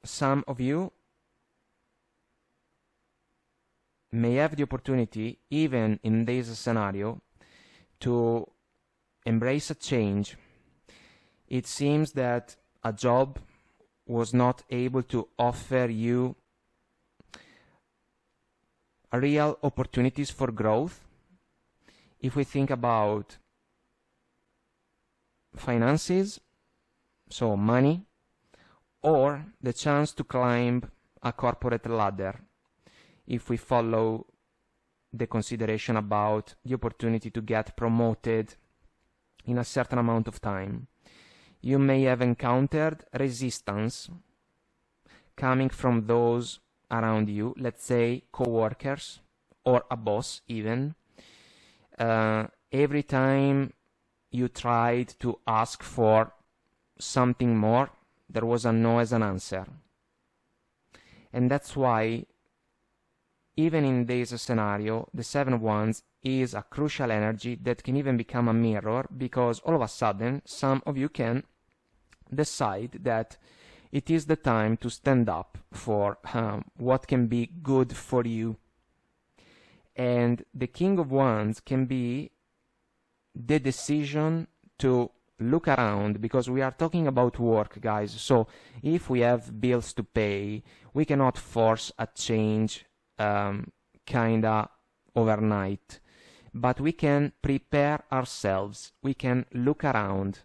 some of you may have the opportunity, even in this scenario, to embrace a change. It seems that a job was not able to offer you real opportunities for growth. If we think about finances, so money, or the chance to climb a corporate ladder, if we follow the consideration about the opportunity to get promoted in a certain amount of time, you may have encountered resistance coming from those around you, let's say co-workers or a boss even. Every time you tried to ask for something more, there was a no as an answer. And that's why, even in this scenario, the Seven of Wands is a crucial energy that can even become a mirror, because all of a sudden, some of you can decide that it is the time to stand up for what can be good for you. And the King of Wands can be the decision to look around, because we are talking about work, guys. So if we have bills to pay, we cannot force a change kinda overnight, but we can prepare ourselves. We can look around.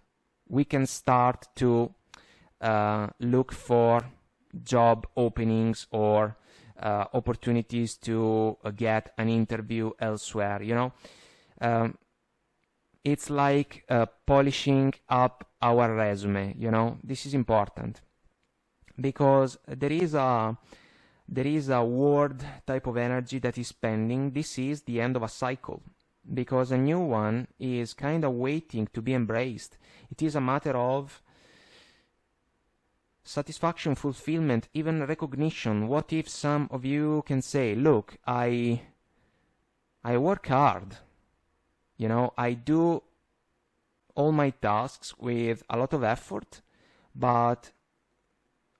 We can start to look for job openings or opportunities to get an interview elsewhere, you know. It's like polishing up our resume, you know. This is important, because there is a word type of energy that is pending. This is the end of a cycle, because a new one is kind of waiting to be embraced. It is a matter of satisfaction, fulfillment, even recognition. What if some of you can say, look, I work hard, you know, I do all my tasks with a lot of effort, but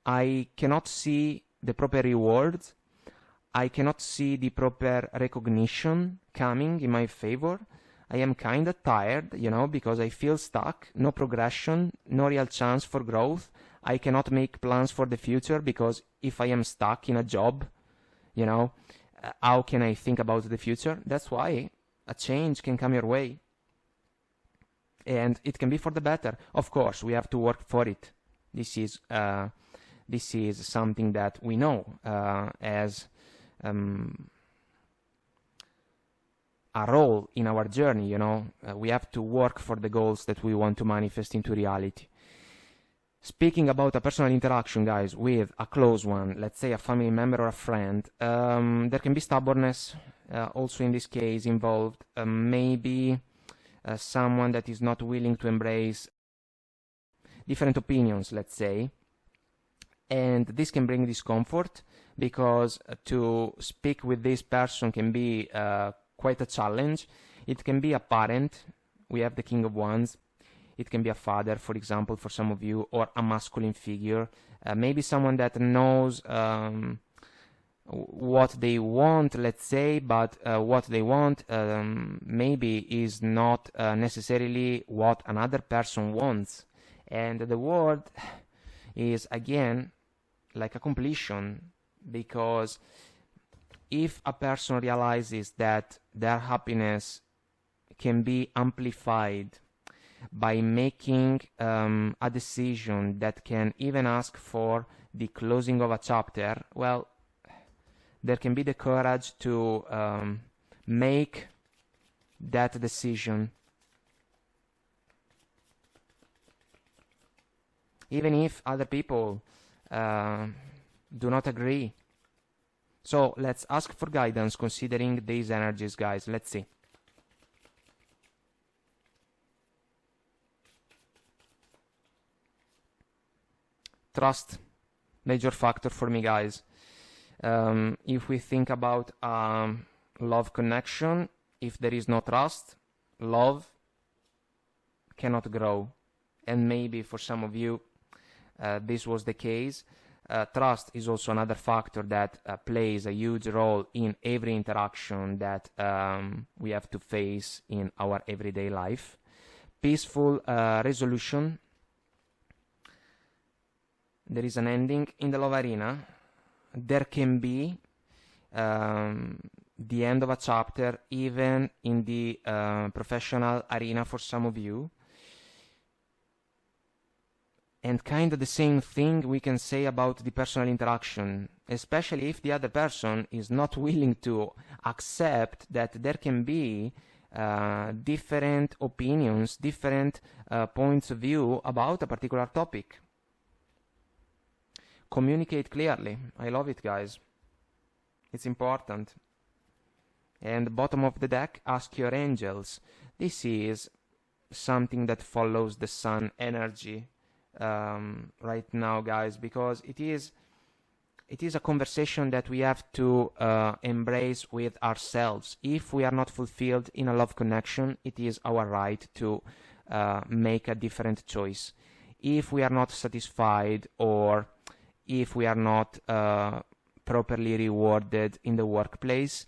I cannot see the proper rewards. I cannot see the proper recognition coming in my favor. I am kind of tired, you know, because I feel stuck, no progression, no real chance for growth. I cannot make plans for the future because if I am stuck in a job, you know, how can I think about the future? That's why a change can come your way. And it can be for the better. Of course, we have to work for it. This is something that we know as a role in our journey, you know. We have to work for the goals that we want to manifest into reality. Speaking about a personal interaction, guys, with a close one, let's say a family member or a friend, there can be stubbornness also in this case involved. Maybe someone that is not willing to embrace different opinions, let's say. And this can bring discomfort because to speak with this person can be quite a challenge. It can be a parent. We have the King of Wands. It can be a father, for example, for some of you, or a masculine figure. Maybe someone that knows what they want, let's say, but what they want maybe is not necessarily what another person wants. And the word is, again, like a completion, because if a person realizes that their happiness can be amplified by making a decision that can even ask for the closing of a chapter, well, there can be the courage to make that decision, even if other people do not agree. So let's ask for guidance considering these energies, guys. Let's see. Trust, major factor for me, guys. If we think about love connection, if there is no trust, love cannot grow. And maybe for some of you this was the case. Trust is also another factor that plays a huge role in every interaction that we have to face in our everyday life. Peaceful resolution. There is an ending in the love arena. There can be the end of a chapter even in the professional arena for some of you. And kind of the same thing we can say about the personal interaction, especially if the other person is not willing to accept that there can be different opinions, different points of view about a particular topic. Communicate clearly. I love it, guys. It's important. And bottom of the deck, ask your angels. This is something that follows the sun energy right now, guys, because it is a conversation that we have to embrace with ourselves. If we are not fulfilled in a love connection, it is our right to make a different choice. If we are not satisfied, or if we are not properly rewarded in the workplace,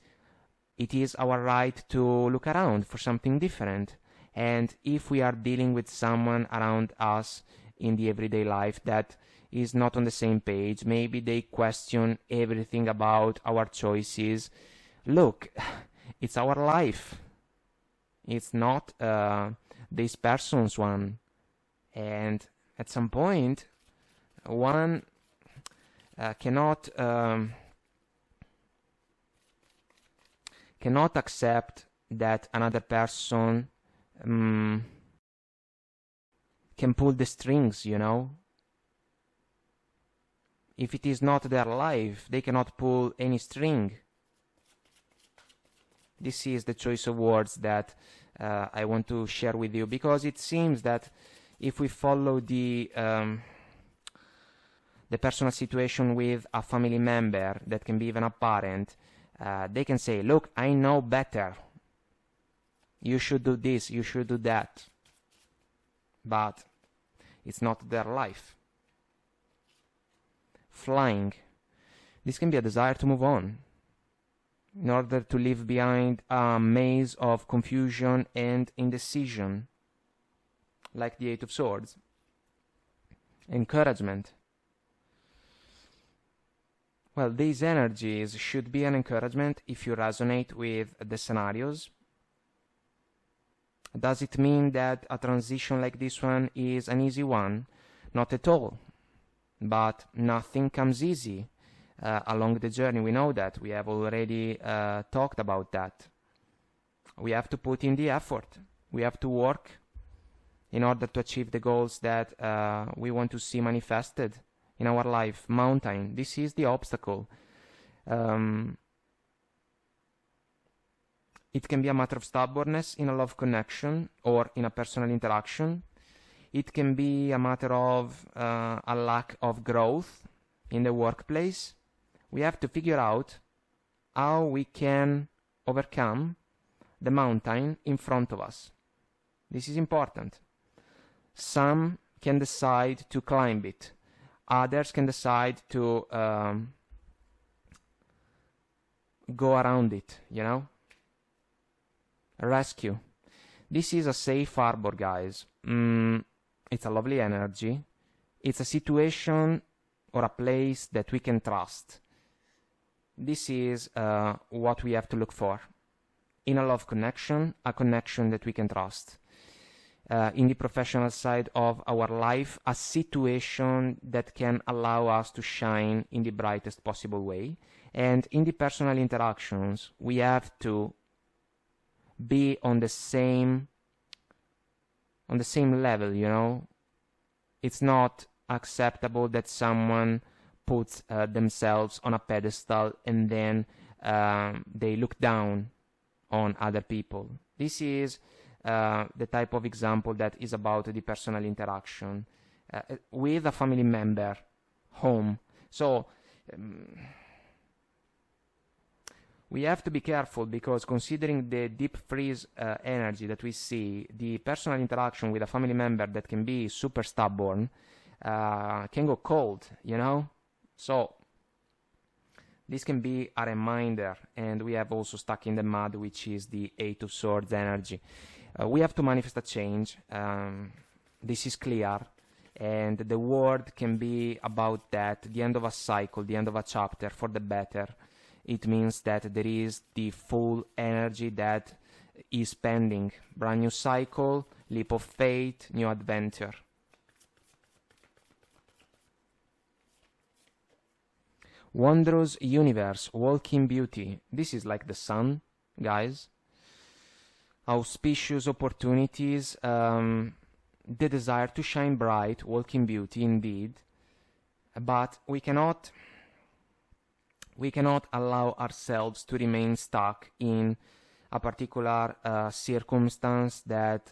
it is our right to look around for something different. And if we are dealing with someone around us in the everyday life that is not on the same page, maybe they question everything about our choices, look, it's our life. It's not this person's one. And at some point, one cannot accept that another person can pull the strings, you know. If it is not their life, they cannot pull any string. This is the choice of words that I want to share with you, because it seems that if we follow the personal situation with a family member, that can be even a parent, they can say, look, I know better. You should do this, you should do that. But it's not their life. Flying. This can be a desire to move on. in order to leave behind a maze of confusion and indecision, like the Eight of Swords. Encouragement. Well, these energies should be an encouragement if you resonate with the scenarios. Does it mean that a transition like this one is an easy one? Not at all. But nothing comes easy along the journey. We know that. We have already talked about that. We have to put in the effort. We have to work in order to achieve the goals that we want to see manifested in our life. Mountain. This is the obstacle. It can be a matter of stubbornness in a love connection or in a personal interaction. It can be a matter of a lack of growth in the workplace. We have to figure out how we can overcome the mountain in front of us. This is important. Some can decide to climb it. Others can decide to go around it, you know? Rescue. This is a safe harbor, guys. It's a lovely energy. It's a situation or a place that we can trust. This is what we have to look for. In a love connection, a connection that we can trust. In the professional side of our life, a situation that can allow us to shine in the brightest possible way. And in the personal interactions, we have to be on the same level, you know. It's not acceptable that someone puts themselves on a pedestal and then they look down on other people. This is the type of example that is about the personal interaction with a family member, home. So we have to be careful, because considering the deep freeze energy that we see, the personal interaction with a family member that can be super stubborn can go cold, you know? So this can be a reminder, and we have also stuck in the mud, which is the Eight of Swords energy. We have to manifest a change. This is clear, and the word can be about that, the end of a cycle, the end of a chapter for the better. It means that there is the full energy that is pending. Brand new cycle, leap of faith, new adventure. Wondrous universe, walking beauty. This is like the sun, guys. Auspicious opportunities, the desire to shine bright, walking beauty indeed. But we cannot allow ourselves to remain stuck in a particular circumstance that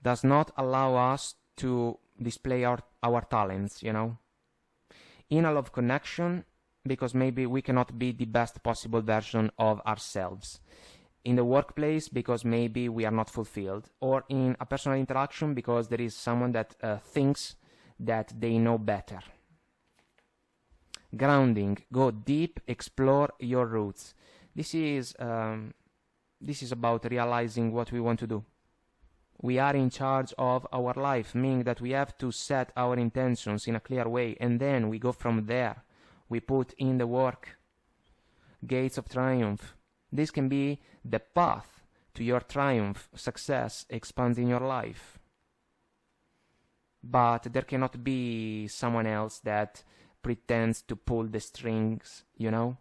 does not allow us to display our talents, you know. In a love connection, because maybe we cannot be the best possible version of ourselves. In the workplace, because maybe we are not fulfilled. Or in a personal interaction, because there is someone that thinks that they know better. Grounding. Go deep, explore your roots. This is about realizing what we want to do. We are in charge of our life, meaning that we have to set our intentions in a clear way, and then we go from there. We put in the work. Gates of triumph. This can be the path to your triumph, success, expanding your life. But there cannot be someone else that pretends to pull the strings, you know.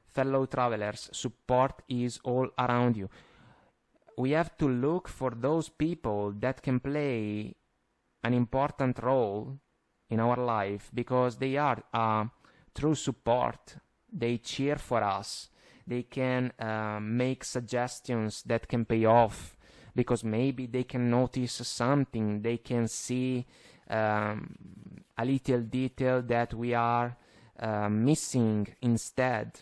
Fellow travelers, support is all around you. We have to look for those people that can play an important role in our life, because they are true support. They cheer for us. They can make suggestions that can pay off, because maybe they can notice something. They can see a little detail that we are missing instead.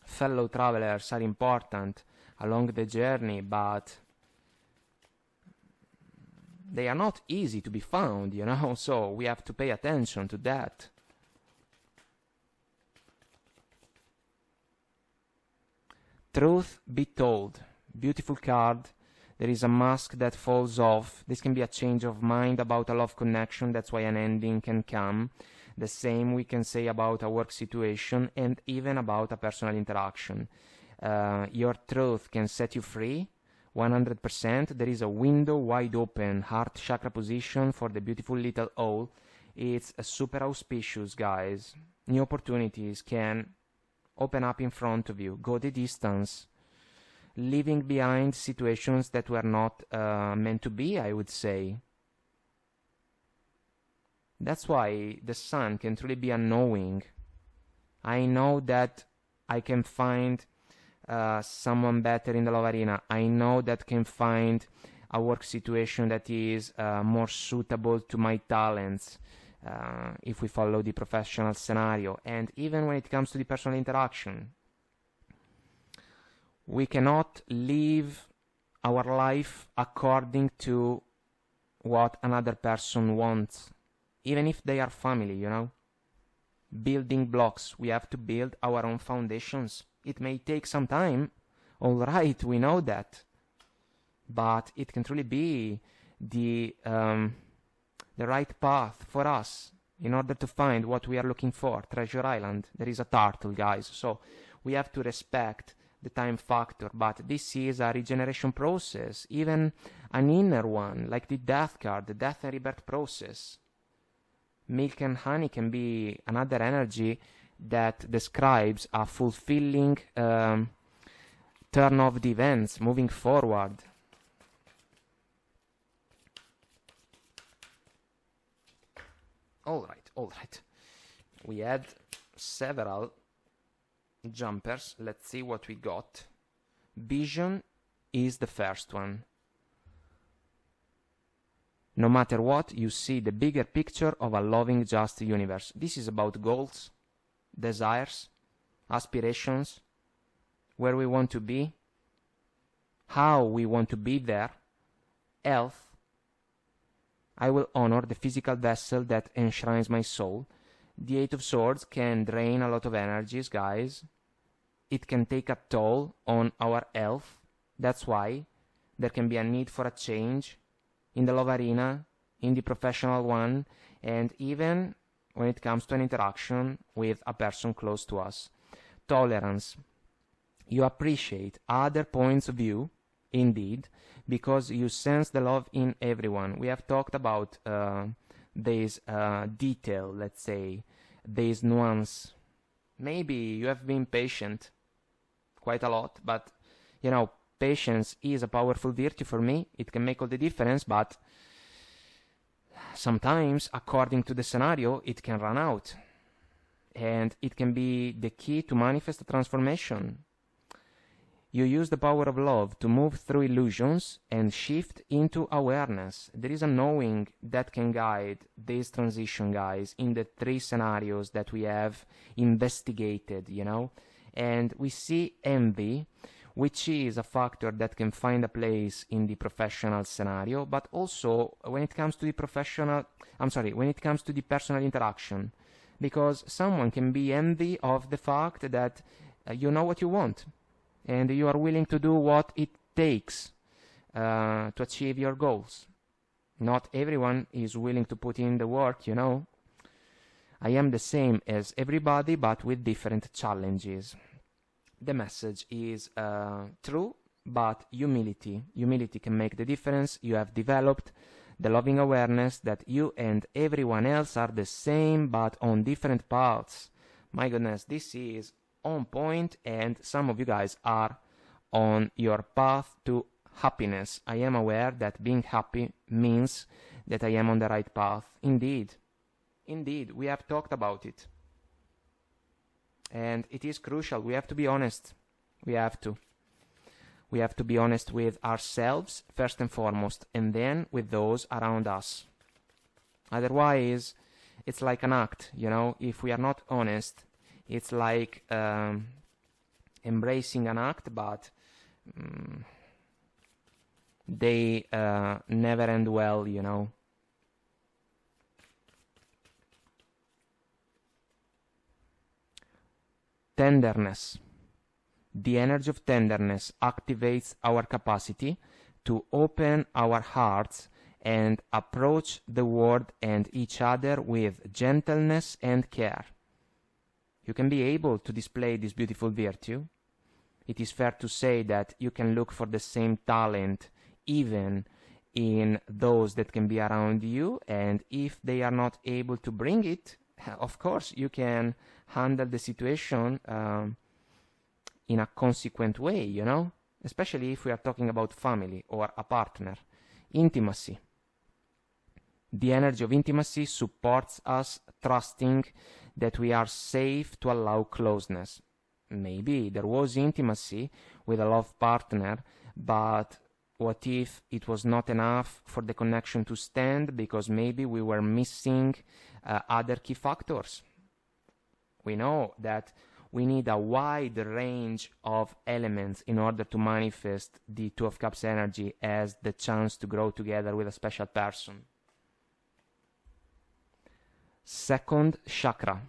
Fellow travelers are important along the journey, but they are not easy to be found, you know, so we have to pay attention to that. Truth be told, beautiful card. There is a mask that falls off. This can be a change of mind about a love connection. That's why an ending can come. The same we can say about a work situation and even about a personal interaction. Your truth can set you free 100%. There is a window wide open, heart chakra position for the beautiful little owl. It's super auspicious, guys. New opportunities can open up in front of you. Go the distance. Leaving behind situations that were not meant to be, I would say. That's why the sun can truly be unknowing. I know that I can find someone better in the love arena. I know that can find a work situation that is more suitable to my talents if we follow the professional scenario. And even when it comes to the personal interaction, we cannot live our life according to what another person wants, even if they are family, you know. Building blocks, we have to build our own foundations. It may take some time, all right, we know that, but it can truly be the right path for us in order to find what we are looking for. Treasure Island, there is a turtle, guys, so we have to respect the time factor, but this is a regeneration process, even an inner one, like the death card, the death and rebirth process. Milk and honey can be another energy that describes a fulfilling turn of the events moving forward. All right. We had several jumpers. Let's see what we got. Vision is the first one. No matter what, you see the bigger picture of a loving, just universe. This is about goals, desires, aspirations, where we want to be, how we want to be there, health. I will honor the physical vessel that enshrines my soul. The Eight of Swords can drain a lot of energies, guys. It can take a toll on our health. That's why there can be a need for a change in the love arena, in the professional one, and even when it comes to an interaction with a person close to us. Tolerance. You appreciate other points of view, indeed, because you sense the love in everyone. We have talked about this detail, let's say, this nuance. Maybe you have been patient quite a lot, but, you know, patience is a powerful virtue for me. It can make all the difference, but sometimes, according to the scenario, it can run out. And it can be the key to manifest a transformation. You use the power of love to move through illusions and shift into awareness. There is a knowing that can guide this transition, guys, in the 3 scenarios that we have investigated, you know. And we see envy, which is a factor that can find a place in the professional scenario, but also when it comes to the when it comes to the personal interaction, because someone can be envy of the fact that you know what you want, and you are willing to do what it takes to achieve your goals. Not everyone is willing to put in the work, you know. I am the same as everybody, but with different challenges. The message is true, but humility. Humility can make the difference. You have developed the loving awareness that you and everyone else are the same, but on different paths. My goodness, this is on point, and some of you guys are on your path to happiness. I am aware that being happy means that I am on the right path. Indeed, we have talked about it. And it is crucial. We have to be honest. We have to be honest with ourselves, first and foremost, and then with those around us. Otherwise, it's like an act, you know. If we are not honest, it's like embracing an act, but they never end well, you know. Tenderness. The energy of tenderness activates our capacity to open our hearts and approach the world and each other with gentleness and care. You can be able to display this beautiful virtue. It is fair to say that you can look for the same talent even in those that can be around you, and if they are not able to bring it, of course you can handle the situation in a consequent way, you know, especially if we are talking about family or a partner. Intimacy. The energy of intimacy supports us, trusting that we are safe to allow closeness. Maybe there was intimacy with a love partner, but what if it was not enough for the connection to stand because maybe we were missing other key factors? We know that we need a wide range of elements in order to manifest the Two of Cups energy as the chance to grow together with a special person. Second chakra.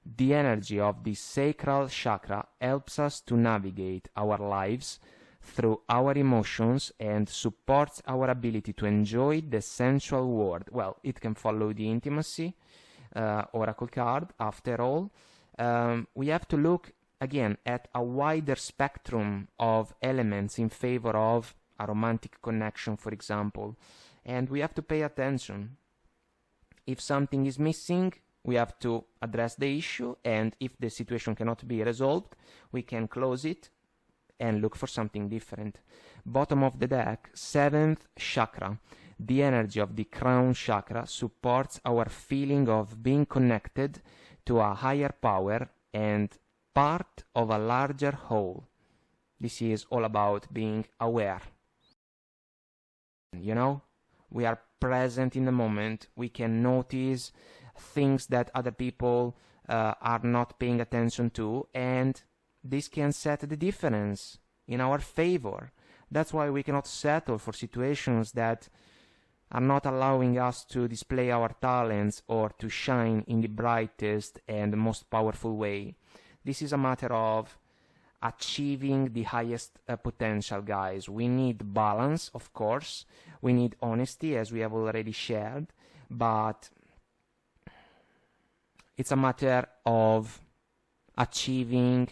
The energy of the sacral chakra helps us to navigate our lives through our emotions and supports our ability to enjoy the sensual world. Well, it can follow the intimacy oracle card. After all, we have to look again at a wider spectrum of elements in favor of a romantic connection, for example, and we have to pay attention. If something is missing, we have to address the issue, and if the situation cannot be resolved, we can close it and look for something different. Bottom of the deck, 7th chakra. The energy of the crown chakra supports our feeling of being connected to a higher power and part of a larger whole. This is all about being aware. You know, we are present in the moment. We can notice things that other people are not paying attention to, and this can set the difference in our favor. That's why we cannot settle for situations that are not allowing us to display our talents or to shine in the brightest and most powerful way. This is a matter of achieving the highest potential, guys. We need balance, of course. We need honesty, as we have already shared, but it's a matter of achieving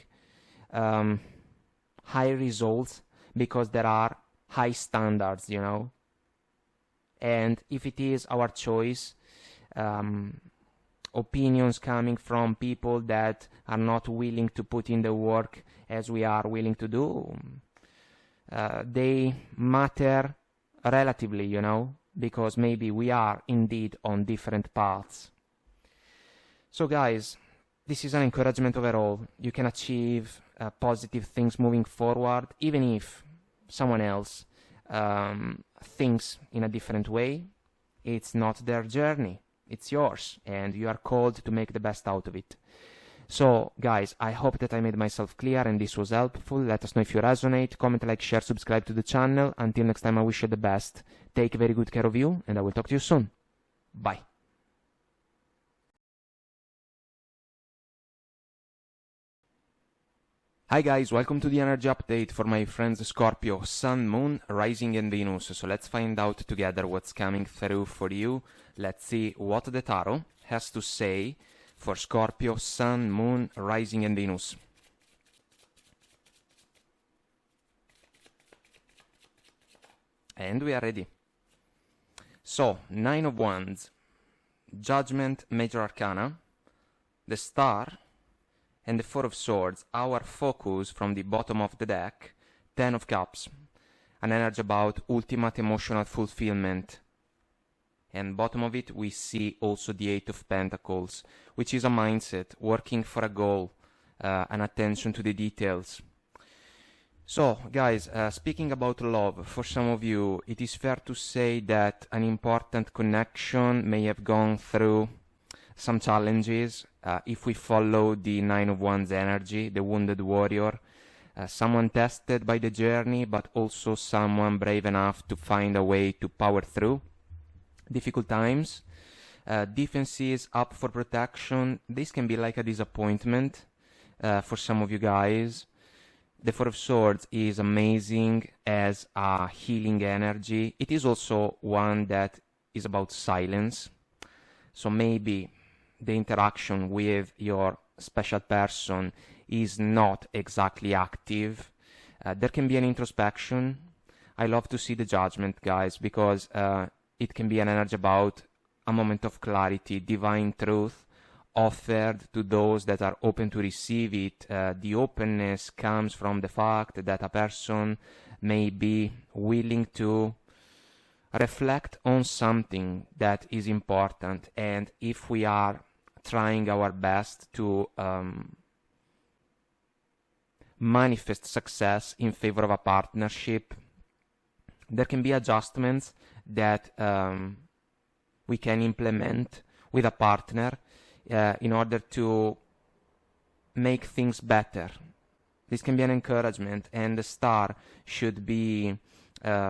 high results because there are high standards, you know. And if it is our choice, opinions coming from people that are not willing to put in the work as we are willing to do, they matter relatively, you know, because maybe we are indeed on different paths. So guys, this is an encouragement overall. You can achieve positive things moving forward, even if someone else thinks in a different way. It's not their journey, it's yours, and you are called to make the best out of it. So guys, I hope that I made myself clear and this was helpful. Let us know if you resonate. Comment, like, share, subscribe to the channel. Until next time, I wish you the best. Take very good care of you, and I will talk to you soon. Bye. Hi guys, welcome to the energy update for my friends Scorpio, Sun, Moon, Rising and Venus. So let's find out together what's coming through for you. Let's see what the tarot has to say for Scorpio, Sun, Moon, Rising and Venus. And we are ready. So, 9 of Wands, Judgment, Major Arcana, the Star, and the 4 of Swords. Our focus from the bottom of the deck, 10 of Cups, an energy about ultimate emotional fulfillment. And bottom of it we see also the 8 of Pentacles, which is a mindset, working for a goal, an attention to the details. So guys, speaking about love, for some of you it is fair to say that an important connection may have gone through some challenges. If we follow the 9 of Wands energy, the wounded warrior, someone tested by the journey, but also someone brave enough to find a way to power through difficult times. Defenses up for protection. This can be like a disappointment for some of you guys. The Four of Swords is amazing as a healing energy. It is also one that is about silence. So maybe the interaction with your special person is not exactly active. There can be an introspection. I love to see the Judgment, guys, because it can be an energy about a moment of clarity, divine truth, offered to those that are open to receive it. The openness comes from the fact that a person may be willing to reflect on something that is important, and if we are trying our best to manifest success in favor of a partnership, there can be adjustments that we can implement with a partner in order to make things better. This can be an encouragement, and the star should be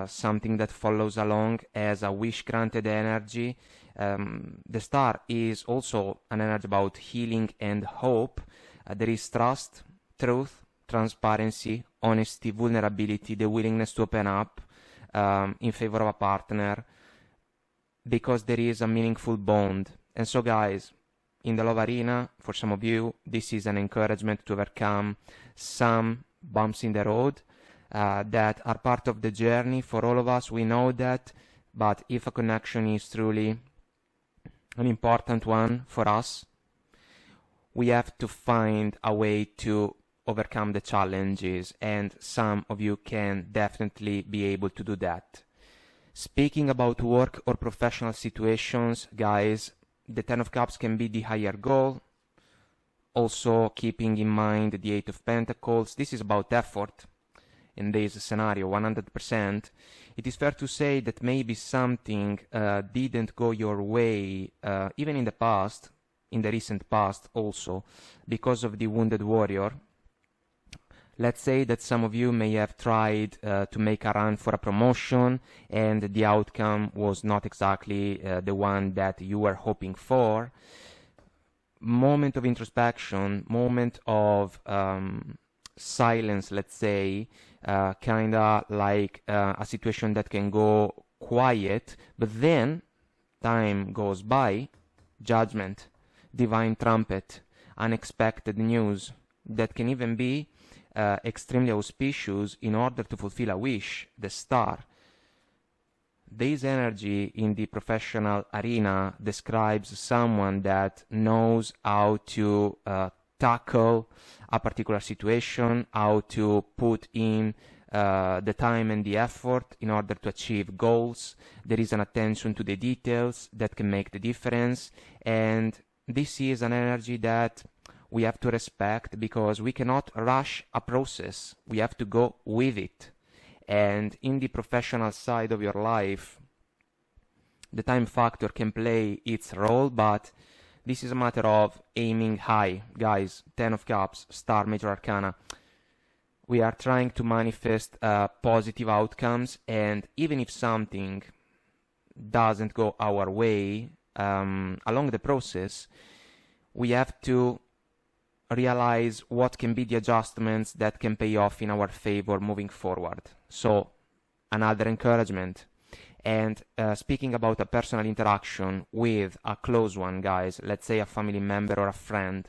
something that follows along as a wish-granted energy. The star is also an energy about healing and hope. There is trust, truth, transparency, honesty, vulnerability, the willingness to open up in favor of a partner, because there is a meaningful bond. And so, guys, in the love arena, for some of you, this is an encouragement to overcome some bumps in the road that are part of the journey. For all of us, we know that, but if a connection is truly an important one for us, we have to find a way to overcome the challenges, and some of you can definitely be able to do that. Speaking about work or professional situations, guys, the Ten of Cups can be the higher goal. Also keeping in mind the Eight of Pentacles, this is about effort. In this scenario, 100%. It is fair to say that maybe something didn't go your way, even in the past, in the recent past also, because of the Wounded Warrior. Let's say that some of you may have tried to make a run for a promotion, and the outcome was not exactly the one that you were hoping for. Moment of introspection, moment of silence, let's say, kinda like a situation that can go quiet, but then time goes by, Judgment, divine trumpet, unexpected news that can even be extremely auspicious in order to fulfill a wish, the star. This energy in the professional arena describes someone that knows how to tackle a particular situation, how to put in the time and the effort in order to achieve goals. There is an attention to the details that can make the difference, and this is an energy that we have to respect, because we cannot rush a process. We have to go with it. And in the professional side of your life, the time factor can play its role, but this is a matter of aiming high. Guys, Ten of Cups, Star, Major Arcana. We are trying to manifest positive outcomes, and even if something doesn't go our way along the process, we have to realize what can be the adjustments that can pay off in our favor moving forward. So, another encouragement. And speaking about a personal interaction with a close one, guys, let's say a family member or a friend,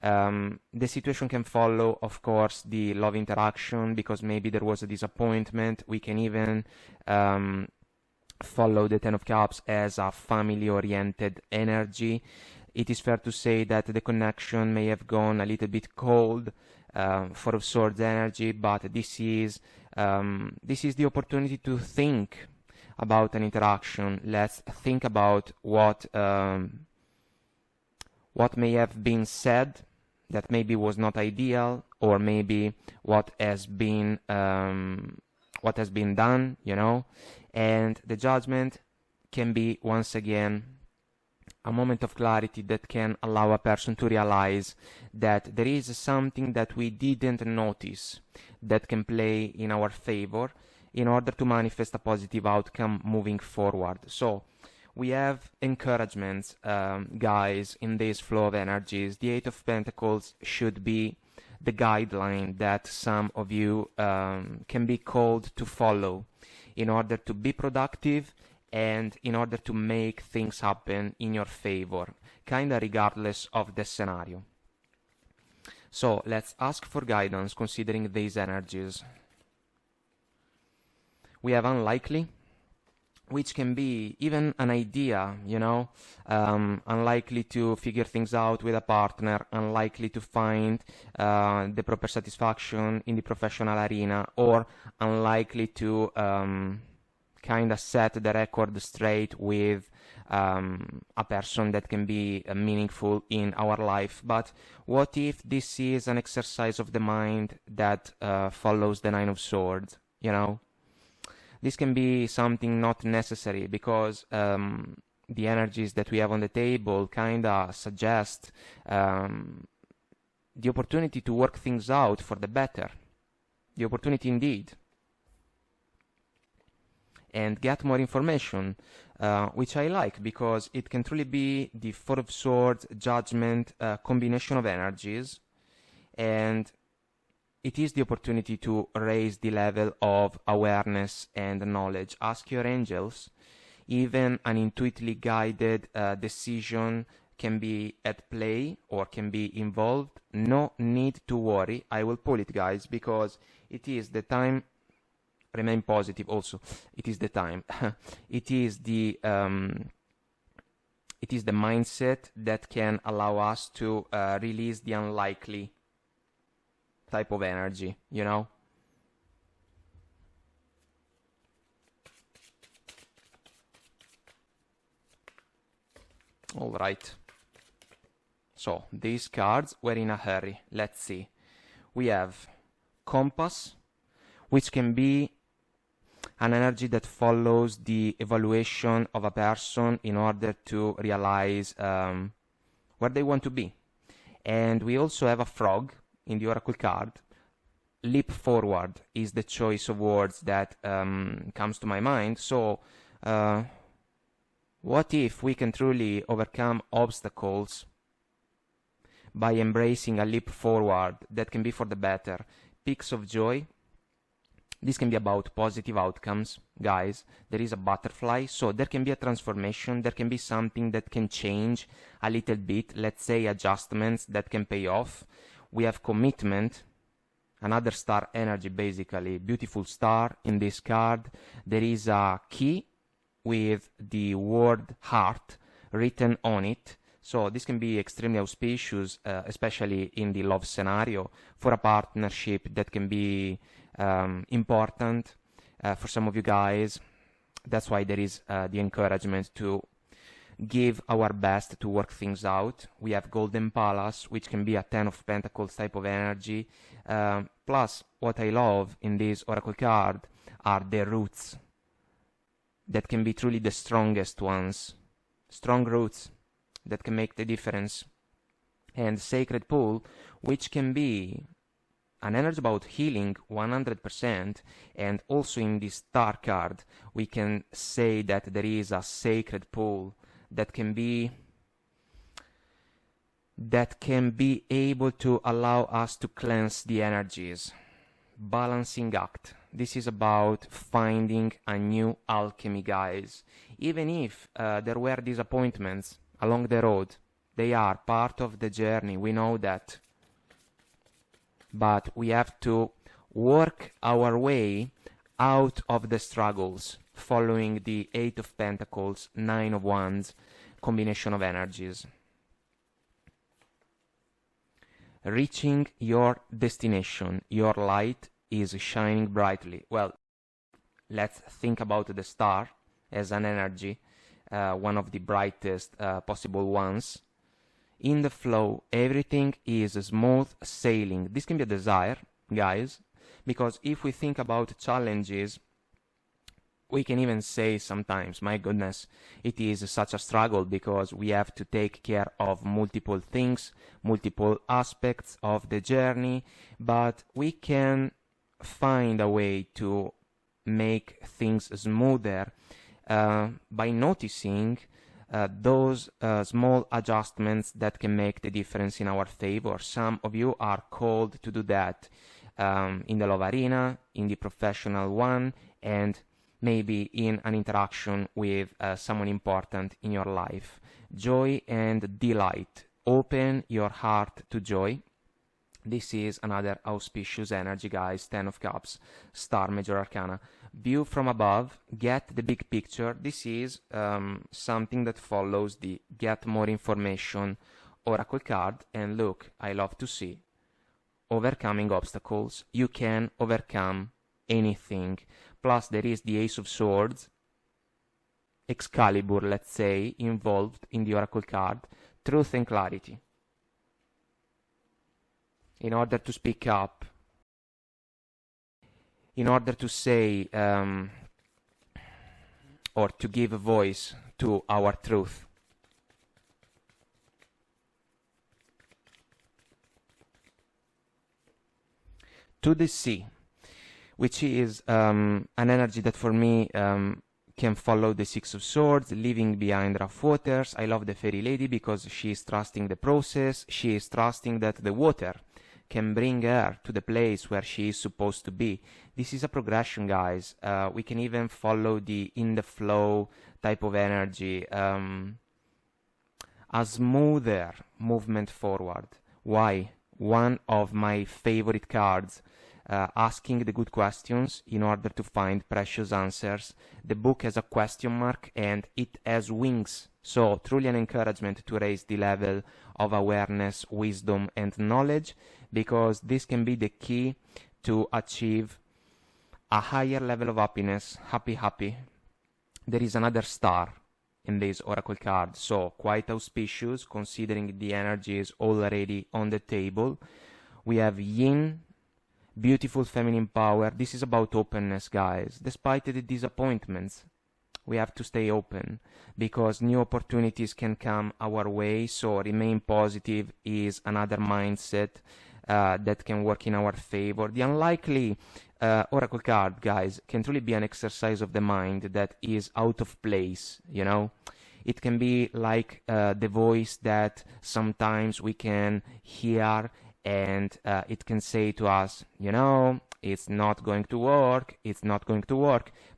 the situation can follow, of course, the love interaction, because maybe there was a disappointment. We can even follow the Ten of Cups as a family-oriented energy. It is fair to say that the connection may have gone a little bit cold, Four of Swords energy, but this is the opportunity to think about an interaction. Let's think about what may have been said that maybe was not ideal, or maybe what has been done, you know. And the Judgment can be, once again, a moment of clarity that can allow a person to realize that there is something that we didn't notice that can play in our favor in order to manifest a positive outcome moving forward. So we have encouragements, guys, in this flow of energies. The Eight of Pentacles should be the guideline that some of you can be called to follow in order to be productive and in order to make things happen in your favor, kinda regardless of the scenario. So let's ask for guidance considering these energies. We have unlikely, which can be even an idea, you know, unlikely to figure things out with a partner, unlikely to find the proper satisfaction in the professional arena, or unlikely to kind of set the record straight with a person that can be meaningful in our life. But what if this is an exercise of the mind that follows the Nine of Swords, you know? This can be something not necessary, because the energies that we have on the table kind of suggest the opportunity to work things out for the better. The opportunity indeed. And get more information, which I like, because it can truly be the Four of Swords, Judgment, combination of energies, and it is the opportunity to raise the level of awareness and knowledge. Ask your angels. Even an intuitively guided decision can be at play or can be involved. No need to worry. I will pull it, guys, because it is the time. Remain positive also. It is the time. It is the mindset that can allow us to release the unlikely type of energy, you know? All right. So these cards were in a hurry. Let's see. We have Compass, which can be an energy that follows the evaluation of a person in order to realize where they want to be. And we also have a frog in the oracle card. Leap forward is the choice of words that comes to my mind. So what if we can truly overcome obstacles by embracing a leap forward that can be for the better? Peaks of joy. This can be about positive outcomes, guys. There is a butterfly, so there can be a transformation. There can be something that can change a little bit. Let's say adjustments that can pay off. We have Commitment, another star energy, basically. Beautiful star in this card. There is a key with the word heart written on it. So this can be extremely auspicious, especially in the love scenario, for a partnership that can be important for some of you guys. That's why there is the encouragement to give our best to work things out. We have Golden Palace, which can be a Ten of Pentacles type of energy. Plus, what I love in this oracle card are the roots that can be truly the strongest ones. Strong roots that can make the difference. And Sacred Pool, which can be an energy about healing 100%, and also in this star card we can say that there is a sacred pool that can be able to allow us to cleanse the energies. Balancing act. This is about finding a new alchemy, guys. Even if there were disappointments along the road, they are part of the journey, we know that. But we have to work our way out of the struggles, following the Eight of Pentacles, Nine of Wands combination of energies. Reaching your destination, your light is shining brightly. Well, let's think about the star as an energy, one of the brightest possible ones. In the flow, everything is smooth sailing. This can be a desire, guys, because if we think about challenges, we can even say sometimes, my goodness, it is such a struggle because we have to take care of multiple things, multiple aspects of the journey, but we can find a way to make things smoother by noticing those small adjustments that can make the difference in our favor. Some of you are called to do that in the love arena, in the professional one, and maybe in an interaction with someone important in your life. Joy and delight. Open your heart to joy. This is another auspicious energy, guys. 10 of Cups, Star Major Arcana. View from above, get the big picture. This is something that follows the get more information oracle card. And look, I love to see overcoming obstacles. You can overcome anything. Plus there is the Ace of Swords, Excalibur, let's say, involved in the oracle card. Truth and clarity. In order to speak up, in order to say or to give a voice to our truth. To the sea, which is an energy that for me can follow the Six of Swords, leaving behind rough waters. I love the fairy lady because she is trusting the process. She is trusting that the water can bring her to the place where she is supposed to be. This is a progression, guys. We can even follow the in the flow type of energy, a smoother movement forward. Why? One of my favorite cards, asking the good questions in order to find precious answers. The book has a question mark and it has wings. So truly an encouragement to raise the level of awareness, wisdom and knowledge, because this can be the key to achieve a higher level of happiness. Happy. There is another star in this oracle card, so quite auspicious considering the energy is already on the table. We have yin, beautiful feminine power. This is about openness, guys. Despite the disappointments, we have to stay open because new opportunities can come our way. So remain positive is another mindset that can work in our favor. The unlikely oracle card, guys, can truly be an exercise of the mind that is out of place, you know. It can be like the voice that sometimes we can hear, and it can say to us, you know, it's not going to work,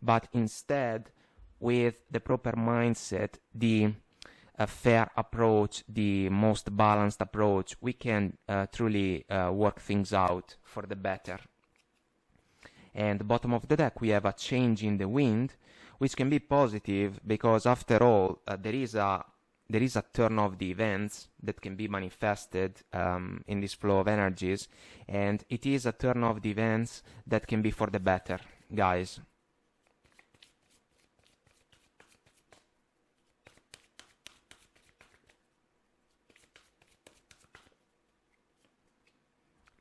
but instead, with the proper mindset, the fair approach, the most balanced approach, we can truly work things out for the better. And the bottom of the deck, we have a change in the wind, which can be positive because after all, there is a turn of the events that can be manifested in this flow of energies, and it is a turn of the events that can be for the better, guys.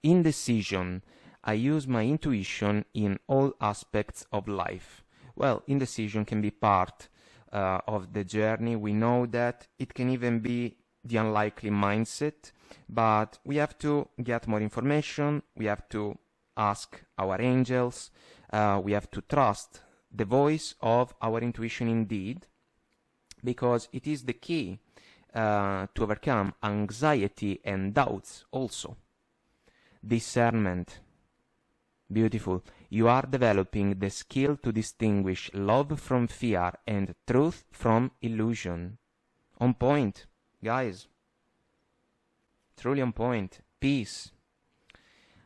Indecision. I use my intuition in all aspects of life. Well, indecision can be part of the journey. We know that it can even be the unlikely mindset, but we have to get more information. We have to ask our angels. We have to trust the voice of our intuition indeed, because it is the key to overcome anxiety and doubts also. Discernment. Beautiful. You are developing the skill to distinguish love from fear and truth from illusion. On point, guys. Truly on point. Peace.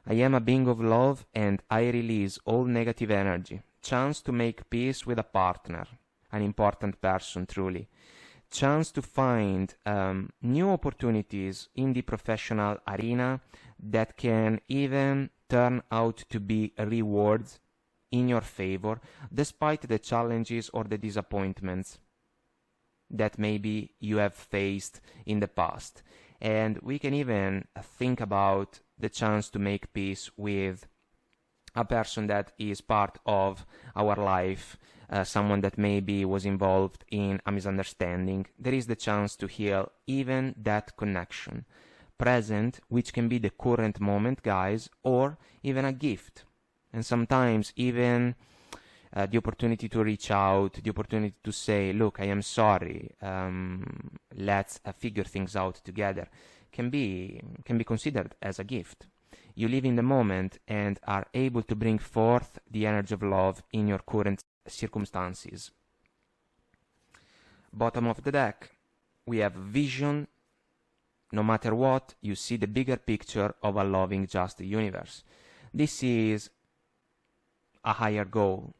I am a being of love and I release all negative energy. Chance to make peace with a partner. An important person, truly. Chance to find new opportunities in the professional arena that can even turn out to be rewards in your favor, despite the challenges or the disappointments that maybe you have faced in the past. And we can even think about the chance to make peace with a person that is part of our life, someone that maybe was involved in a misunderstanding. There is the chance to heal even that connection. Present, which can be the current moment, guys, or even a gift. And sometimes even the opportunity to reach out, the opportunity to say, look, I am sorry, let's figure things out together, can be considered as a gift. You live in the moment and are able to bring forth the energy of love in your current circumstances. Bottom of the deck, we have vision. No matter what, you see the bigger picture of a loving, just universe. This is a higher goal,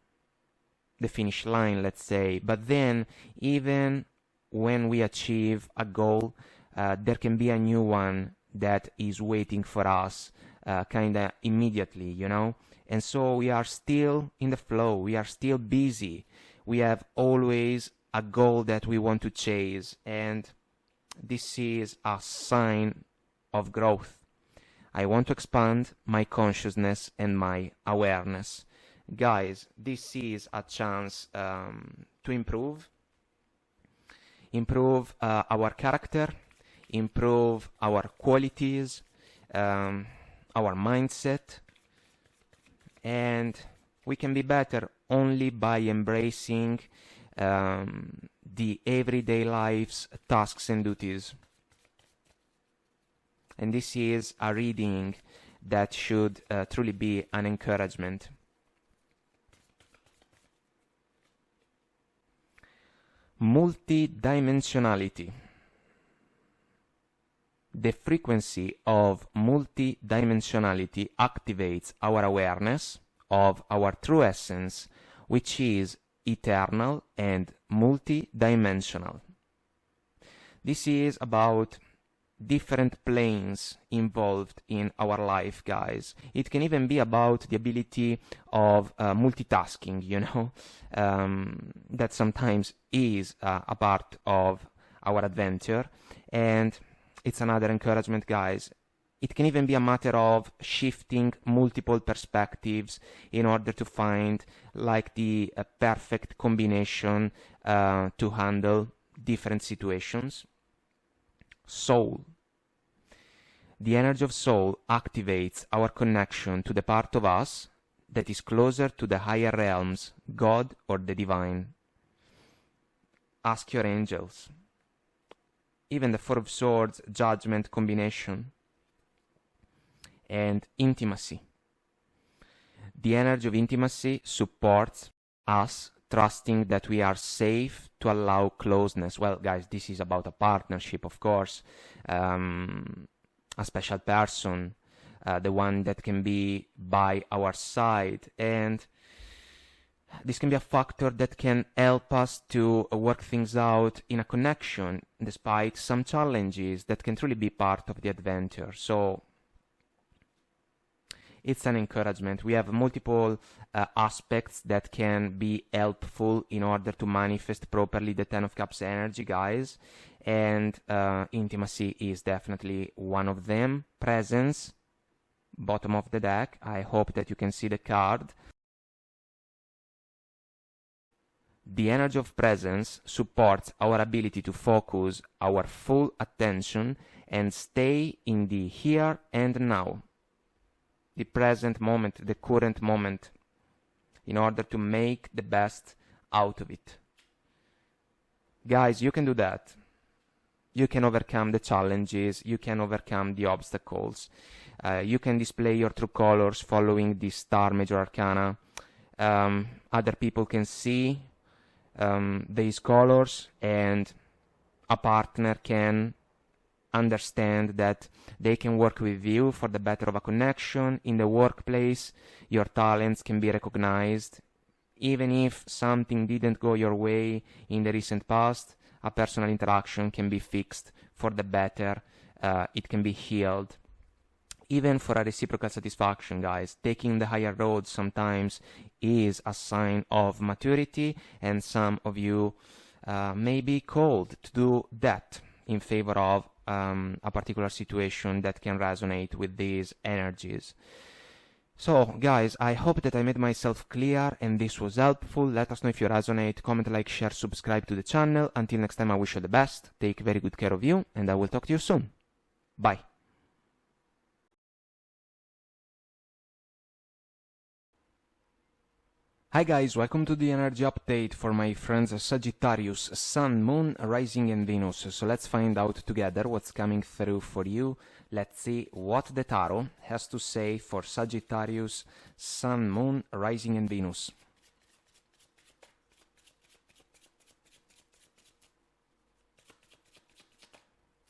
the finish line, let's say. But then, even when we achieve a goal, there can be a new one that is waiting for us kind of immediately, you know? And so we are still in the flow, we are still busy. We have always a goal that we want to chase, and this is a sign of growth. I want to expand my consciousness and my awareness. Guys, this is a chance to improve our character, improve our qualities, our mindset, and we can be better only by embracing the everyday life's tasks and duties. And this is a reading that should truly be an encouragement. Multidimensionality. The frequency of multidimensionality activates our awareness of our true essence, which is eternal and multidimensional. This is about different planes involved in our life, guys. It can even be about the ability of multitasking, you know, that sometimes is a part of our adventure, and it's another encouragement, guys. It can even be a matter of shifting multiple perspectives in order to find like the perfect combination to handle different situations. Soul. The energy of soul activates our connection to the part of us that is closer to the higher realms, God or the divine. Ask your angels. Even the Four of Swords Judgment combination. And intimacy. The energy of intimacy supports us, trusting that we are safe to allow closeness. Well, guys, this is about a partnership, of course, a special person, the one that can be by our side. And this can be a factor that can help us to work things out in a connection, despite some challenges that can truly be part of the adventure. So it's an encouragement. We have multiple aspects that can be helpful in order to manifest properly the Ten of Cups energy, guys. And intimacy is definitely one of them. Presence, bottom of the deck. I hope that you can see the card. The energy of presence supports our ability to focus our full attention and stay in the here and now, the present moment, the current moment, in order to make the best out of it. Guys, you can do that. You can overcome the challenges, you can overcome the obstacles. You can display your true colors following the star major arcana. Other people can see these colors, and a partner can understand that they can work with you for the better of a connection. In the workplace, your talents can be recognized. Even if something didn't go your way in the recent past, a personal interaction can be fixed for the better. It can be healed. Even for a reciprocal satisfaction, guys, taking the higher road sometimes is a sign of maturity, and some of you may be called to do that in favor of a particular situation that can resonate with these energies. So, guys, I hope that I made myself clear and this was helpful. Let us know if you resonate. Comment, like, share, subscribe to the channel. Until next time, I wish you the best. Take very good care of you, and I will talk to you soon. Bye. Hi guys, welcome to the energy update for my friends Sagittarius, Sun, Moon, Rising and Venus. So let's find out together what's coming through for you. Let's see what the tarot has to say for Sagittarius, Sun, Moon, Rising and Venus.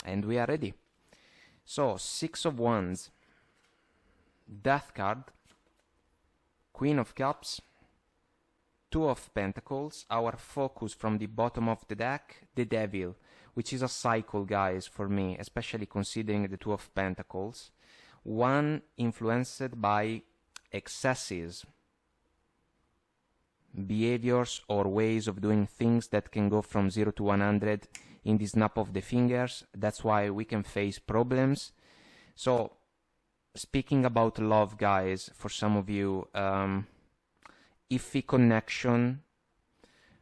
And we are ready. So, Six of Wands, Death card, Queen of Cups, Two of Pentacles, our focus from the bottom of the deck, the Devil, which is a cycle, guys, for me, especially considering the Two of Pentacles. One influenced by excesses, behaviors or ways of doing things that can go from 0 to 100 in the snap of the fingers. That's why we can face problems. So, speaking about love, guys, for some of you, iffy connection,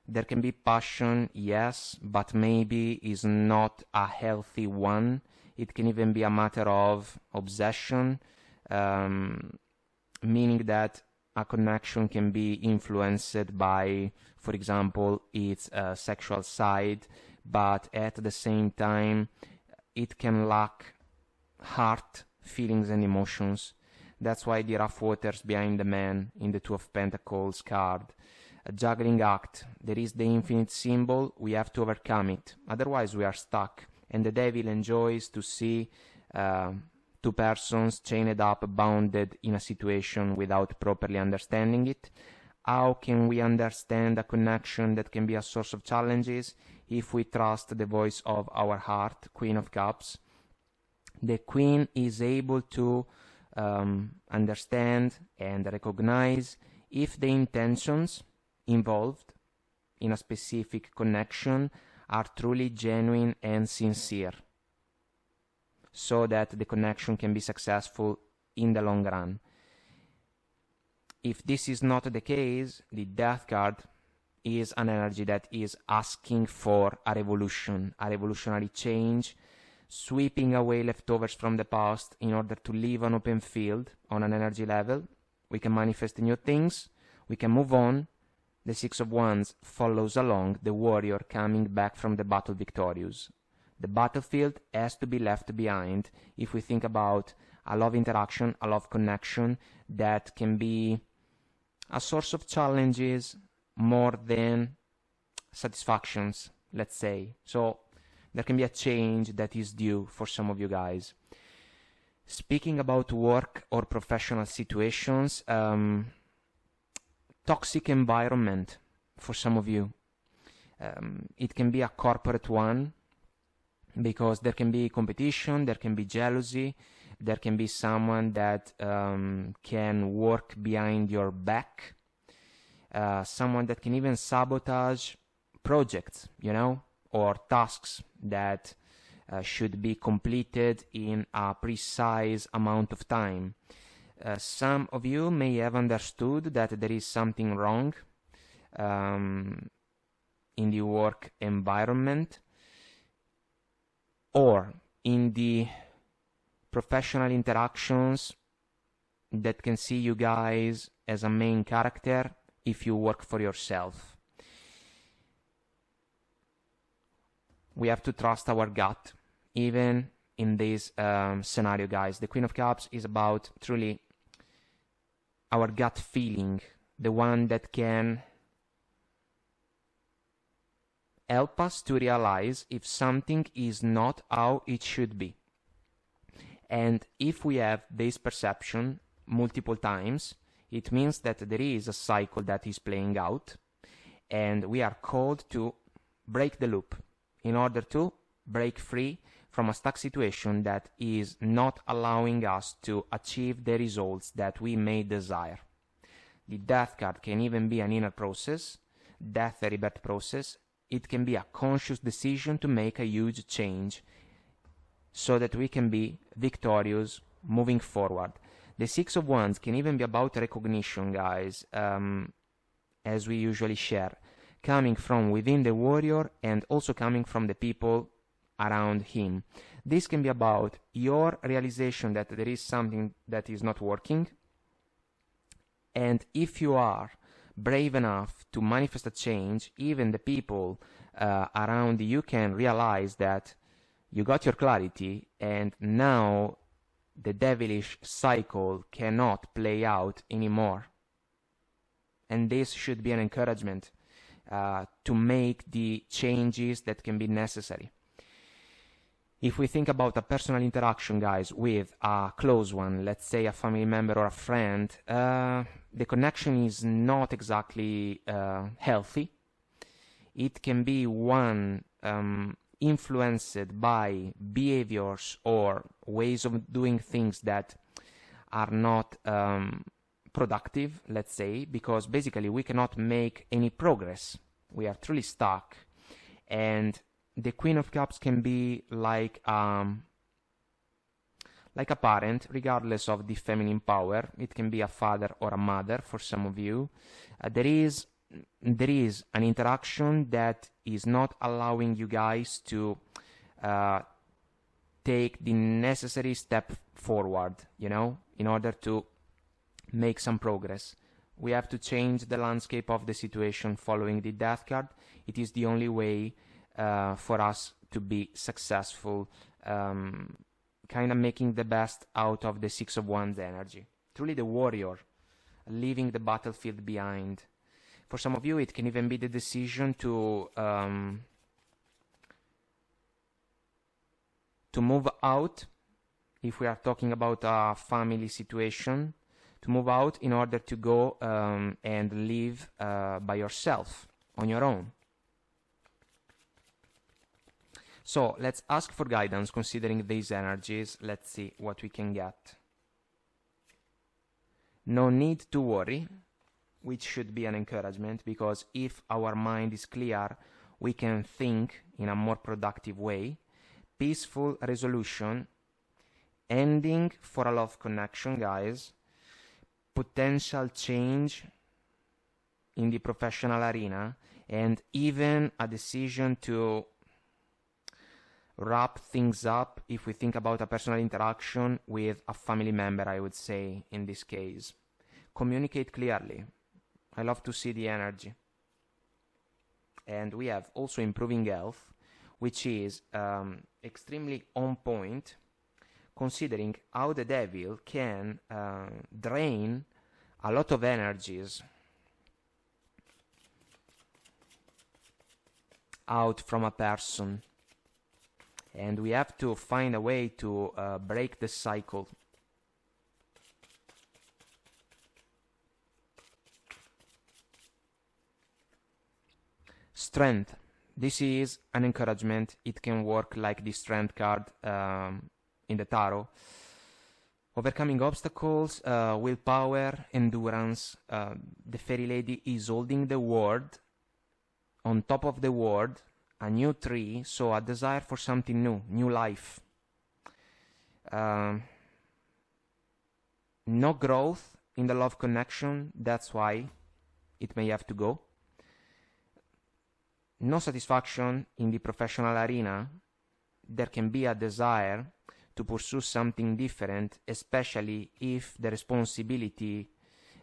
there can be passion, yes, but maybe is not a healthy one. It can even be a matter of obsession, meaning that a connection can be influenced by, for example, its sexual side, but at the same time it can lack heart, feelings and emotions. That's why the rough waters behind the man in the Two of Pentacles card. A juggling act. There is the infinite symbol. We have to overcome it. Otherwise we are stuck. And the Devil enjoys to see two persons chained up, bounded in a situation without properly understanding it. How can we understand a connection that can be a source of challenges? If we trust the voice of our heart, Queen of Cups. The Queen is able to understand and recognize if the intentions involved in a specific connection are truly genuine and sincere, so that the connection can be successful in the long run. If this is not the case, the Death card is an energy that is asking for a revolution, a revolutionary change, sweeping away leftovers from the past in order to leave an open field on an energy level. We can manifest new things, we can move on. The Six of Wands follows along the warrior coming back from the battle victorious. The battlefield has to be left behind if we think about a love interaction, a love connection that can be a source of challenges more than satisfactions, let's say. So there can be a change that is due for some of you guys. Speaking about work or professional situations, toxic environment for some of you. It can be a corporate one, because there can be competition, there can be jealousy, there can be someone that can work behind your back, someone that can even sabotage projects, you know, or tasks that should be completed in a precise amount of time. Some of you may have understood that there is something wrong in the work environment or in the professional interactions that can see you guys as a main character if you work for yourself. We have to trust our gut, even in this scenario, guys. The Queen of Cups is about truly our gut feeling, the one that can help us to realize if something is not how it should be. And if we have this perception multiple times, it means that there is a cycle that is playing out, and we are called to break the loop in order to break free from a stuck situation that is not allowing us to achieve the results that we may desire. The Death card can even be an inner process, death and rebirth process. It can be a conscious decision to make a huge change so that we can be victorious moving forward. The Six of Wands can even be about recognition, guys, as we usually share, coming from within the warrior and also coming from the people around him. This can be about your realization that there is something that is not working, and if you are brave enough to manifest a change, even the people around you can realize that you got your clarity, and now the devilish cycle cannot play out anymore. And this should be an encouragement to make the changes that can be necessary. If we think about a personal interaction, guys, with a close one, let's say a family member or a friend, the connection is not exactly healthy. It can be one influenced by behaviors or ways of doing things that are not productive, let's say, because basically we cannot make any progress. We are truly stuck. And the Queen of Cups can be like a parent, regardless of the feminine power. It can be a father or a mother for some of you. There is an interaction that is not allowing you guys to take the necessary step forward, you know, in order to make some progress. We have to change the landscape of the situation following the Death card. It is the only way for us to be successful, kind of making the best out of the Six of Wands energy. Truly the warrior, leaving the battlefield behind. For some of you, it can even be the decision to move out, if we are talking about a family situation, to move out in order to go and live by yourself, on your own. So let's ask for guidance considering these energies. Let's see what we can get. No need to worry, which should be an encouragement, because if our mind is clear, we can think in a more productive way. Peaceful resolution, ending for a love connection, guys. Potential change in the professional arena, and even a decision to wrap things up if we think about a personal interaction with a family member, I would say, in this case. Communicate clearly. I love to see the energy. And we have also improving health, which is extremely on point, considering how the devil can drain a lot of energies out from a person. And we have to find a way to break the cycle. Strength. This is an encouragement. It can work like the Strength card in the tarot. Overcoming obstacles, willpower, endurance. The fairy lady is holding the word. On top of the word, a new tree, so a desire for something new, new life. No growth in the love connection, that's why it may have to go. No satisfaction in the professional arena. There can be a desire to pursue something different, especially if the responsibility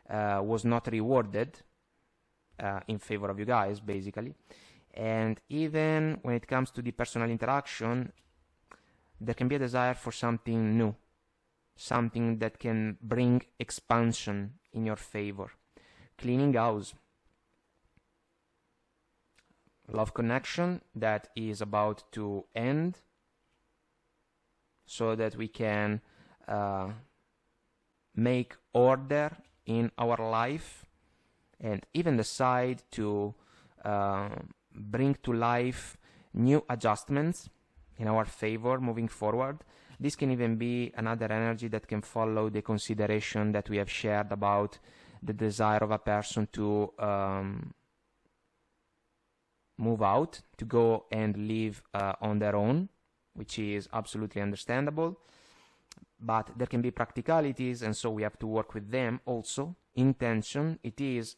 was not rewarded in favor of you guys, basically. And even when it comes to the personal interaction, there can be a desire for something new, something that can bring expansion in your favor. Cleaning house. Love connection that is about to end, so that we can make order in our life and even decide to bring to life new adjustments in our favor moving forward. This can even be another energy that can follow the consideration that we have shared about the desire of a person to move out, to go and live on their own, which is absolutely understandable. But there can be practicalities, and so we have to work with them also. Intention, it is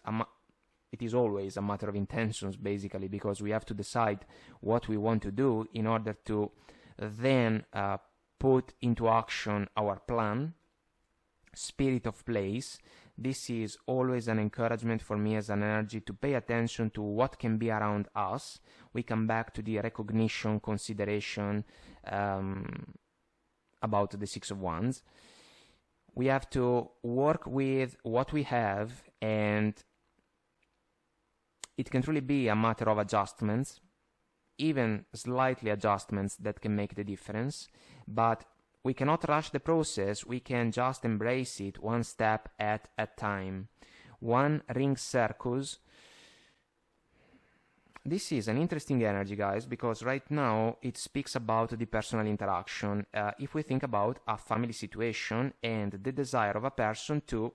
always a matter of intentions, basically, because we have to decide what we want to do in order to then put into action our plan. Spirit of place, This is always an encouragement for me as an energy to pay attention to what can be around us. We come back to the recognition consideration about the Six of Wands. We have to work with what we have, and it can truly be a matter of adjustments, even slightly adjustments that can make the difference. But we cannot rush the process, we can just embrace it one step at a time. One ring circus. This is an interesting energy, guys, because right now it speaks about the personal interaction. If we think about a family situation and the desire of a person to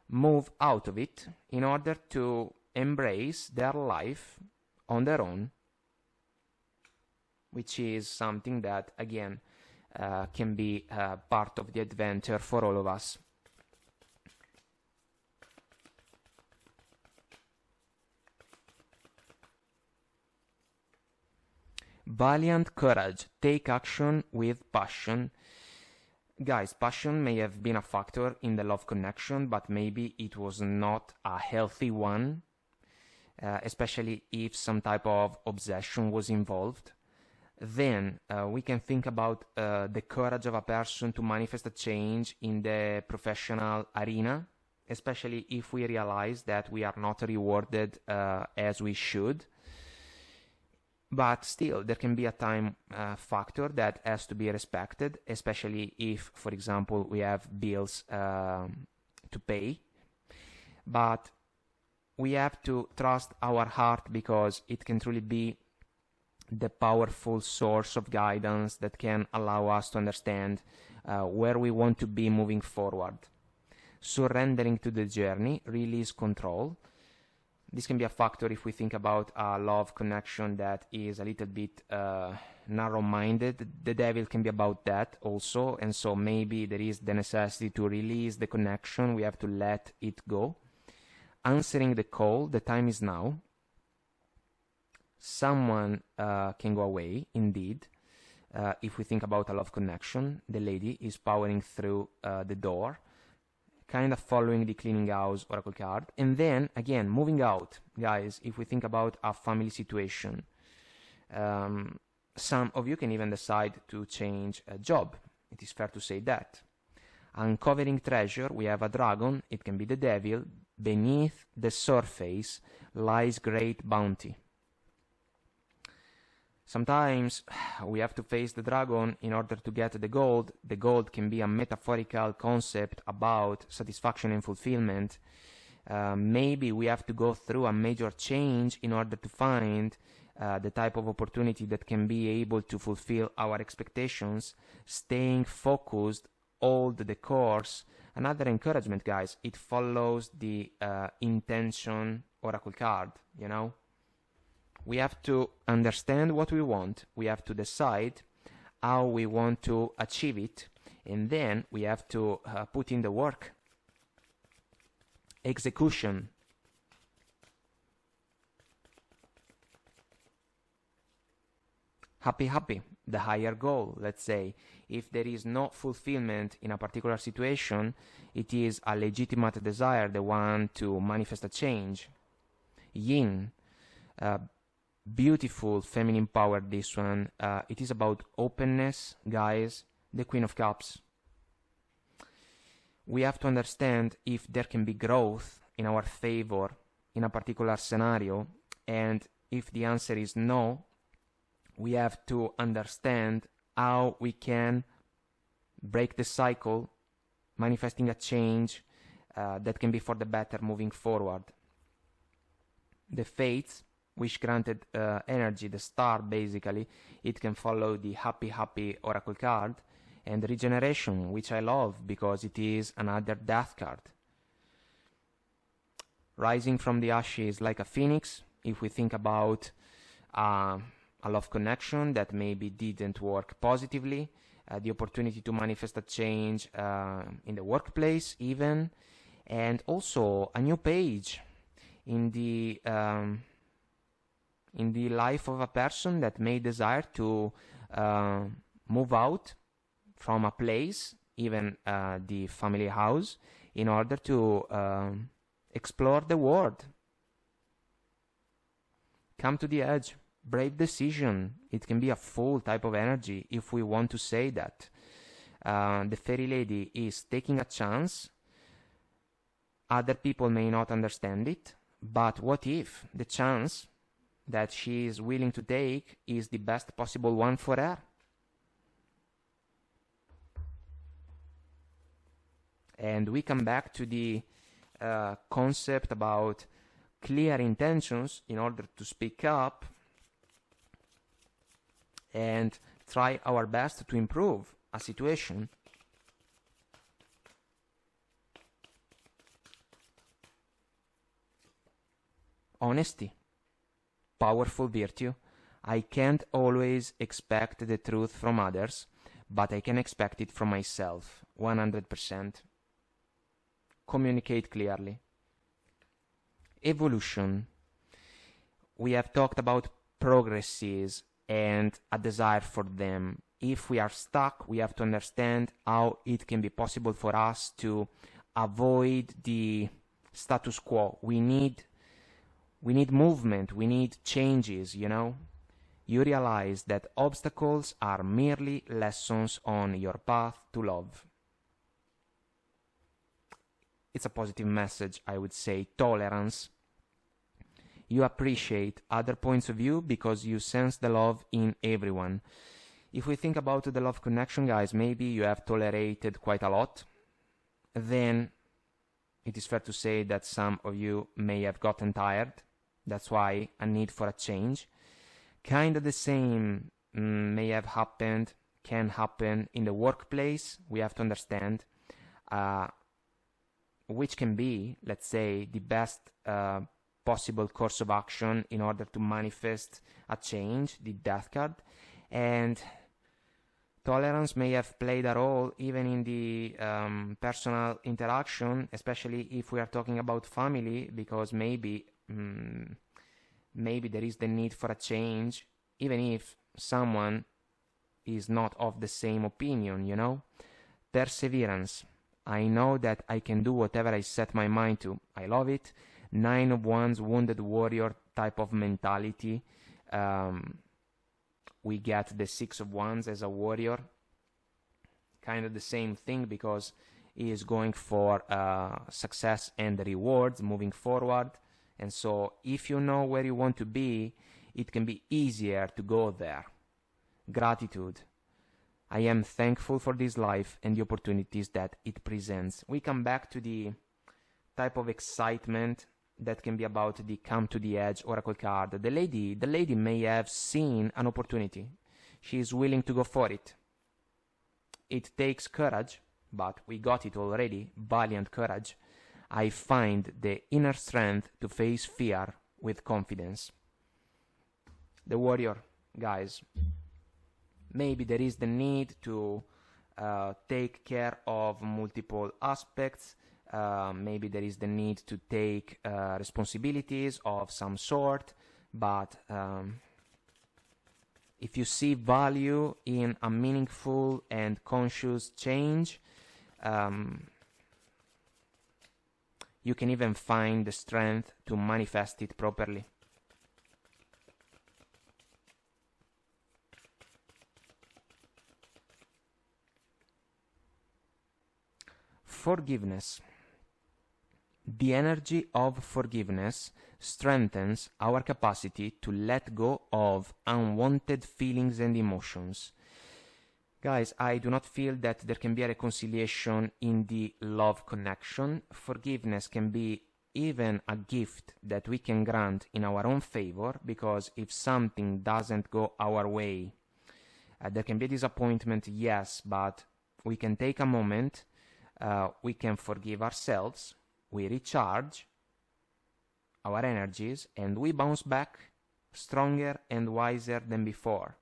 move out of it in order to embrace their life on their own, which is something that, again, can be part of the adventure for all of us. Valiant courage. Take action with passion. Guys, passion may have been a factor in the love connection, but maybe it was not a healthy one, especially if some type of obsession was involved. Then we can think about the courage of a person to manifest a change in the professional arena, especially if we realize that we are not rewarded as we should. But still, there can be a time factor that has to be respected, especially if, for example, we have bills to pay. But we have to trust our heart, because it can truly be the powerful source of guidance that can allow us to understand where we want to be moving forward. Surrendering to the journey, release control. This can be a factor if we think about a love connection that is a little bit narrow-minded. The devil can be about that also, and so maybe there is the necessity to release the connection. We have to let it go. Answering the call, the time is now. Someone can go away, indeed. If we think about a love connection, the lady is powering through the door, kind of following the cleaning house oracle card. And then, again, moving out, guys, if we think about a family situation. Some of you can even decide to change a job. It is fair to say that. Uncovering treasure, we have a dragon. It can be the devil. Beneath the surface lies great bounty. Sometimes we have to face the dragon in order to get the gold. The gold can be a metaphorical concept about satisfaction and fulfillment. Maybe we have to go through a major change in order to find the type of opportunity that can be able to fulfill our expectations. Staying focused, hold the course. Another encouragement, guys, it follows the intention oracle card, you know. We have to understand what we want, we have to decide how we want to achieve it, and then we have to put in the work. Execution. Happy, the higher goal, let's say. If there is no fulfillment in a particular situation, it is a legitimate desire, the one to manifest a change. Yin. Beautiful feminine power, this one. It is about openness, guys. The Queen of Cups. We have to understand if there can be growth in our favor in a particular scenario, and if the answer is no, we have to understand how we can break the cycle, manifesting a change that can be for the better moving forward. The Fates, which granted energy, the star basically, it can follow the happy oracle card. And regeneration, which I love because it is another death card. Rising from the ashes like a phoenix, if we think about a love connection that maybe didn't work positively, the opportunity to manifest a change in the workplace even, and also a new page in the life of a person that may desire to move out from a place, even the family house, in order to explore the world. Come to the edge. Brave decision. It can be a full type of energy if we want to say that. The fairy lady is taking a chance. Other people may not understand it, but what if the chance that she is willing to take is the best possible one for her? And we come back to the concept about clear intentions in order to speak up and try our best to improve a situation. Honesty, powerful virtue. I can't always expect the truth from others, but I can expect it from myself, 100%. Communicate clearly. Evolution. We have talked about progresses and a desire for them. If we are stuck, we have to understand how it can be possible for us to avoid the status quo. We need movement, we need changes, you know. You realize that obstacles are merely lessons on your path to love. It's a positive message, I would say. Tolerance. You appreciate other points of view because you sense the love in everyone. If we think about the love connection, guys, maybe you have tolerated quite a lot. Then it is fair to say that some of you may have gotten tired. That's why a need for a change. Kind of the same may have happened, can happen in the workplace. We have to understand which can be, let's say, the best possible course of action in order to manifest a change, the Death card. And tolerance may have played a role even in the personal interaction, especially if we are talking about family, because maybe there is the need for a change, even if someone is not of the same opinion, you know. Perseverance. I know that I can do whatever I set my mind to. I love it. 9 of Wands, wounded warrior type of mentality. We get the 6 of Wands as a warrior. Kind of the same thing, because he is going for success and rewards moving forward. And so if you know where you want to be, it can be easier to go there. Gratitude. I am thankful for this life and the opportunities that it presents. We come back to the type of excitement that can be about the Come to the Edge Oracle card. The lady may have seen an opportunity. She is willing to go for it. It takes courage, but we got it already, valiant courage. I find the inner strength to face fear with confidence. The warrior, guys. Maybe there is the need to take care of multiple aspects. Maybe there is the need to take responsibilities of some sort. But if you see value in a meaningful and conscious change, you can even find the strength to manifest it properly. Forgiveness. The energy of forgiveness strengthens our capacity to let go of unwanted feelings and emotions. Guys, I do not feel that there can be a reconciliation in the love connection. Forgiveness can be even a gift that we can grant in our own favor, because if something doesn't go our way, there can be disappointment, yes, but we can take a moment. We can forgive ourselves, we recharge our energies, and we bounce back stronger and wiser than before.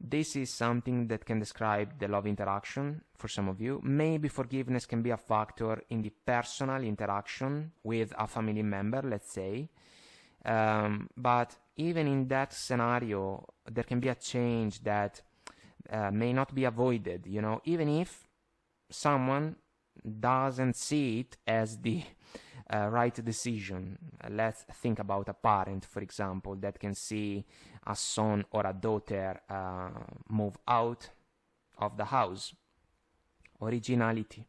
This is something that can describe the love interaction for some of you. Maybe forgiveness can be a factor in the personal interaction with a family member, let's say. But even in that scenario, there can be a change that may not be avoided, you know, even if someone doesn't see it as the right decision. Let's think about a parent, for example, that can see a son or a daughter move out of the house. Originality.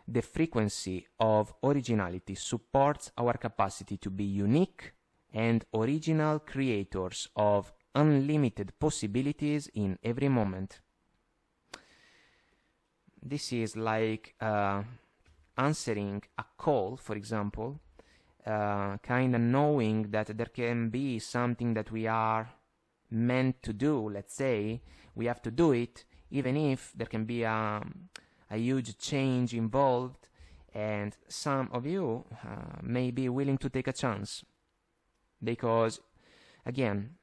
The frequency of originality supports our capacity to be unique and original creators of unlimited possibilities in every moment. This is like answering a call, for example, kind of knowing that there can be something that we are meant to do. Let's say we have to do it, even if there can be a huge change involved, and some of you may be willing to take a chance. Because, again,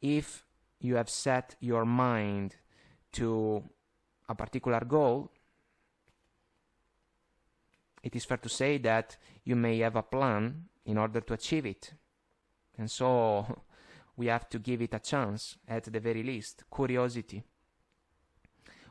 if you have set your mind to a particular goal, it is fair to say that you may have a plan in order to achieve it. And so we have to give it a chance, at the very least. Curiosity.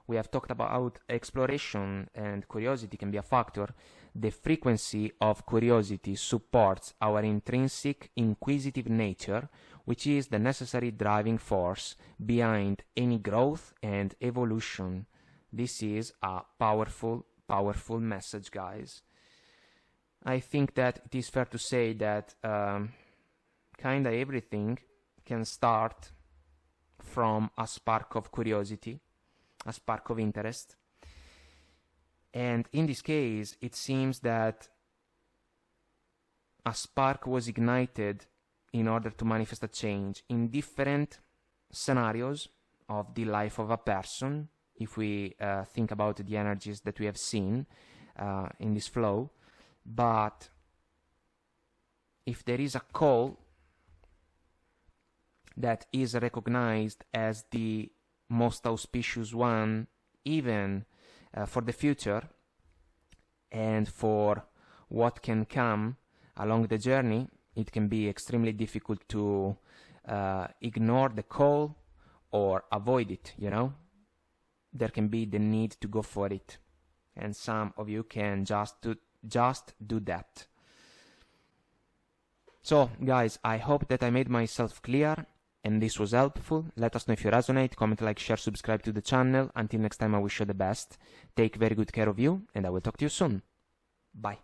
We have talked about exploration, and curiosity can be a factor. The frequency of curiosity supports our intrinsic inquisitive nature, which is the necessary driving force behind any growth and evolution. This is a powerful message, guys. I think that it is fair to say that kind of everything can start from a spark of curiosity, a spark of interest. And in this case, it seems that a spark was ignited in order to manifest a change in different scenarios of the life of a person, if we think about the energies that we have seen in this flow. But if there is a call that is recognized as the most auspicious one, even for the future and for what can come along the journey, it can be extremely difficult to ignore the call or avoid it, you know. There can be the need to go for it, and some of you can just do that. So guys, I hope that I made myself clear and this was helpful. Let us know if you resonate. Comment, like, share, subscribe to the channel. Until next time, I wish you the best. Take very good care of you, and I will talk to you soon. Bye.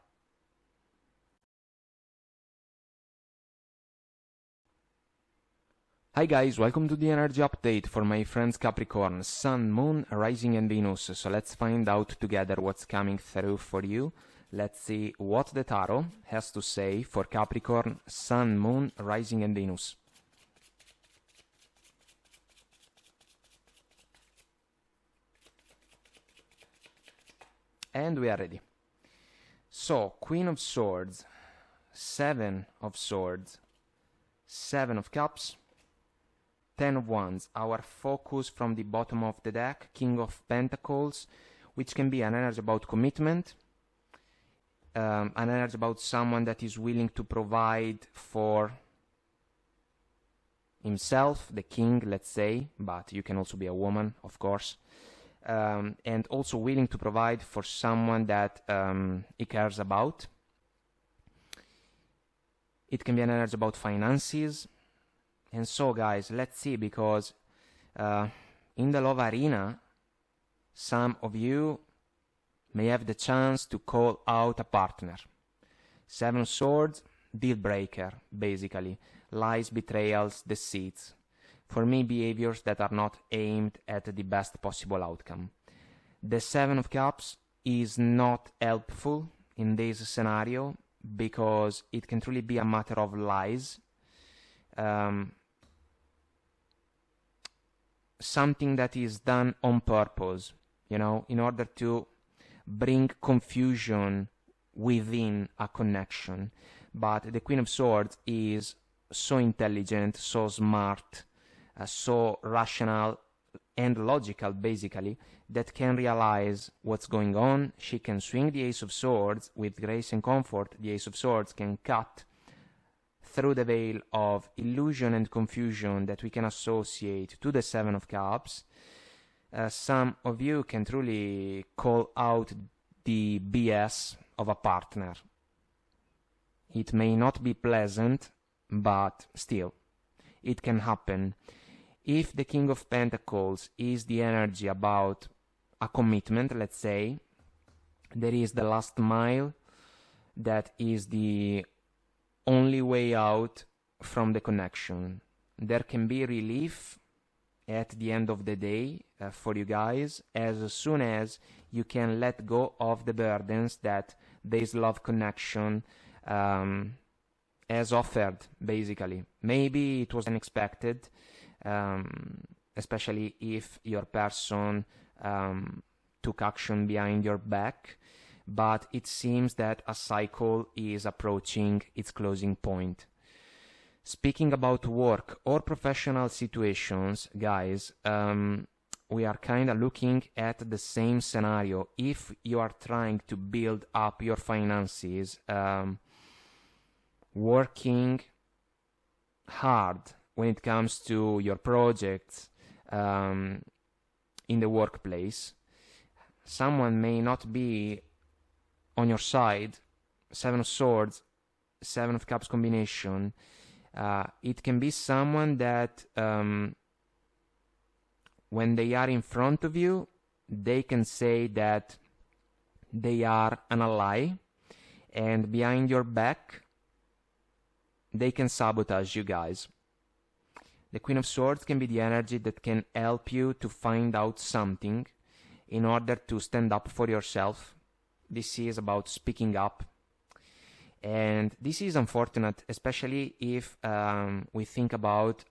Hi guys, welcome to the energy update for my friends Capricorn, Sun, Moon, Rising and Venus. So let's find out together what's coming through for you. Let's see what the tarot has to say for Capricorn, Sun, Moon, Rising and Venus. And we are ready. So, Queen of Swords, Seven of Swords, Seven of Cups, Ten of Wands, our focus from the bottom of the deck, King of Pentacles, which can be an energy about commitment, an energy about someone that is willing to provide for himself, the king, let's say, but you can also be a woman, of course, and also willing to provide for someone that he cares about. It can be an energy about finances. And so guys, let's see, because in the love arena, some of you may have the chance to call out a partner. Seven of Swords, deal breaker, basically. Lies, betrayals, deceits. For me, behaviors that are not aimed at the best possible outcome. The Seven of Cups is not helpful in this scenario because it can truly be a matter of lies. Something that is done on purpose, you know, in order to bring confusion within a connection. But the Queen of Swords is so intelligent, so smart, so rational and logical, basically, that can realize what's going on. She can swing the Ace of Swords with grace and comfort. The Ace of Swords can cut through the veil of illusion and confusion that we can associate to the Seven of Cups. Some of you can truly call out the BS of a partner. It may not be pleasant, but still, it can happen. If the King of Pentacles is the energy about a commitment, let's say, there is the last mile that is the only way out from the connection. There can be relief at the end of the day for you guys as soon as you can let go of the burdens that this love connection has offered, basically. Maybe it was unexpected, especially if your person took action behind your back, but it seems that a cycle is approaching its closing point. Speaking about work or professional situations, guys, we are kind of looking at the same scenario. If you are trying to build up your finances, working hard when it comes to your projects in the workplace, someone may not be on your side. Seven of Swords, Seven of Cups combination. It can be someone that when they are in front of you, they can say that they are an ally, and behind your back, they can sabotage you guys. The Queen of Swords can be the energy that can help you to find out something in order to stand up for yourself. This is about speaking up. And this is unfortunate, especially if we think about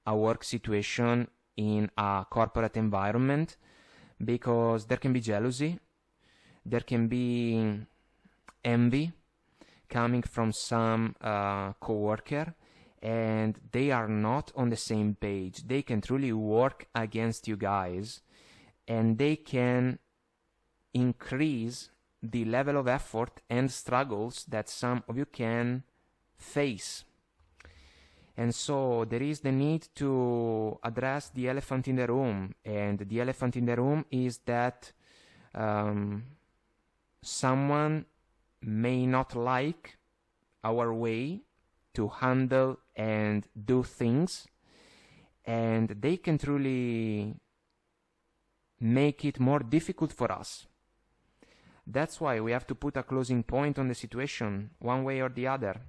a work situation in a corporate environment, because there can be jealousy, there can be envy coming from some co-worker, and they are not on the same page. They can truly work against you guys, and they can increase the level of effort and struggles that some of you can face. And so there is the need to address the elephant in the room, and the elephant in the room is that someone may not like our way to handle and do things, and they can truly make it more difficult for us. That's why we have to put a closing point on the situation, one way or the other.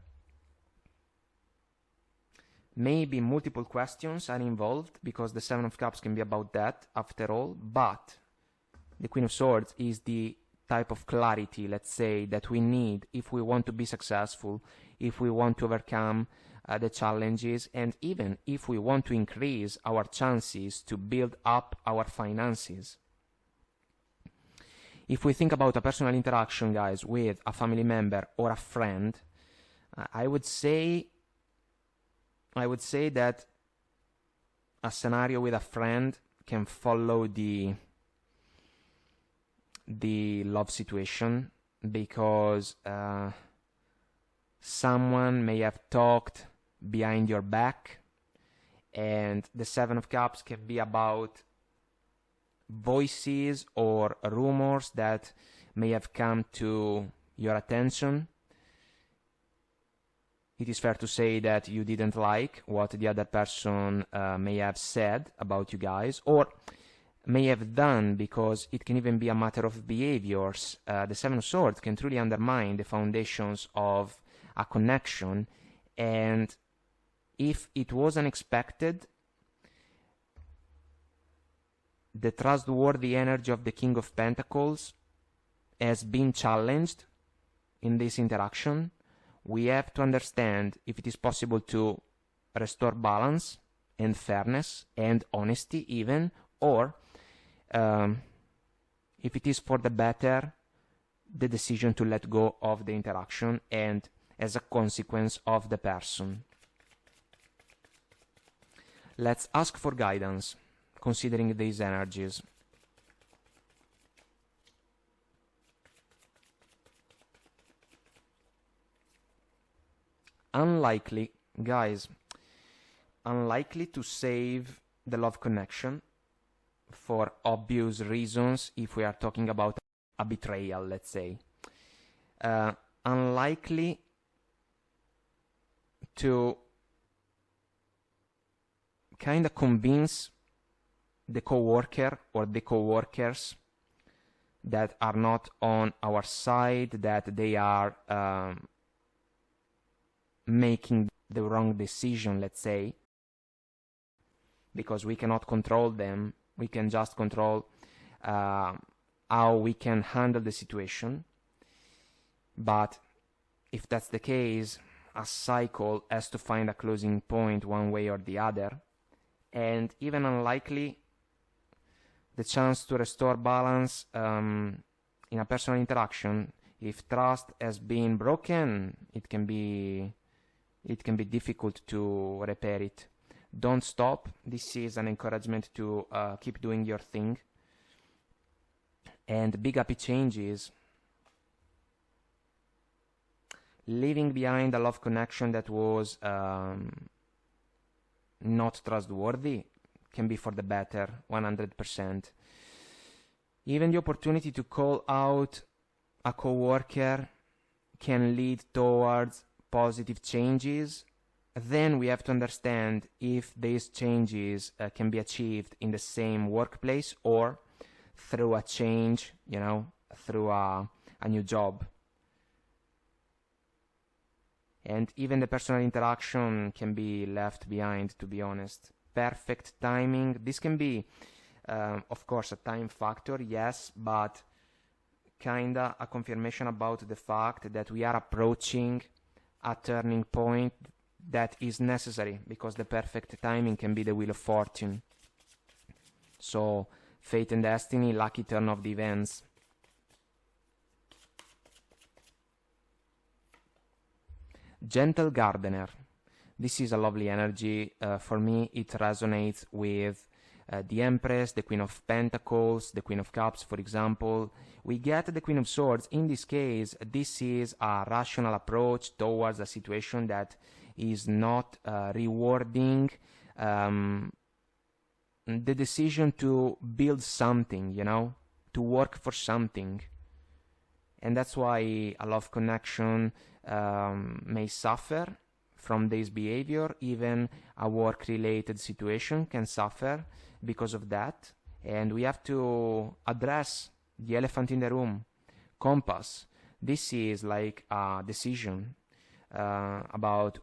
Maybe multiple questions are involved, because the Seven of Cups can be about that, after all, but the Queen of Swords is the type of clarity, let's say, that we need if we want to be successful, if we want to overcome the challenges, and even if we want to increase our chances to build up our finances. If we think about a personal interaction, guys, with a family member or a friend, I would say that a scenario with a friend can follow the love situation, because someone may have talked behind your back, and the Seven of Cups can be about voices or rumors that may have come to your attention. It is fair to say that you didn't like what the other person may have said about you guys, or may have done, because it can even be a matter of behaviors. The Seven of Swords can truly undermine the foundations of a connection, and if it was unexpected, the trustworthy energy of the King of Pentacles has been challenged in this interaction. We have to understand if it is possible to restore balance and fairness and honesty even, or if it is for the better, the decision to let go of the interaction and as a consequence of the person. Let's ask for guidance, considering these energies. Unlikely, guys, unlikely to save the love connection for obvious reasons if we are talking about a betrayal, let's say. Unlikely to kind of convince the coworker or the coworkers that are not on our side, that they are making the wrong decision, let's say, because we cannot control them. We can just control how we can handle the situation. But if that's the case, a cycle has to find a closing point one way or the other. And even unlikely, the chance to restore balance in a personal interaction, if trust has been broken, it can be difficult to repair it. Don't stop. This is an encouragement to keep doing your thing. And big happy changes. Leaving behind a love connection that was not trustworthy can be for the better, 100%. Even the opportunity to call out a coworker can lead towards positive changes. Then we have to understand if these changes can be achieved in the same workplace or through a change, you know, through a new job. And even the personal interaction can be left behind, to be honest. Perfect timing. This can be, of course, a time factor, yes, but kinda a confirmation about the fact that we are approaching a turning point that is necessary, because the perfect timing can be the wheel of fortune. So, fate and destiny, lucky turn of the events. Gentle gardener. This is a lovely energy. For me, it resonates with the Empress, the Queen of Pentacles, the Queen of Cups, for example. We get the Queen of Swords. In this case, this is a rational approach towards a situation that is not rewarding the decision to build something, you know, to work for something. And that's why a love connection may suffer from this behavior. Even a work-related situation can suffer because of that. And we have to address the elephant in the room. Compass. This is like a decision about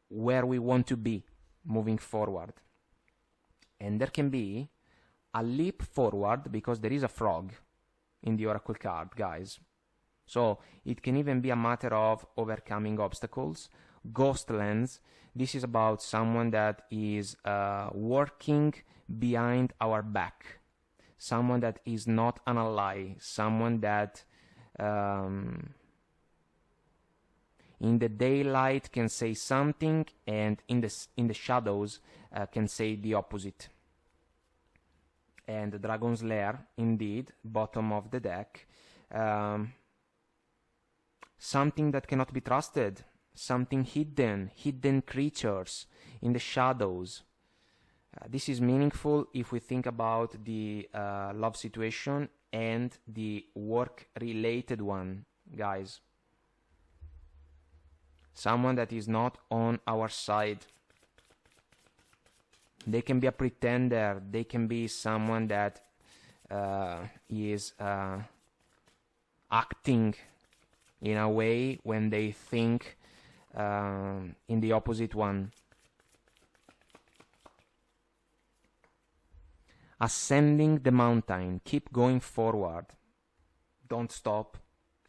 where we want to be moving forward. And there can be a leap forward because there is a frog in the oracle card, guys. So it can even be a matter of overcoming obstacles. Ghostlands. This is about someone that is working behind our back. Someone that is not an ally. Someone that in the daylight can say something, and in the shadows can say the opposite. And the Dragon's Lair, indeed, bottom of the deck. Something that cannot be trusted. Something hidden creatures in the shadows. This is meaningful if we think about the love situation and the work-related one, guys. Someone that is not on our side. They can be a pretender. They can be someone that is acting in a way when they think in the opposite one. Ascending the mountain. Keep going forward. Don't stop.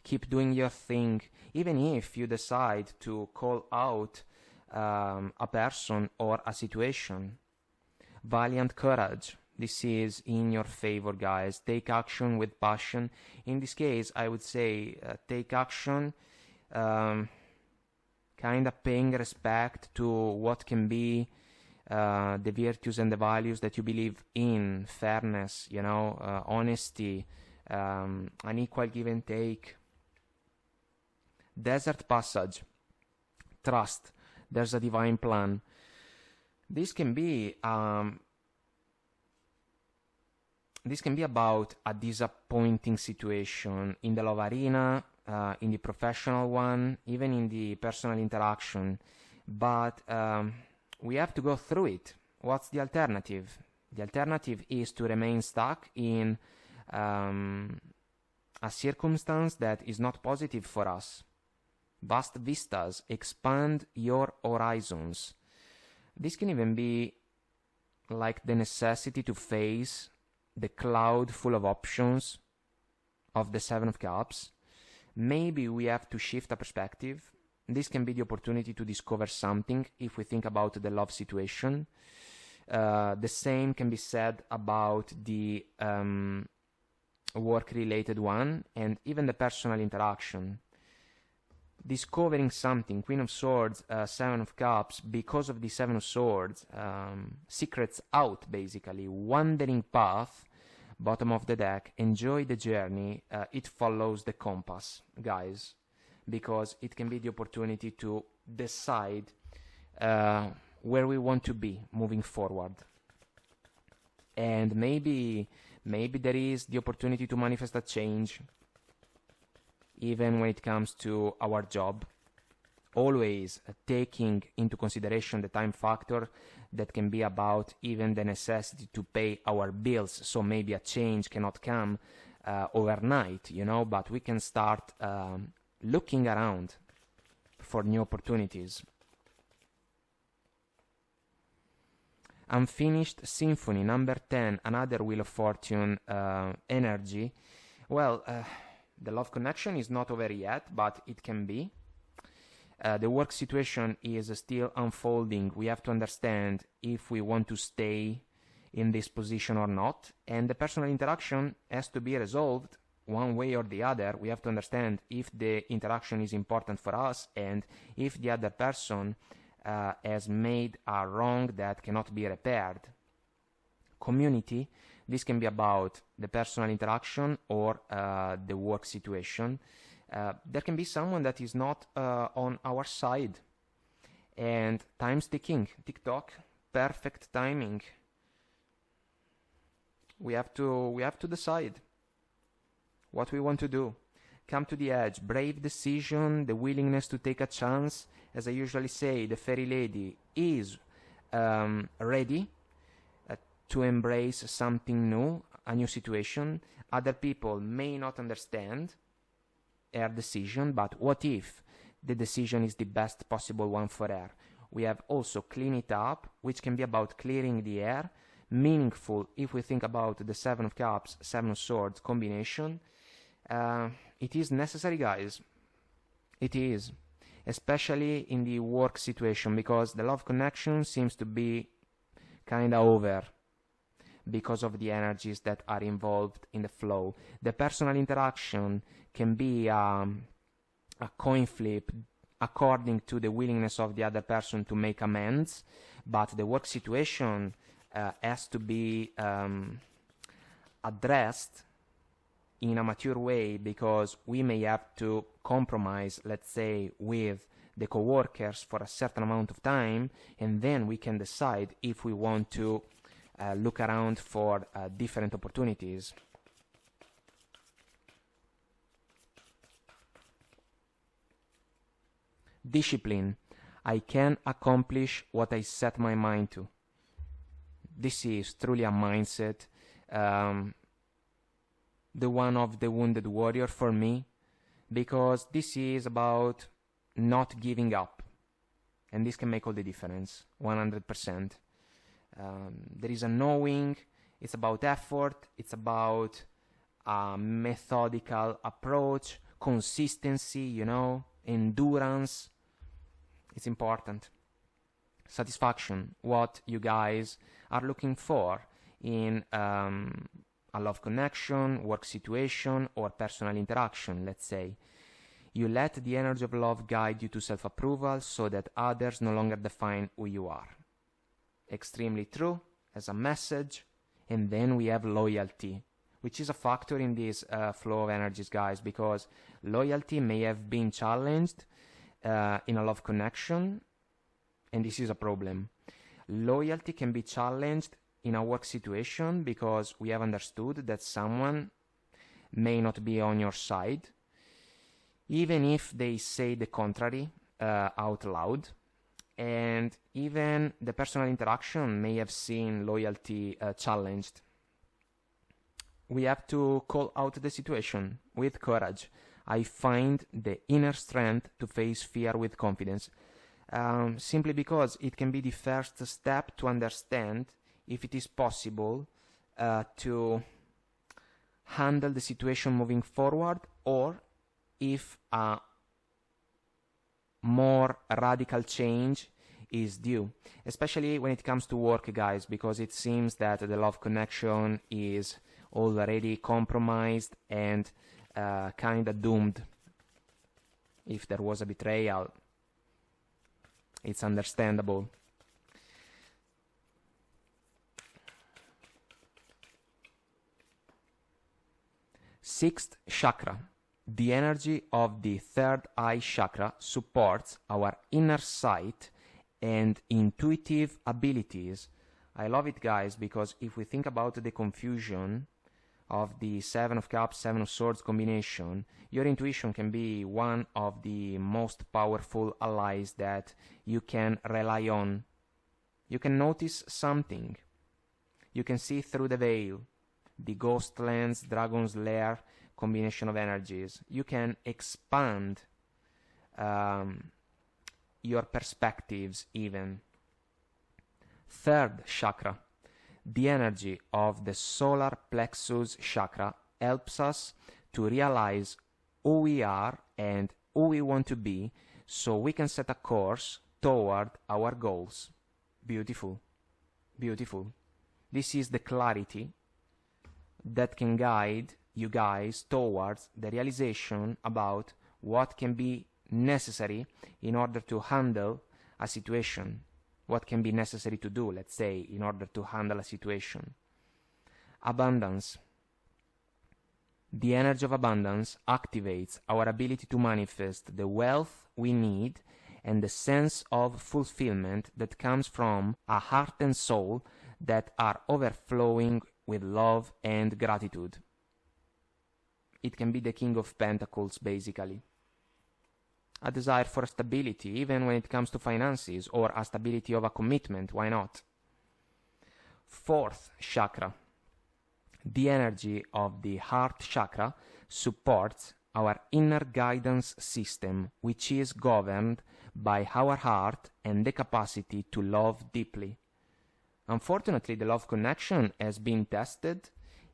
Keep doing your thing. Even if you decide to call out a person or a situation. Valiant courage. This is in your favor, guys. Take action with passion. In this case, I would say take action kind of paying respect to what can be the virtues and the values that you believe in. Fairness, you know, honesty, an equal give and take. Desert passage. Trust. There's a divine plan. This can be this can be about a disappointing situation in the love arena, in the professional one, even in the personal interaction. But we have to go through it. What's the alternative? The alternative is to remain stuck in a circumstance that is not positive for us. Vast vistas, expand your horizons. This can even be like the necessity to face the cloud full of options of the Seven of Cups. Maybe we have to shift a perspective. This can be the opportunity to discover something if we think about the love situation. The same can be said about the work-related one and even the personal interaction. Discovering something, Queen of Swords, Seven of Cups, because of the Seven of Swords, secrets out basically, wandering path, bottom of the deck, enjoy the journey, it follows the compass, guys, because it can be the opportunity to decide where we want to be moving forward. And maybe there is the opportunity to manifest a change, even when it comes to our job. Always taking into consideration the time factor that can be about even the necessity to pay our bills. So maybe a change cannot come overnight, you know, but we can start looking around for new opportunities. Unfinished Symphony, number 10, another Wheel of Fortune energy. Well, the love connection is not over yet, but it can be. The work situation is still unfolding. We have to understand if we want to stay in this position or not. And the personal interaction has to be resolved one way or the other. We have to understand if the interaction is important for us and if the other person has made a wrong that cannot be repaired. Community, this can be about the personal interaction or the work situation. There can be someone that is not on our side. And time's ticking. Tick-tock, perfect timing. We have to decide what we want to do. Come to the edge, brave decision, the willingness to take a chance. As I usually say, the fairy lady is ready to embrace something new, a new situation. Other people may not understand her decision, but what if the decision is the best possible one for her? We have also Clean It Up, which can be about clearing the air. Meaningful if we think about the Seven of Cups, Seven of Swords combination. It is necessary, guys. It is. Especially in the work situation, because the love connection seems to be kind of over because of the energies that are involved in the flow. The personal interaction can be a coin flip according to the willingness of the other person to make amends, but the work situation has to be addressed in a mature way, because we may have to compromise, let's say, with the co-workers for a certain amount of time, and then we can decide if we want to look around for different opportunities. Discipline. I can accomplish what I set my mind to. This is truly a mindset. The one of the wounded warrior for me, because this is about not giving up, and this can make all the difference, 100%. There is a knowing, it's about effort, it's about a methodical approach, consistency, you know, endurance. It's important. Satisfaction, what you guys are looking for in a love connection, work situation, or personal interaction, let's say. You let the energy of love guide you to self-approval so that others no longer define who you are. Extremely true as a message. And then we have loyalty, which is a factor in this flow of energies, guys, because loyalty may have been challenged in a love connection, and this is a problem. Loyalty can be challenged in a work situation because we have understood that someone may not be on your side, even if they say the contrary out loud. And even the personal interaction may have seen loyalty challenged. We have to call out the situation with courage. I find the inner strength to face fear with confidence, simply because it can be the first step to understand if it is possible to handle the situation moving forward, or if a more radical change is due, especially when it comes to work, guys, because it seems that the love connection is already compromised and kind of doomed. If there was a betrayal, it's understandable. Sixth chakra. The energy of the third eye chakra supports our inner sight and intuitive abilities. I love it, guys, because if we think about the confusion of the Seven of Cups, Seven of Swords combination, your intuition can be one of the most powerful allies that you can rely on. You can notice something. You can see through the veil, the ghost lens, dragon's lair combination of energies. You can expand your perspectives even. Third chakra. The energy of the solar plexus chakra helps us to realize who we are and who we want to be, so we can set a course toward our goals. Beautiful. Beautiful. This is the clarity that can guide you guys towards the realization about what can be necessary in order to handle a situation. What can be necessary to do, let's say, in order to handle a situation. Abundance. The energy of abundance activates our ability to manifest the wealth we need and the sense of fulfillment that comes from a heart and soul that are overflowing with love and gratitude. It can be the King of Pentacles, basically. A desire for stability, even when it comes to finances, or a stability of a commitment, why not? Fourth chakra. The energy of the heart chakra supports our inner guidance system, which is governed by our heart and the capacity to love deeply. Unfortunately, the love connection has been tested,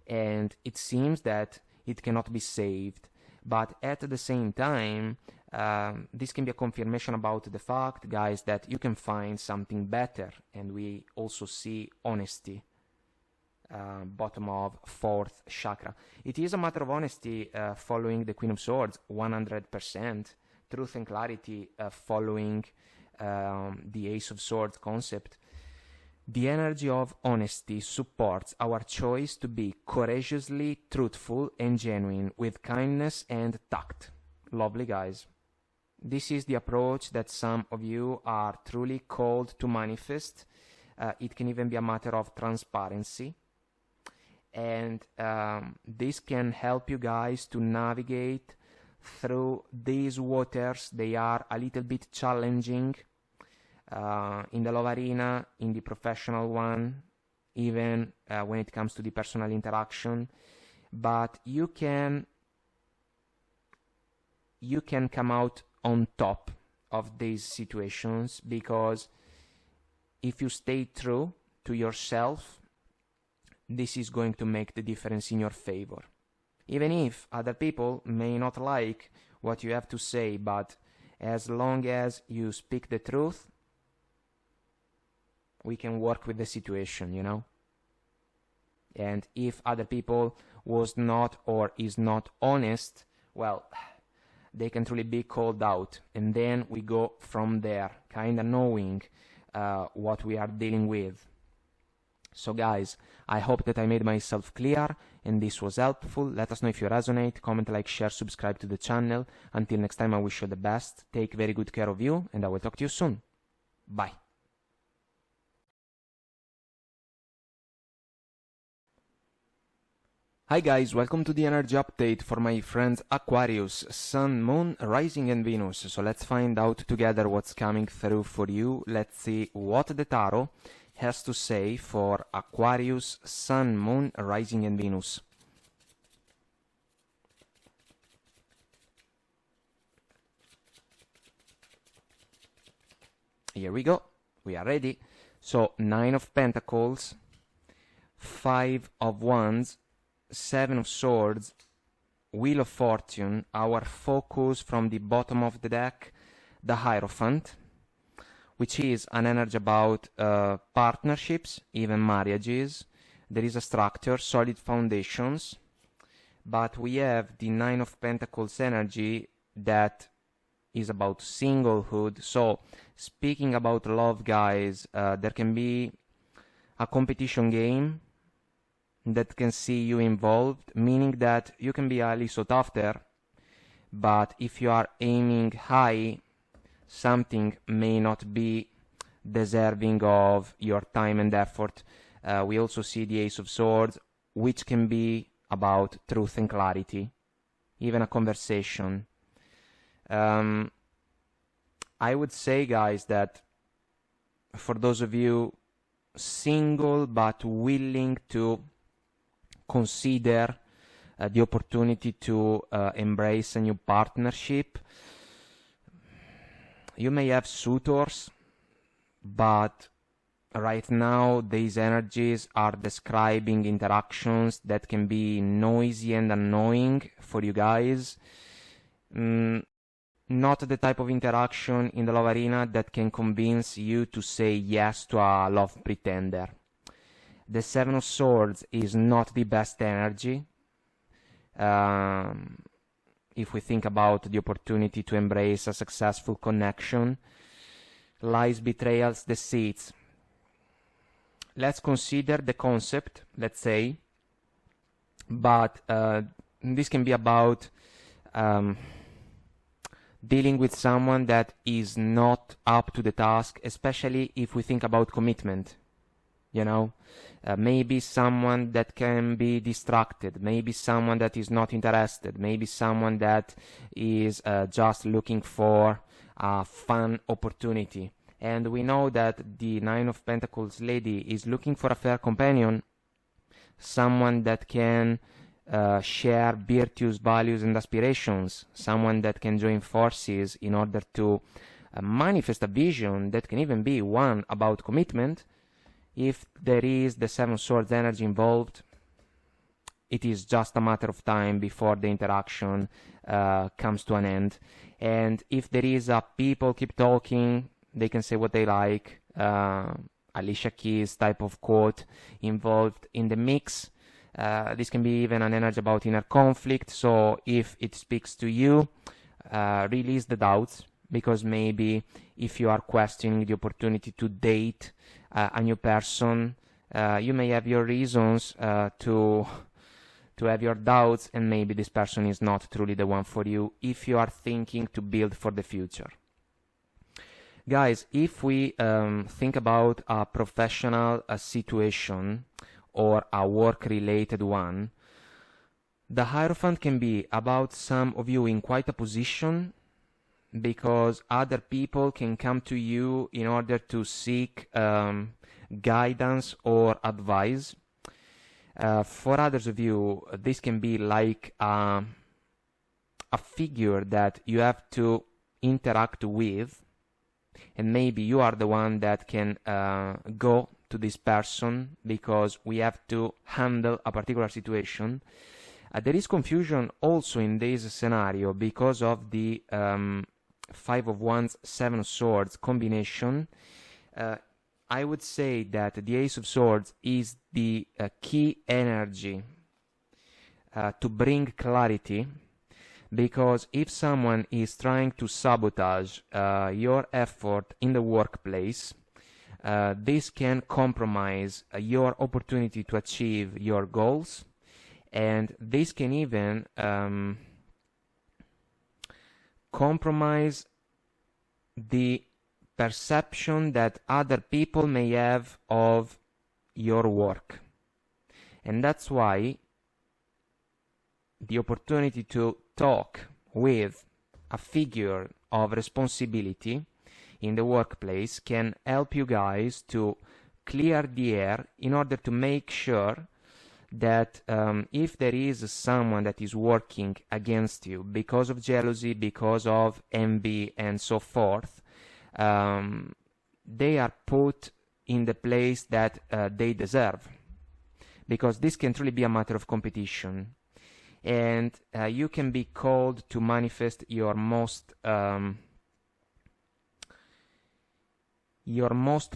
and it seems that it cannot be saved. But at the same time, this can be a confirmation about the fact, guys, that you can find something better. And we also see honesty, bottom of fourth chakra. It is a matter of honesty following the Queen of Swords, 100%. Truth and clarity following the Ace of Swords concept. The energy of honesty supports our choice to be courageously truthful and genuine with kindness and tact. Lovely, guys. This is the approach that some of you are truly called to manifest. It can even be a matter of transparency. And this can help you guys to navigate through these waters. They are a little bit challenging. In the love arena, in the professional one, even when it comes to the personal interaction, but you can come out on top of these situations, because if you stay true to yourself, this is going to make the difference in your favor. Even if other people may not like what you have to say, but as long as you speak the truth, we can work with the situation, you know? And if other people was not or is not honest, well, they can truly be called out. And then we go from there, kind of knowing what we are dealing with. So guys, I hope that I made myself clear and this was helpful. Let us know if you resonate. Comment, like, share, subscribe to the channel. Until next time, I wish you the best. Take very good care of you, and I will talk to you soon. Bye. Hi guys, welcome to the energy update for my friends Aquarius, Sun, Moon, Rising and Venus. So let's find out together what's coming through for you. Let's see what the tarot has to say for Aquarius, Sun, Moon, Rising and Venus. Here we go. We are ready. So 9 of Pentacles, 5 of Wands, 7 of Swords, Wheel of Fortune, our focus from the bottom of the deck, the Hierophant, which is an energy about partnerships, even marriages. There is a structure, solid foundations, but we have the 9 of Pentacles energy that is about singlehood. So speaking about love, guys, there can be a competition game that can see you involved, meaning that you can be highly sought after, but if you are aiming high, something may not be deserving of your time and effort. We also see the Ace of Swords, which can be about truth and clarity, even a conversation. I would say, guys, that for those of you single but willing to consider the opportunity to embrace a new partnership, you may have suitors, but right now these energies are describing interactions that can be noisy and annoying for you guys. Not the type of interaction in the love arena that can convince you to say yes to a love pretender. The 7 of Swords is not the best energy. If we think about the opportunity to embrace a successful connection, lies, betrayals, deceits. Let's consider the concept, let's say, but this can be about dealing with someone that is not up to the task, especially if we think about commitment. You know, maybe someone that can be distracted, maybe someone that is not interested, maybe someone that is just looking for a fun opportunity. And we know that the 9 of Pentacles lady is looking for a fair companion, someone that can share virtues, values and aspirations, someone that can join forces in order to manifest a vision that can even be one about commitment. If there is the 7 of Swords energy involved, it is just a matter of time before the interaction comes to an end. And if there is a people keep talking, they can say what they like, Alicia Keys type of quote involved in the mix. This can be even an energy about inner conflict. So if it speaks to you, release the doubts, because maybe if you are questioning the opportunity to date a new person, you may have your reasons to have your doubts, and maybe this person is not truly the one for you if you are thinking to build for the future. Guys, if we think about a professional situation or a work-related one, the Hierophant can be about some of you in quite a position, because other people can come to you in order to seek guidance or advice. For others of you, this can be like a figure that you have to interact with, and maybe you are the one that can go to this person because we have to handle a particular situation. There is confusion also in this scenario because of the 5 of Wands, 7 of Swords combination. I would say that the Ace of Swords is the key energy to bring clarity, because if someone is trying to sabotage your effort in the workplace, this can compromise your opportunity to achieve your goals, and this can even compromise the perception that other people may have of your work. And that's why the opportunity to talk with a figure of responsibility in the workplace can help you guys to clear the air in order to make sure that if there is someone that is working against you because of jealousy, because of envy, and so forth, they are put in the place that they deserve. Because this can truly be a matter of competition. And you can be called to manifest your most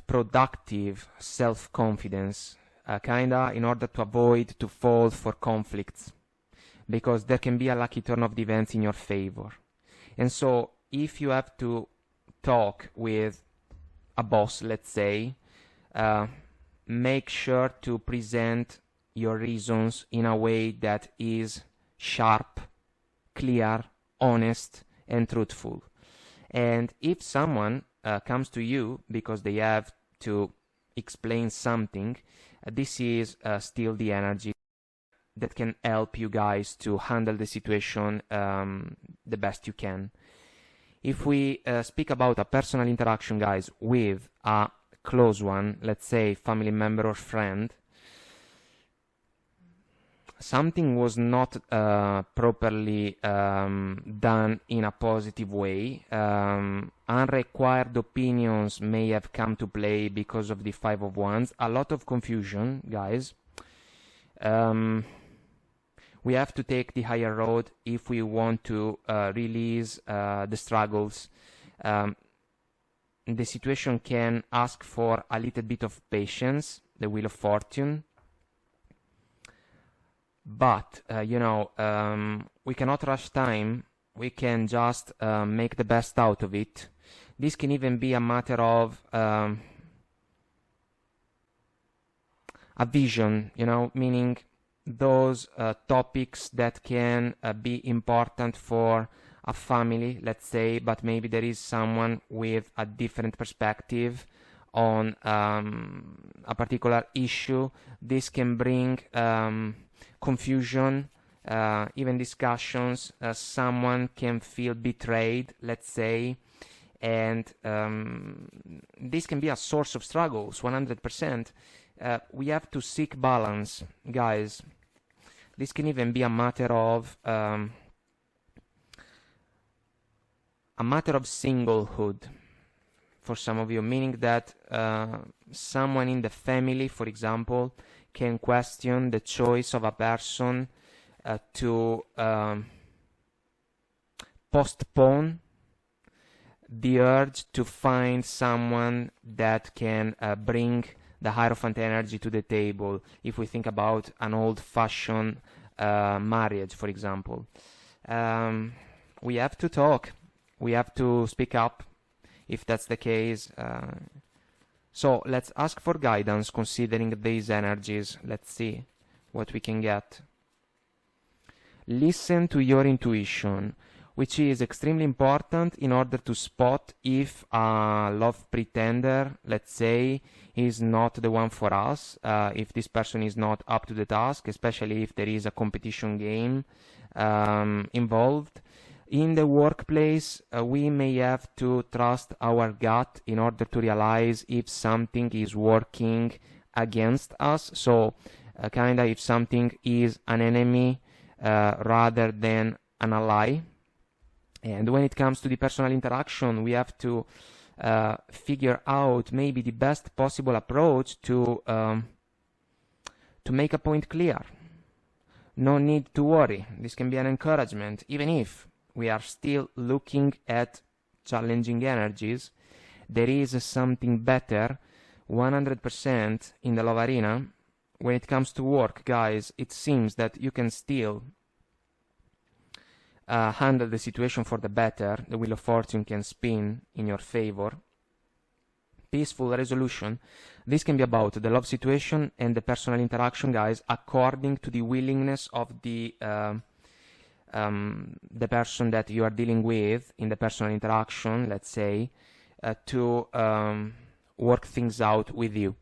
productive self-confidence, kinda in order to avoid to fall for conflicts, because there can be a lucky turn of the events in your favor. And so if you have to talk with a boss, let's say, make sure to present your reasons in a way that is sharp, clear, honest, and truthful. And if someone comes to you because they have to explain something, this is still the energy that can help you guys to handle the situation the best you can. If we speak about a personal interaction, guys, with a close one, let's say family member or friend, something was not properly done in a positive way. Unrequired opinions may have come to play because of the Five of Wands. A lot of confusion, guys. We have to take the higher road if we want to release the struggles. The situation can ask for a little bit of patience, the Wheel of Fortune. But, we cannot rush time. We can just make the best out of it. This can even be a matter of a vision, meaning those topics that can be important for a family, let's say, but maybe there is someone with a different perspective on a particular issue. This can bring confusion, even discussions. Someone can feel betrayed, let's say, and this can be a source of struggles, 100%. We have to seek balance, guys. This can even be a matter of singlehood for some of you, meaning that someone in the family, for example, can question the choice of a person to postpone the urge to find someone that can bring the Hierophant energy to the table, if we think about an old-fashioned marriage, for example. We have to talk. We have to speak up if that's the case. So let's ask for guidance considering these energies. Let's see what we can get. Listen to your intuition, which is extremely important in order to spot if a love pretender, let's say, is not the one for us, if this person is not up to the task, especially if there is a competition game involved. In the workplace, we may have to trust our gut in order to realize if something is working against us. So, kinda if something is an enemy rather than an ally. And when it comes to the personal interaction, we have to figure out maybe the best possible approach to make a point clear. No need to worry. This can be an encouragement, even if we are still looking at challenging energies. There is something better, 100% in the love arena. When it comes to work, guys, it seems that you can still handle the situation for the better. The Wheel of Fortune can spin in your favor. Peaceful resolution. This can be about the love situation and the personal interaction, guys, according to the willingness of the person that you are dealing with in the personal interaction, let's say, to work things out with you.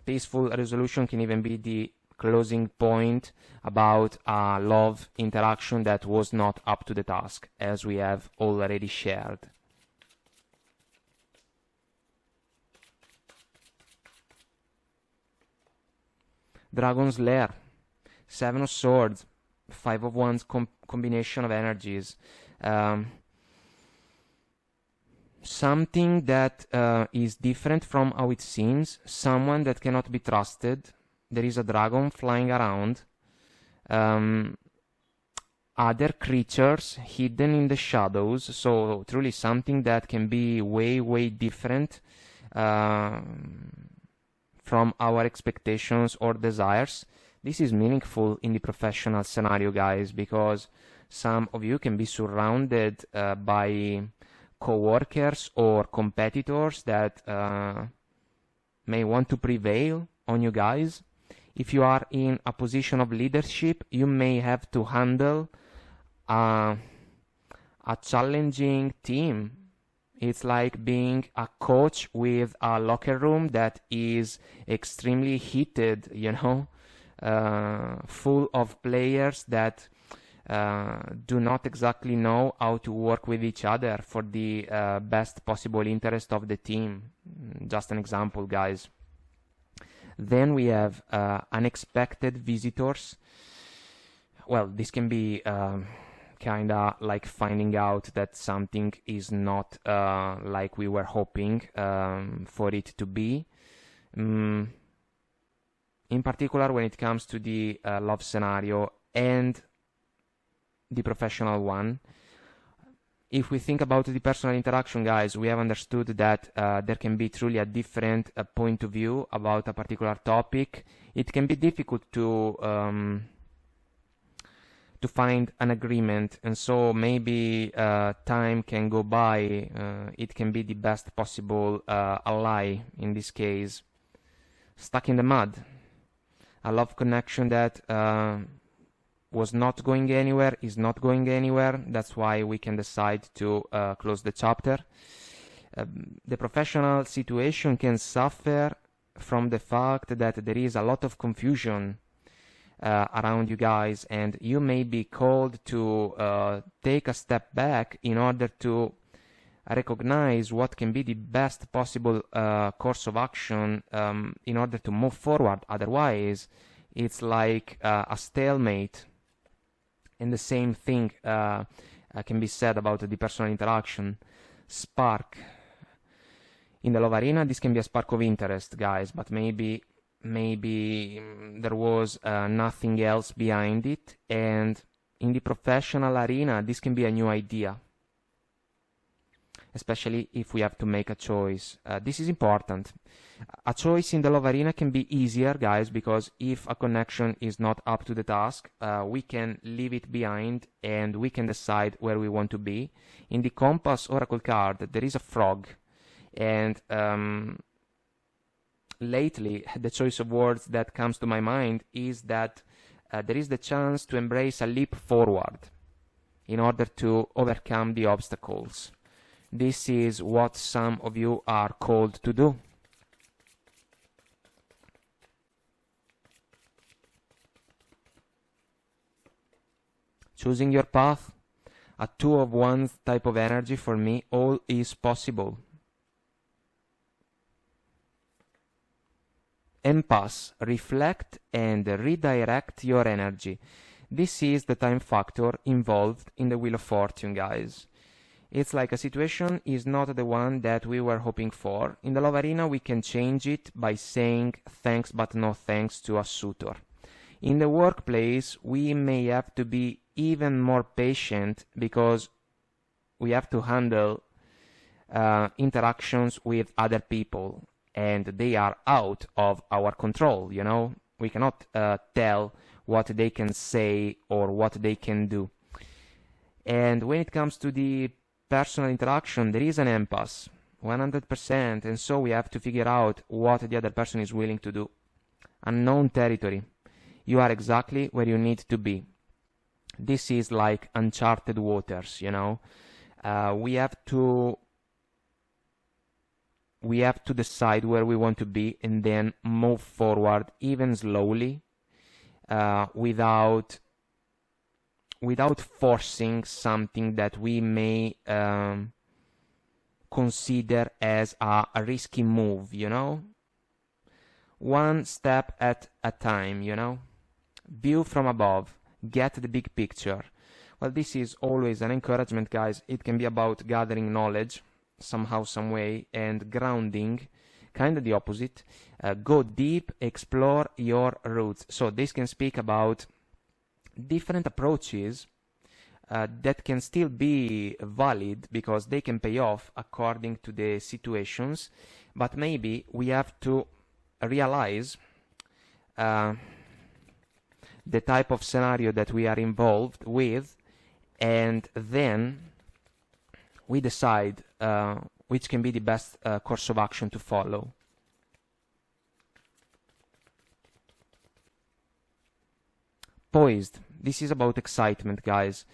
Peaceful resolution can even be the closing point about a love interaction that was not up to the task, as we have already shared. Dragon's Lair, Seven of Swords, Five of Wands combination of energies. Something that is different from how it seems, someone that cannot be trusted. There is a dragon flying around. Other creatures hidden in the shadows, so truly something that can be way, way different from our expectations or desires. This is meaningful in the professional scenario, guys, because some of you can be surrounded by co-workers or competitors that may want to prevail on you guys. If you are in a position of leadership, you may have to handle a challenging team. It's like being a coach with a locker room that is extremely heated, you know, full of players that do not exactly know how to work with each other for the best possible interest of the team. Just an example, guys. Then we have unexpected visitors. Well, this can be kinda like finding out that something is not like we were hoping for it to be. In particular, when it comes to the love scenario and the professional one. If we think about the personal interaction, guys, we have understood that there can be truly a different point of view about a particular topic. It can be difficult to find an agreement, and so maybe time can go by. It can be the best possible ally in this case. Stuck in the mud. A love connection that was not going anywhere, is not going anywhere. That's why we can decide to close the chapter. The professional situation can suffer from the fact that there is a lot of confusion around you guys, and you may be called to take a step back in order to recognize what can be the best possible course of action in order to move forward. Otherwise, it's like a stalemate. And the same thing can be said about the personal interaction. Spark. In the love arena, this can be a spark of interest, guys, but maybe there was nothing else behind it. And in the professional arena, this can be a new idea, especially if we have to make a choice. This is important. A choice in the love arena can be easier, guys, because if a connection is not up to the task, we can leave it behind and we can decide where we want to be. In the Compass Oracle card, there is a frog, and lately the choice of words that comes to my mind is that there is the chance to embrace a leap forward in order to overcome the obstacles. This is what some of you are called to do. Choosing your path, a two of wands type of energy for me. All is possible. Impasse, reflect and redirect your energy. This is the time factor involved in the Wheel of Fortune, guys. It's like a situation is not the one that we were hoping for. In the love arena, we can change it by saying thanks but no thanks to a suitor. In the workplace, we may have to be even more patient because we have to handle interactions with other people, and they are out of our control, you know. We cannot tell what they can say or what they can do. And when it comes to the personal interaction, there is an impasse, 100%, and so we have to figure out what the other person is willing to do. Unknown territory. You are exactly where you need to be. This is like uncharted waters, you know. We have to decide where we want to be and then move forward, even slowly, without forcing something that we may consider as a risky move, you know? One step at a time, you know? View from above, get the big picture. Well, this is always an encouragement, guys. It can be about gathering knowledge somehow, some way, and grounding, kind of the opposite. Go deep, explore your roots. So this can speak about different approaches that can still be valid because they can pay off according to the situations, but maybe we have to realize the type of scenario that we are involved with, and then we decide which can be the best course of action to follow. Poised. This is about excitement, guys.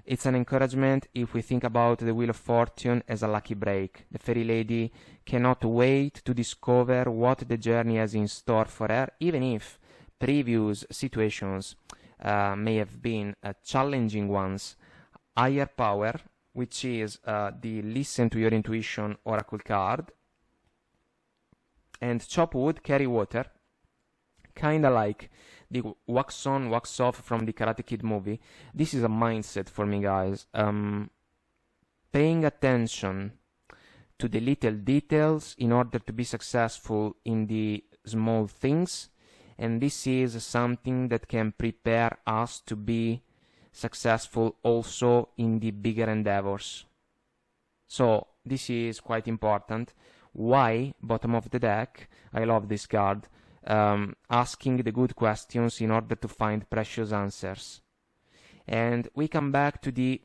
It's an encouragement if we think about the Wheel of Fortune as a lucky break. The fairy lady cannot wait to discover what the journey has in store for her, even if previous situations may have been challenging ones. Higher power, which is the listen to your intuition oracle card, and chop wood, carry water, kind of like the wax on, wax off from the Karate Kid movie. This is a mindset for me, guys. Paying attention to the little details in order to be successful in the small things, and this is something that can prepare us to be successful also in the bigger endeavors. So this is quite important. Why? Bottom of the deck. I love this card. Asking the good questions in order to find precious answers. And we come back to the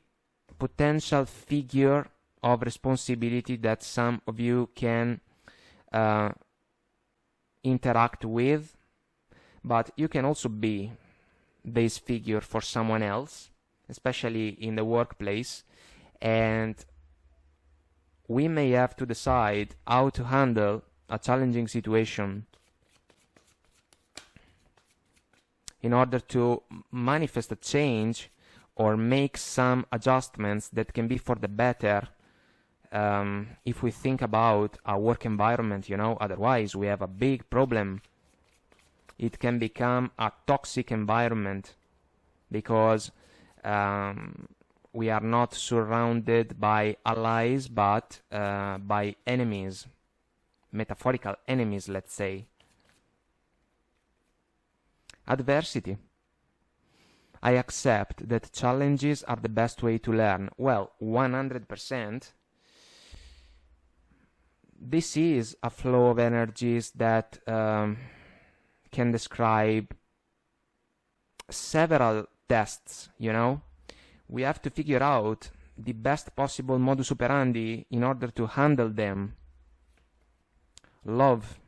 potential figure of responsibility that some of you can interact with, but you can also be this figure for someone else, especially in the workplace, and we may have to decide how to handle a challenging situation in order to manifest a change or make some adjustments that can be for the better. If we think about our work environment, you know, otherwise we have a big problem. It can become a toxic environment because we are not surrounded by allies, but by enemies, metaphorical enemies, let's say. Adversity. I accept that challenges are the best way to learn. Well, 100%. This is a flow of energies that can describe several tests, you know. We have to figure out the best possible modus operandi in order to handle them. Love.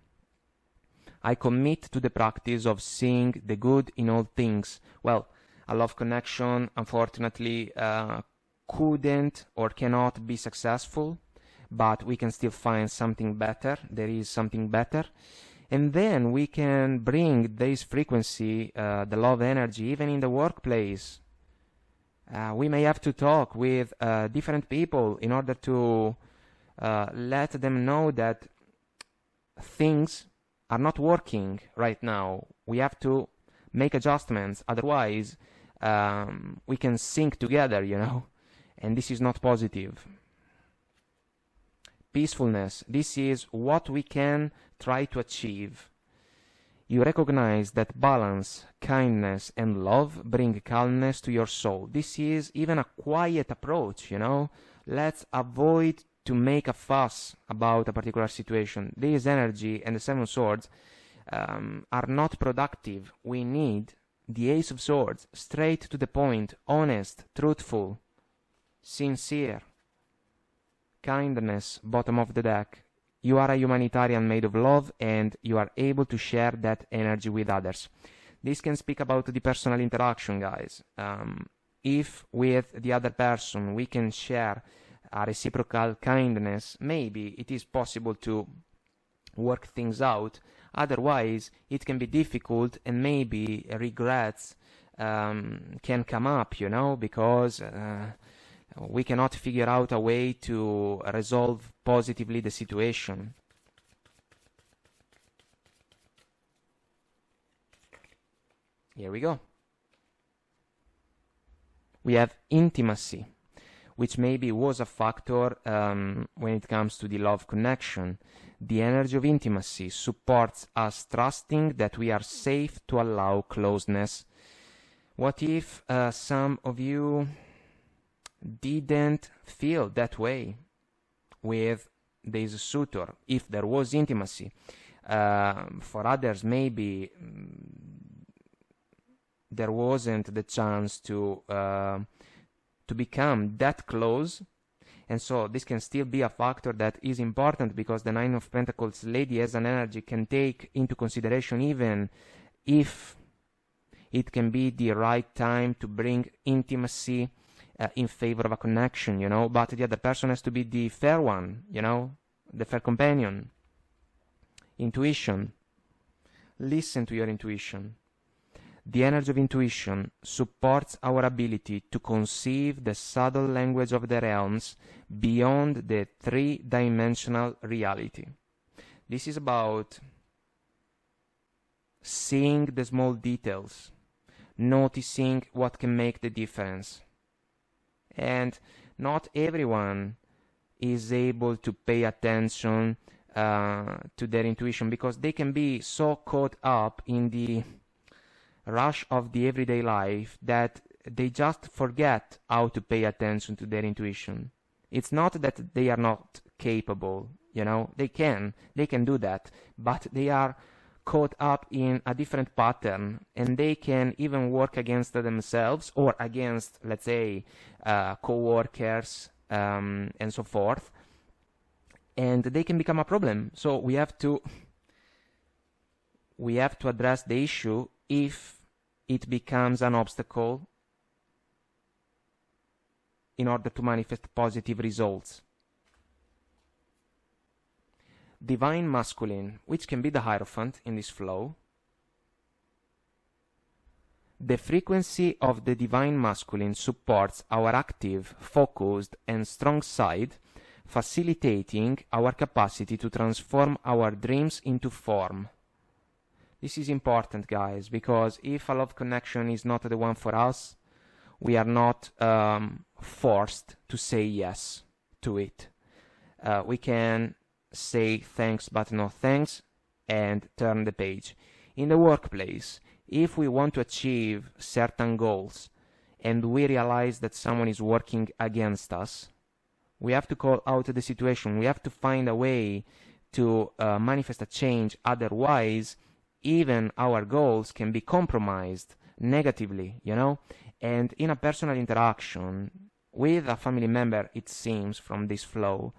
I commit to the practice of seeing the good in all things. Well, a love connection, unfortunately, couldn't or cannot be successful, but we can still find something better. There is something better. And then we can bring this frequency, the love energy, even in the workplace. We may have to talk with different people in order to let them know that things are not working right now. We have to make adjustments, otherwise we can sink together, you know, and this is not positive. Peacefulness. This is what we can try to achieve. You recognize that balance, kindness, and love bring calmness to your soul. This is even a quiet approach, you know. Let's avoid to make a fuss about a particular situation. This energy and the Seven of Swords are not productive. We need the Ace of Swords, straight to the point, honest, truthful, sincere. Kindness, bottom of the deck. You are a humanitarian made of love, and you are able to share that energy with others. This can speak about the personal interaction, guys. If with the other person we can share a reciprocal kindness, maybe it is possible to work things out. Otherwise, it can be difficult, and maybe regrets can come up, you know, because we cannot figure out a way to resolve positively the situation. Here we go. We have intimacy, which maybe was a factor when it comes to the love connection. The energy of intimacy supports us trusting that we are safe to allow closeness. What if some of you didn't feel that way with this suitor, if there was intimacy? For others, maybe there wasn't the chance to become that close, and so this can still be a factor that is important, because the Nine of Pentacles lady as an energy can take into consideration even if it can be the right time to bring intimacy in favor of a connection, you know, but the other person has to be the fair one, you know, the fair companion. Intuition. Listen to your intuition. The energy of intuition supports our ability to conceive the subtle language of the realms beyond the three-dimensional reality. This is about seeing the small details, noticing what can make the difference. And not everyone is able to pay attention to their intuition, because they can be so caught up in the rush of the everyday life that they just forget how to pay attention to their intuition. It's not that they are not capable, you know, they can do that, but they are caught up in a different pattern, and they can even work against themselves or against, let's say, co-workers and so forth, and they can become a problem. So we have to address the issue if it becomes an obstacle in order to manifest positive results. Divine Masculine, which can be the Hierophant in this flow. The frequency of the Divine Masculine supports our active, focused, and strong side, facilitating our capacity to transform our dreams into form. This is important, guys, because if a love connection is not the one for us, we are not forced to say yes to it. We can say thanks but no thanks and turn the page. In the workplace, if we want to achieve certain goals and we realize that someone is working against us, we have to call out the situation. We have to find a way to manifest a change. Otherwise, even our goals can be compromised negatively, you know. And in a personal interaction with a family member, it seems from this flow,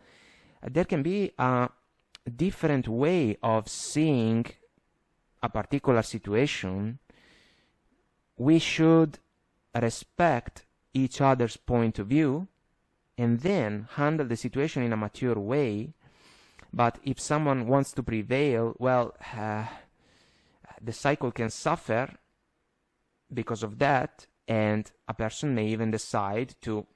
there can be a different way of seeing a particular situation. We should respect each other's point of view and then handle the situation in a mature way. But if someone wants to prevail, well, the cycle can suffer because of that, and a person may even decide to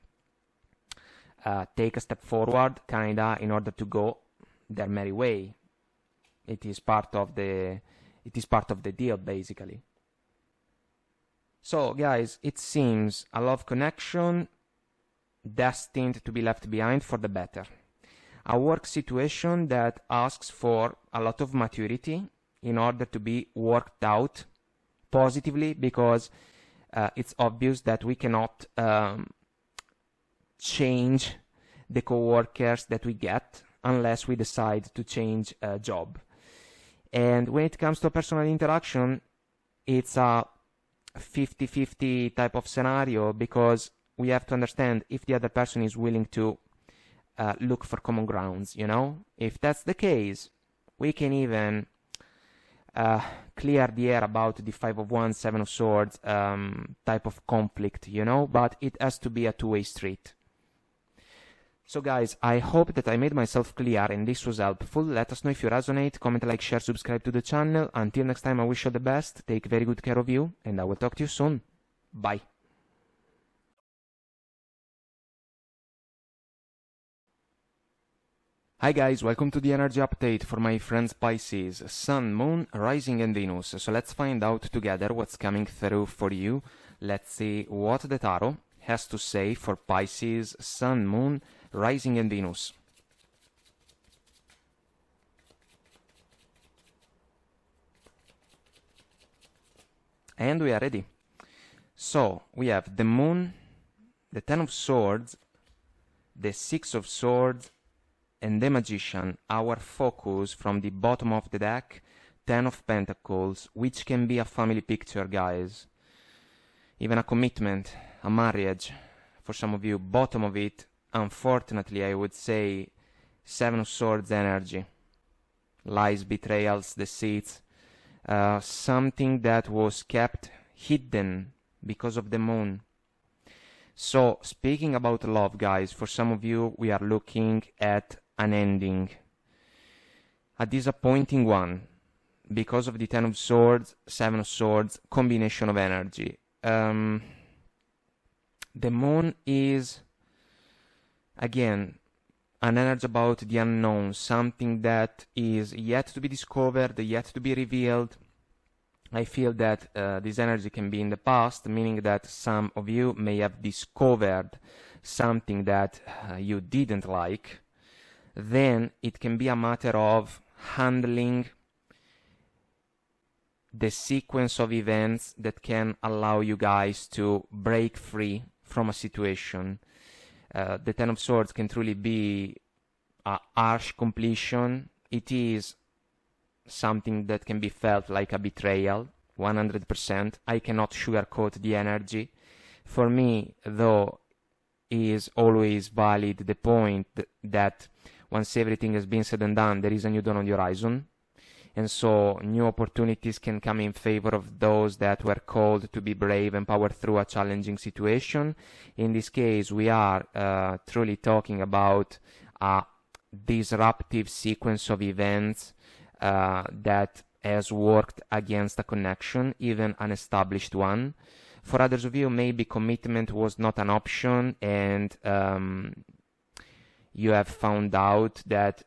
take a step forward, kinda, in order to go their merry way. It is part of the deal, basically. So, guys, it seems a love connection destined to be left behind for the better. A work situation that asks for a lot of maturity in order to be worked out positively, because it's obvious that we cannot change the co-workers that we get unless we decide to change a job. And when it comes to a personal interaction, it's a 50-50 type of scenario, because we have to understand if the other person is willing to look for common grounds, you know. If that's the case, we can even clear the air about the 5 of Wands, 7 of Swords type of conflict, you know, but it has to be a two-way street. So guys, I hope that I made myself clear and this was helpful. Let us know if you resonate, comment, like, share, subscribe to the channel. Until next time, I wish you the best, take very good care of you, and I will talk to you soon. Bye. Hi guys, welcome to the energy update for my friends Pisces, Sun, Moon, Rising and Venus. So let's find out together what's coming through for you. Let's see what the tarot has to say for Pisces, Sun, Moon, Rising and Venus. And we are ready. So we have the Moon, the Ten of Swords, the Six of Swords, and the Magician. Our focus from the bottom of the deck, Ten of Pentacles, which can be a family picture, guys. Even a commitment, a marriage. For some of you, bottom of it, unfortunately, I would say Seven of Swords energy. Lies, betrayals, deceits. Something that was kept hidden because of the Moon. So, speaking about love, guys, for some of you, we are looking at an ending. A disappointing one. Because of the Ten of Swords, Seven of Swords, combination of energy. The Moon is, again, an energy about the unknown, something that is yet to be discovered, yet to be revealed. I feel that this energy can be in the past, meaning that some of you may have discovered something that you didn't like. Then it can be a matter of handling the sequence of events that can allow you guys to break free from a situation. The Ten of Swords can truly be a harsh completion. It is something that can be felt like a betrayal, 100%. I cannot sugarcoat the energy. For me, though, is always valid the point that once everything has been said and done, there is a new dawn on the horizon. And so new opportunities can come in favor of those that were called to be brave and power through a challenging situation. In this case, we are truly talking about a disruptive sequence of events that has worked against a connection, even an established one. For others of you, maybe commitment was not an option, and you have found out that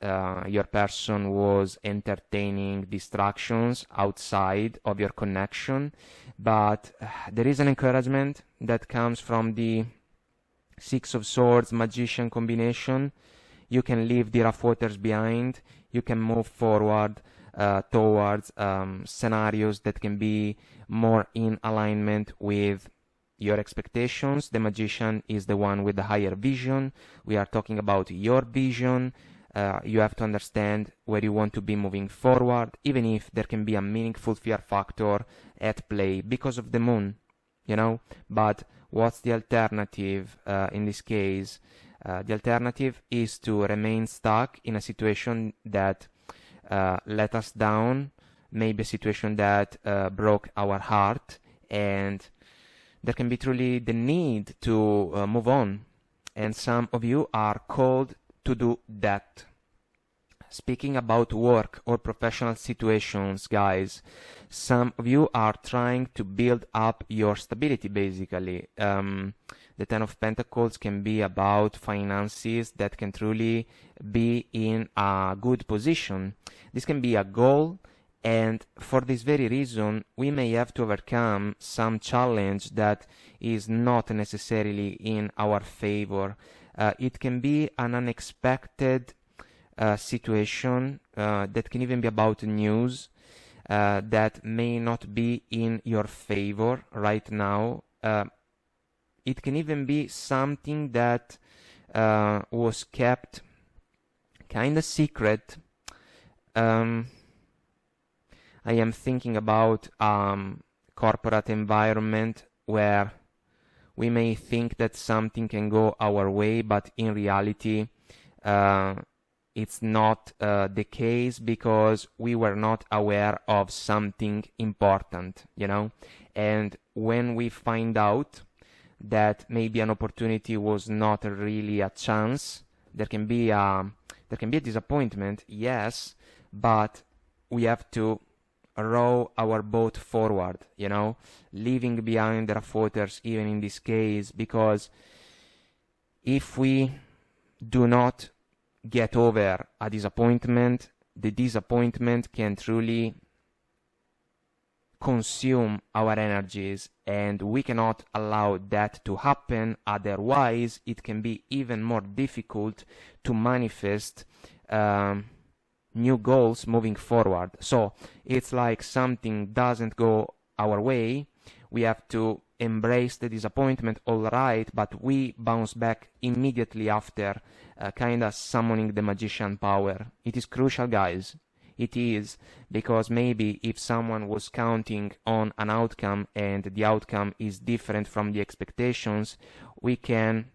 your person was entertaining distractions outside of your connection. But there is an encouragement that comes from the Six of Swords Magician combination. You can leave the rough waters behind. You can move forward towards scenarios that can be more in alignment with your expectations. The Magician is the one with the higher vision. We are talking about your vision. You have to understand where you want to be moving forward, even if there can be a meaningful fear factor at play because of the Moon, you know. But what's the alternative in this case? The alternative is to remain stuck in a situation that let us down, maybe a situation that broke our heart, and there can be truly the need to move on, and some of you are called to do that. Speaking about work or professional situations, guys, some of you are trying to build up your stability, basically. The Ten of Pentacles can be about finances that can truly be in a good position. This can be a goal, and for this very reason, we may have to overcome some challenge that is not necessarily in our favor. It can be an unexpected situation that can even be about news that may not be in your favor right now. It can even be something that was kept kind of secret. I am thinking about corporate environment where we may think that something can go our way, but in reality it's not the case because we were not aware of something important, you know. And when we find out that maybe an opportunity was not really a chance, there can be a disappointment, yes, but we have to row our boat forward, you know, leaving behind the rough waters even in this case, because if we do not get over a disappointment, the disappointment can truly consume our energies, and we cannot allow that to happen. Otherwise, it can be even more difficult to manifest new goals moving forward. So it's like something doesn't go our way, we have to embrace the disappointment, all right, but we bounce back immediately after, kind of summoning the magician power. It is crucial, guys. It is, because maybe if someone was counting on an outcome and the outcome is different from the expectations, we can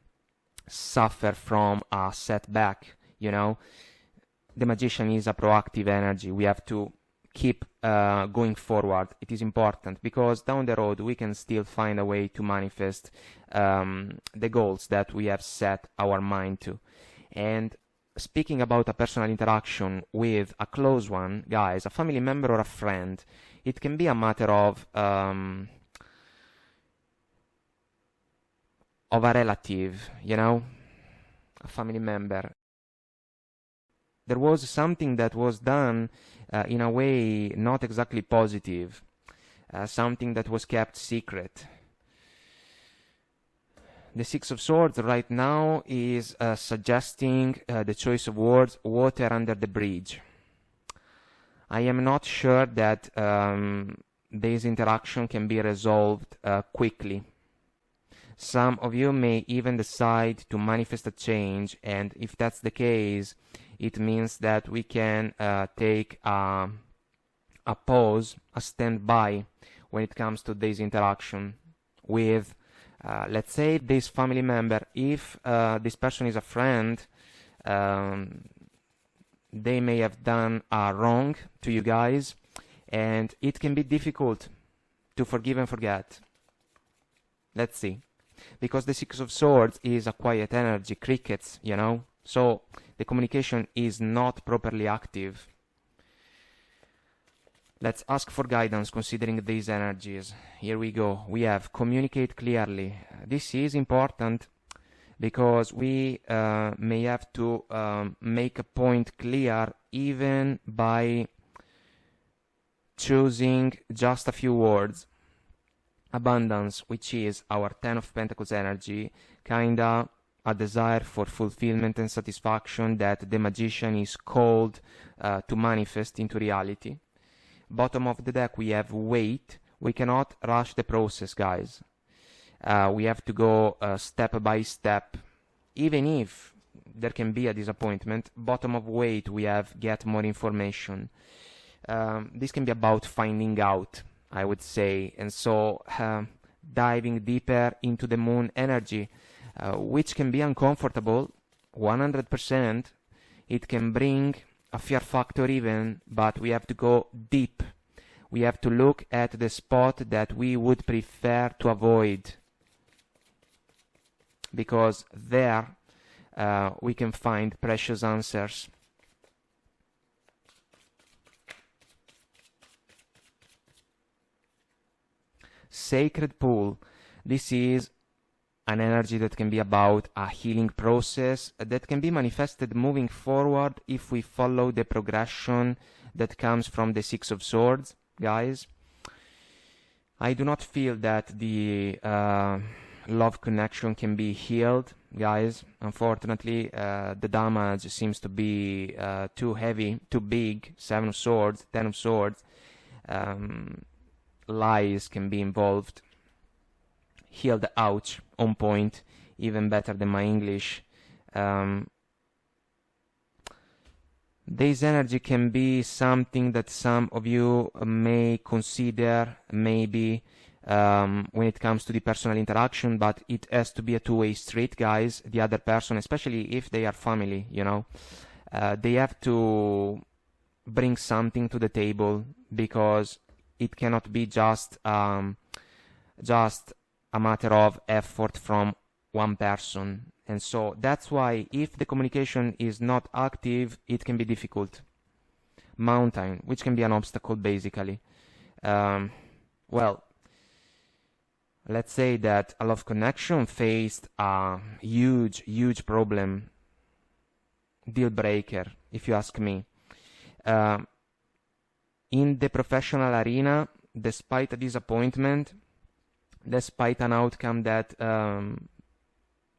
suffer from a setback, you know. The magician is a proactive energy. We have to keep going forward. It is important, because down the road we can still find a way to manifest the goals that we have set our mind to. And speaking about a personal interaction with a close one, guys, a family member or a friend, it can be a matter of a relative, you know, a family member. There was something that was done in a way not exactly positive, something that was kept secret. The Six of Swords right now is suggesting the choice of words, water under the bridge. I am not sure that this interaction can be resolved quickly. Some of you may even decide to manifest a change, and if that's the case, it means that we can take a pause, a standby when it comes to this interaction with, let's say, this family member. If this person is a friend, they may have done wrong to you guys, and it can be difficult to forgive and forget. Let's see. Because the Six of Swords is a quiet energy, crickets, you know, so the communication is not properly active. Let's ask for guidance considering these energies. Here we go. We have communicate clearly. This is important because we may have to make a point clear even by choosing just a few words. Abundance, which is our Ten of Pentacles energy, kinda a desire for fulfillment and satisfaction that the magician is called to manifest into reality. Bottom of the deck we have wait. We cannot rush the process, guys. We have to go step by step. Even if there can be a disappointment, bottom of wait we have get more information. This can be about finding out, I would say, and so diving deeper into the moon energy, which can be uncomfortable, 100%. It can bring a fear factor even, but we have to go deep. We have to look at the spot that we would prefer to avoid, because there we can find precious answers. Sacred Pool. This is an energy that can be about a healing process that can be manifested moving forward if we follow the progression that comes from the Six of Swords, guys. I do not feel that the love connection can be healed, guys. Unfortunately, the damage seems to be too heavy, too big. Seven of Swords, Ten of Swords. Lies can be involved. Healed, ouch, on point, even better than my English. This energy can be something that some of you may consider maybe when it comes to the personal interaction, but it has to be a two-way street, guys. The other person, especially if they are family, you know, they have to bring something to the table, because it cannot be just a matter of effort from one person. And so that's why if the communication is not active, it can be difficult. Mountain, which can be an obstacle basically. Well, let's say that a love connection faced a huge problem, deal breaker, if you ask me. In the professional arena, despite a disappointment, despite an outcome that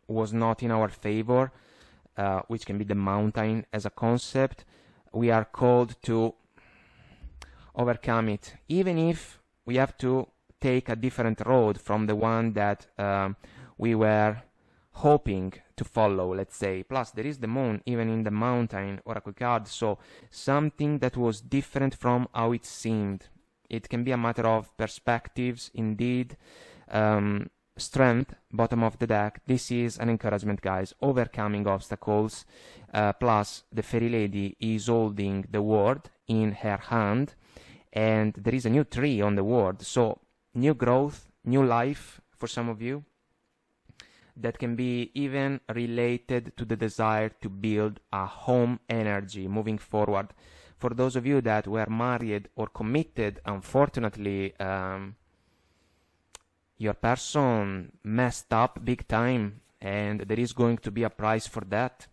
was not in our favor, which can be the mountain as a concept, we are called to overcome it, even if we have to take a different road from the one that we were hoping to follow, let's say. Plus, there is the moon even in the mountain oracle card, so something that was different from how it seemed. It can be a matter of perspectives, indeed. Strength, bottom of the deck. This is an encouragement, guys. Overcoming obstacles. Plus, the fairy lady is holding the word in her hand, and there is a new tree on the word. So, new growth, new life for some of you. That can be even related to the desire to build a home energy moving forward. For those of you that were married or committed, unfortunately, your person messed up big time, and there is going to be a price for that.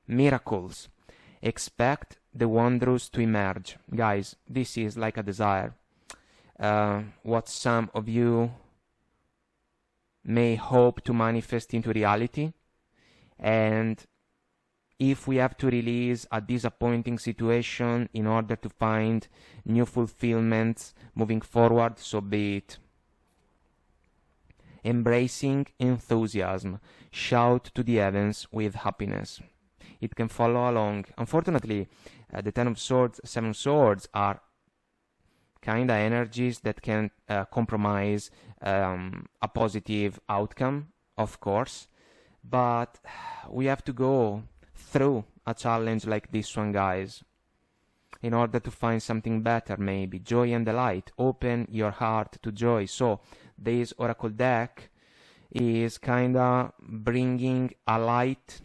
Miracles. Expect the wondrous to emerge. Guys, this is like a desire. What some of you may hope to manifest into reality. And if we have to release a disappointing situation in order to find new fulfillments moving forward, so be it. Embracing enthusiasm. Shout to the heavens with happiness. It can follow along. Unfortunately, the Ten of Swords, Seven of Swords are kind of energies that can compromise a positive outcome, of course. But we have to go through a challenge like this one, guys, in order to find something better, maybe. Joy and delight. Open your heart to joy. So this oracle deck is kind of bringing a light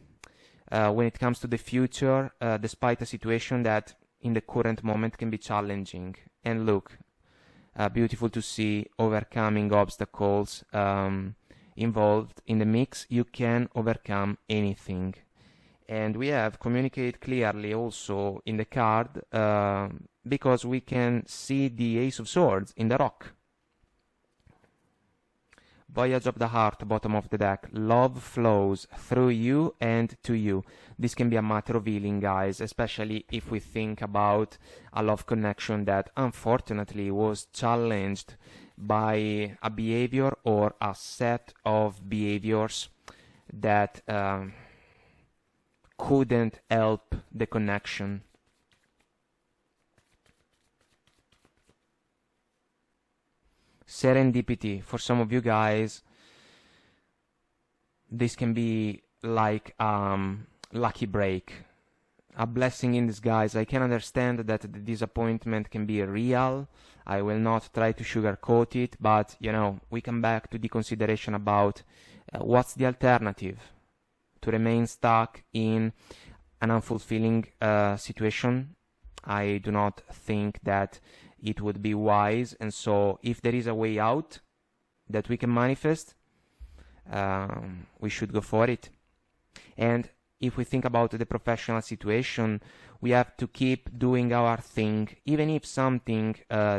when it comes to the future, despite a situation that in the current moment can be challenging. And look, beautiful to see overcoming obstacles involved in the mix. You can overcome anything. And we have communicate clearly also in the card, because we can see the Ace of Swords in the rock. Voyage of the Heart, bottom of the deck. Love flows through you and to you. This can be a matter of healing, guys, especially if we think about a love connection that unfortunately was challenged by a behavior or a set of behaviors that couldn't help the connection. Serendipity. For some of you guys, this can be like lucky break, a blessing in disguise. I can understand that the disappointment can be real. I will not try to sugarcoat it, but you know, we come back to the consideration about what's the alternative. To remain stuck in an unfulfilling situation, I do not think that it would be wise. And so if there is a way out that we can manifest, we should go for it. And if we think about the professional situation, we have to keep doing our thing. Even if something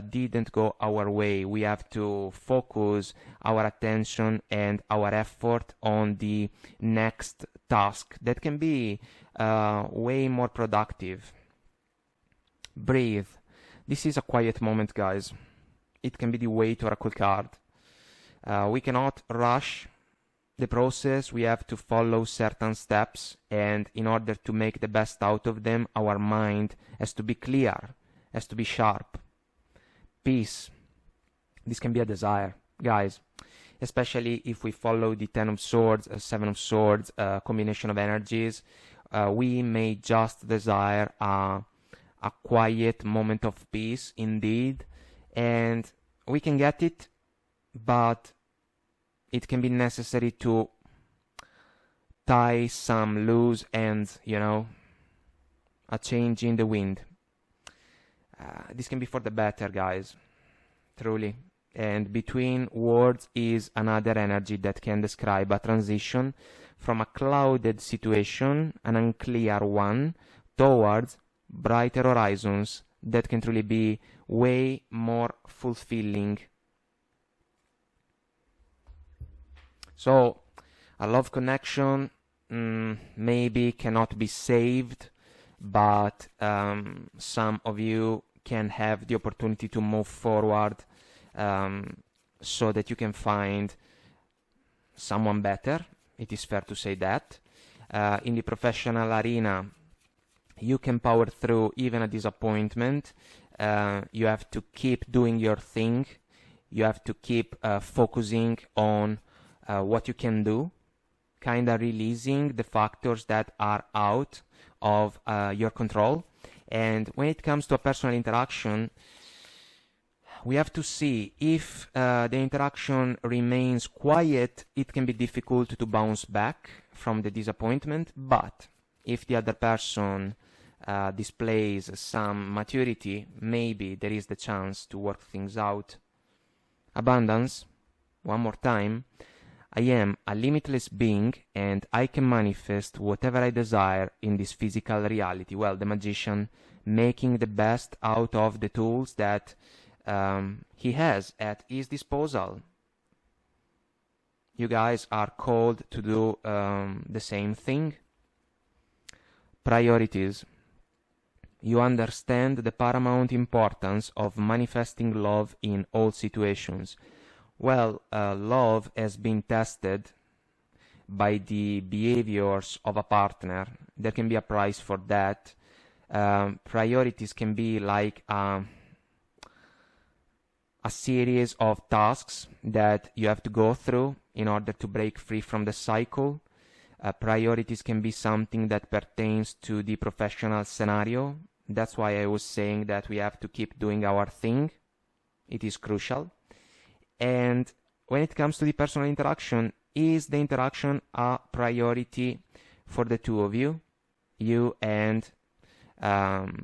didn't go our way, we have to focus our attention and our effort on the next task that can be way more productive. Breathe. This is a quiet moment, guys. It can be the Weight oracle card. We cannot rush the process. We have to follow certain steps, and in order to make the best out of them, our mind has to be clear, has to be sharp. Peace. This can be a desire, guys, especially if we follow the Ten of Swords, Seven of Swords combination of energies. We may just desire a quiet moment of peace, indeed, and we can get it, but it can be necessary to tie some loose ends, you know, a change in the wind. This can be for the better, guys, truly. And between words is another energy that can describe a transition from a clouded situation, an unclear one, towards brighter horizons that can truly be way more fulfilling. So, a love connection maybe cannot be saved, but some of you can have the opportunity to move forward so that you can find someone better. It is fair to say that. In the professional arena, you can power through even a disappointment. You have to keep doing your thing. You have to keep focusing on what you can do, kind of releasing the factors that are out of your control. And when it comes to a personal interaction, we have to see if the interaction remains quiet, it can be difficult to bounce back from the disappointment. But if the other person displays some maturity, maybe there is the chance to work things out. Abundance, one more time. I am a limitless being and I can manifest whatever I desire in this physical reality. Well, the magician making the best out of the tools that he has at his disposal. You guys are called to do the same thing. Priorities. You understand the paramount importance of manifesting love in all situations. Well, love has been tested by the behaviors of a partner. There can be a price for that. Priorities can be like a series of tasks that you have to go through in order to break free from the cycle. Priorities can be something that pertains to the professional scenario. That's why I was saying that we have to keep doing our thing. It is crucial. And when it comes to the personal interaction, is the interaction a priority for the two of you? You and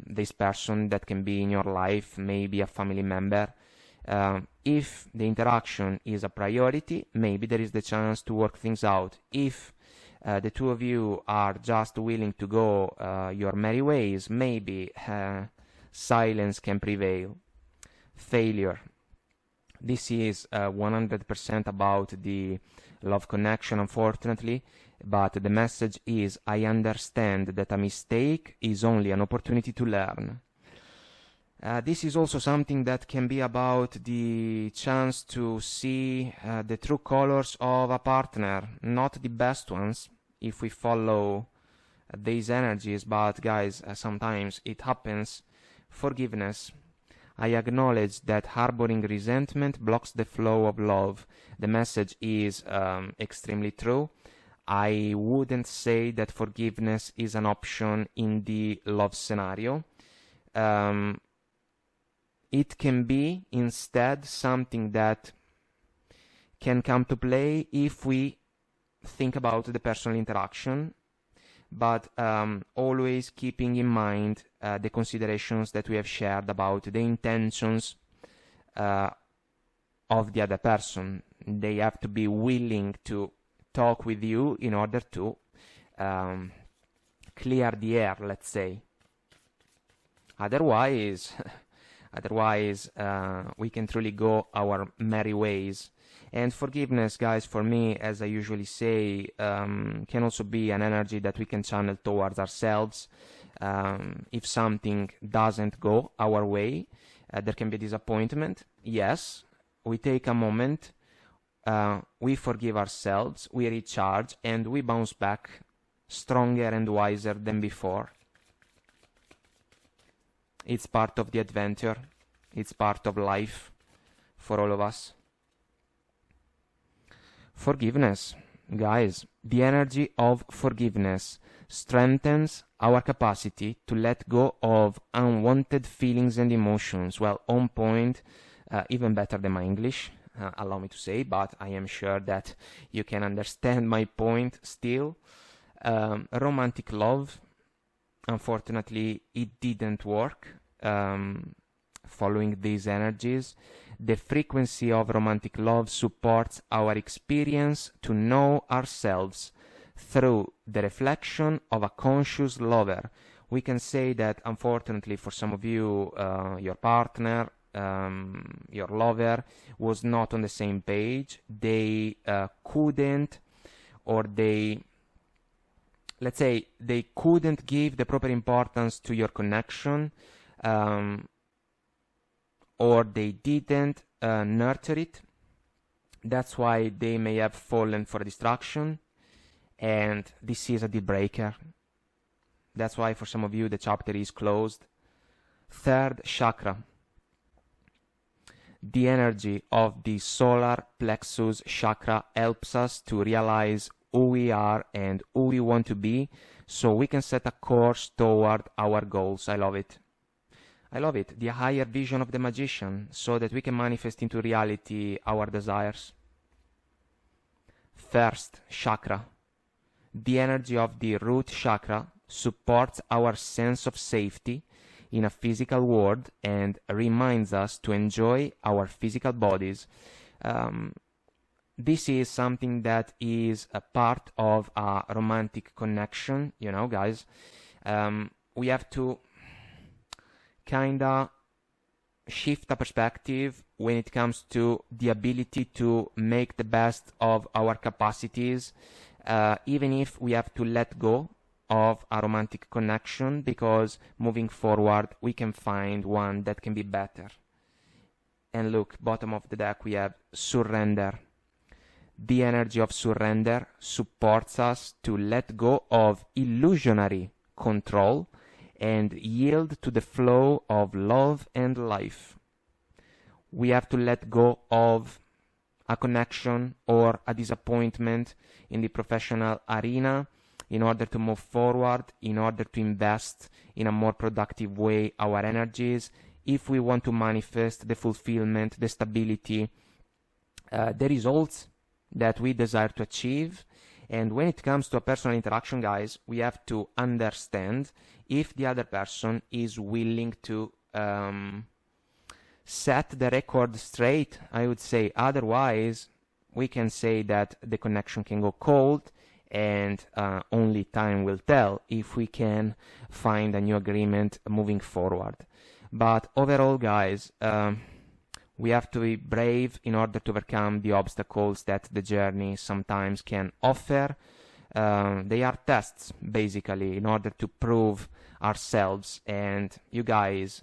this person that can be in your life, maybe a family member. If the interaction is a priority, maybe there is the chance to work things out. If the two of you are just willing to go your merry ways, maybe silence can prevail. Failure. This is 100% about the love connection, unfortunately, but the message is, I understand that a mistake is only an opportunity to learn. This is also something that can be about the chance to see the true colors of a partner, not the best ones, if we follow these energies, but guys, sometimes it happens. Forgiveness. I acknowledge that harboring resentment blocks the flow of love. The message is extremely true. I wouldn't say that forgiveness is an option in the love scenario. It can be instead something that can come to play if we think about the personal interaction, but always keeping in mind the considerations that we have shared about the intentions of the other person. They have to be willing to talk with you in order to clear the air, let's say. Otherwise, we can truly go our merry ways. And forgiveness, guys, for me, as I usually say, can also be an energy that we can channel towards ourselves. If something doesn't go our way, there can be disappointment. Yes, we take a moment, we forgive ourselves, we recharge, and we bounce back stronger and wiser than before. It's part of the adventure. It's part of life for all of us. Forgiveness, guys, The energy of forgiveness strengthens our capacity to let go of unwanted feelings and emotions. Well, on point, even better than my English, allow me to say, but I am sure that you can understand my point still. Romantic love, unfortunately, it didn't work following these energies. The frequency of romantic love supports our experience to know ourselves through the reflection of a conscious lover. We can say that, unfortunately, for some of you, your partner, your lover, was not on the same page. They couldn't, or let's say, they couldn't give the proper importance to your connection, or they didn't nurture it. That's why they may have fallen for a distraction, and this is a deal breaker. That's why for some of you the chapter is closed. Third chakra. The energy of the solar plexus chakra helps us to realize who we are and who we want to be, so we can set a course toward our goals. I love it. I love it. The higher vision of the magician, so that we can manifest into reality our desires. First chakra. The energy of the root chakra supports our sense of safety in a physical world and reminds us to enjoy our physical bodies. This is something that is a part of a romantic connection, you know, guys. We have to kinda shift the perspective when it comes to the ability to make the best of our capacities, even if we have to let go of a romantic connection, because moving forward we can find one that can be better. And look, bottom of the deck we have surrender. The energy of surrender supports us to let go of illusionary control and yield to the flow of love and life. We have to let go of a connection or a disappointment in the professional arena in order to move forward, in order to invest in a more productive way our energies, if we want to manifest the fulfillment, the stability, the results that we desire to achieve. And when it comes to a personal interaction, guys, we have to understand if the other person is willing to set the record straight, I would say. Otherwise, we can say that the connection can go cold, and only time will tell if we can find a new agreement moving forward. But overall, guys, we have to be brave in order to overcome the obstacles that the journey sometimes can offer. They are tests, basically, in order to prove ourselves, and you guys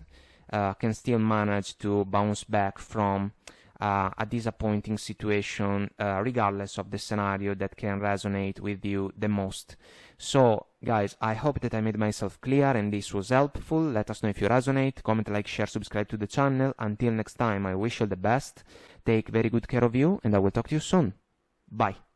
can still manage to bounce back from a disappointing situation, regardless of the scenario that can resonate with you the most. So, guys, I hope that I made myself clear and this was helpful. Let us know if you resonate. Comment, like, share, subscribe to the channel. Until next time, I wish you the best. Take very good care of you, and I will talk to you soon. Bye.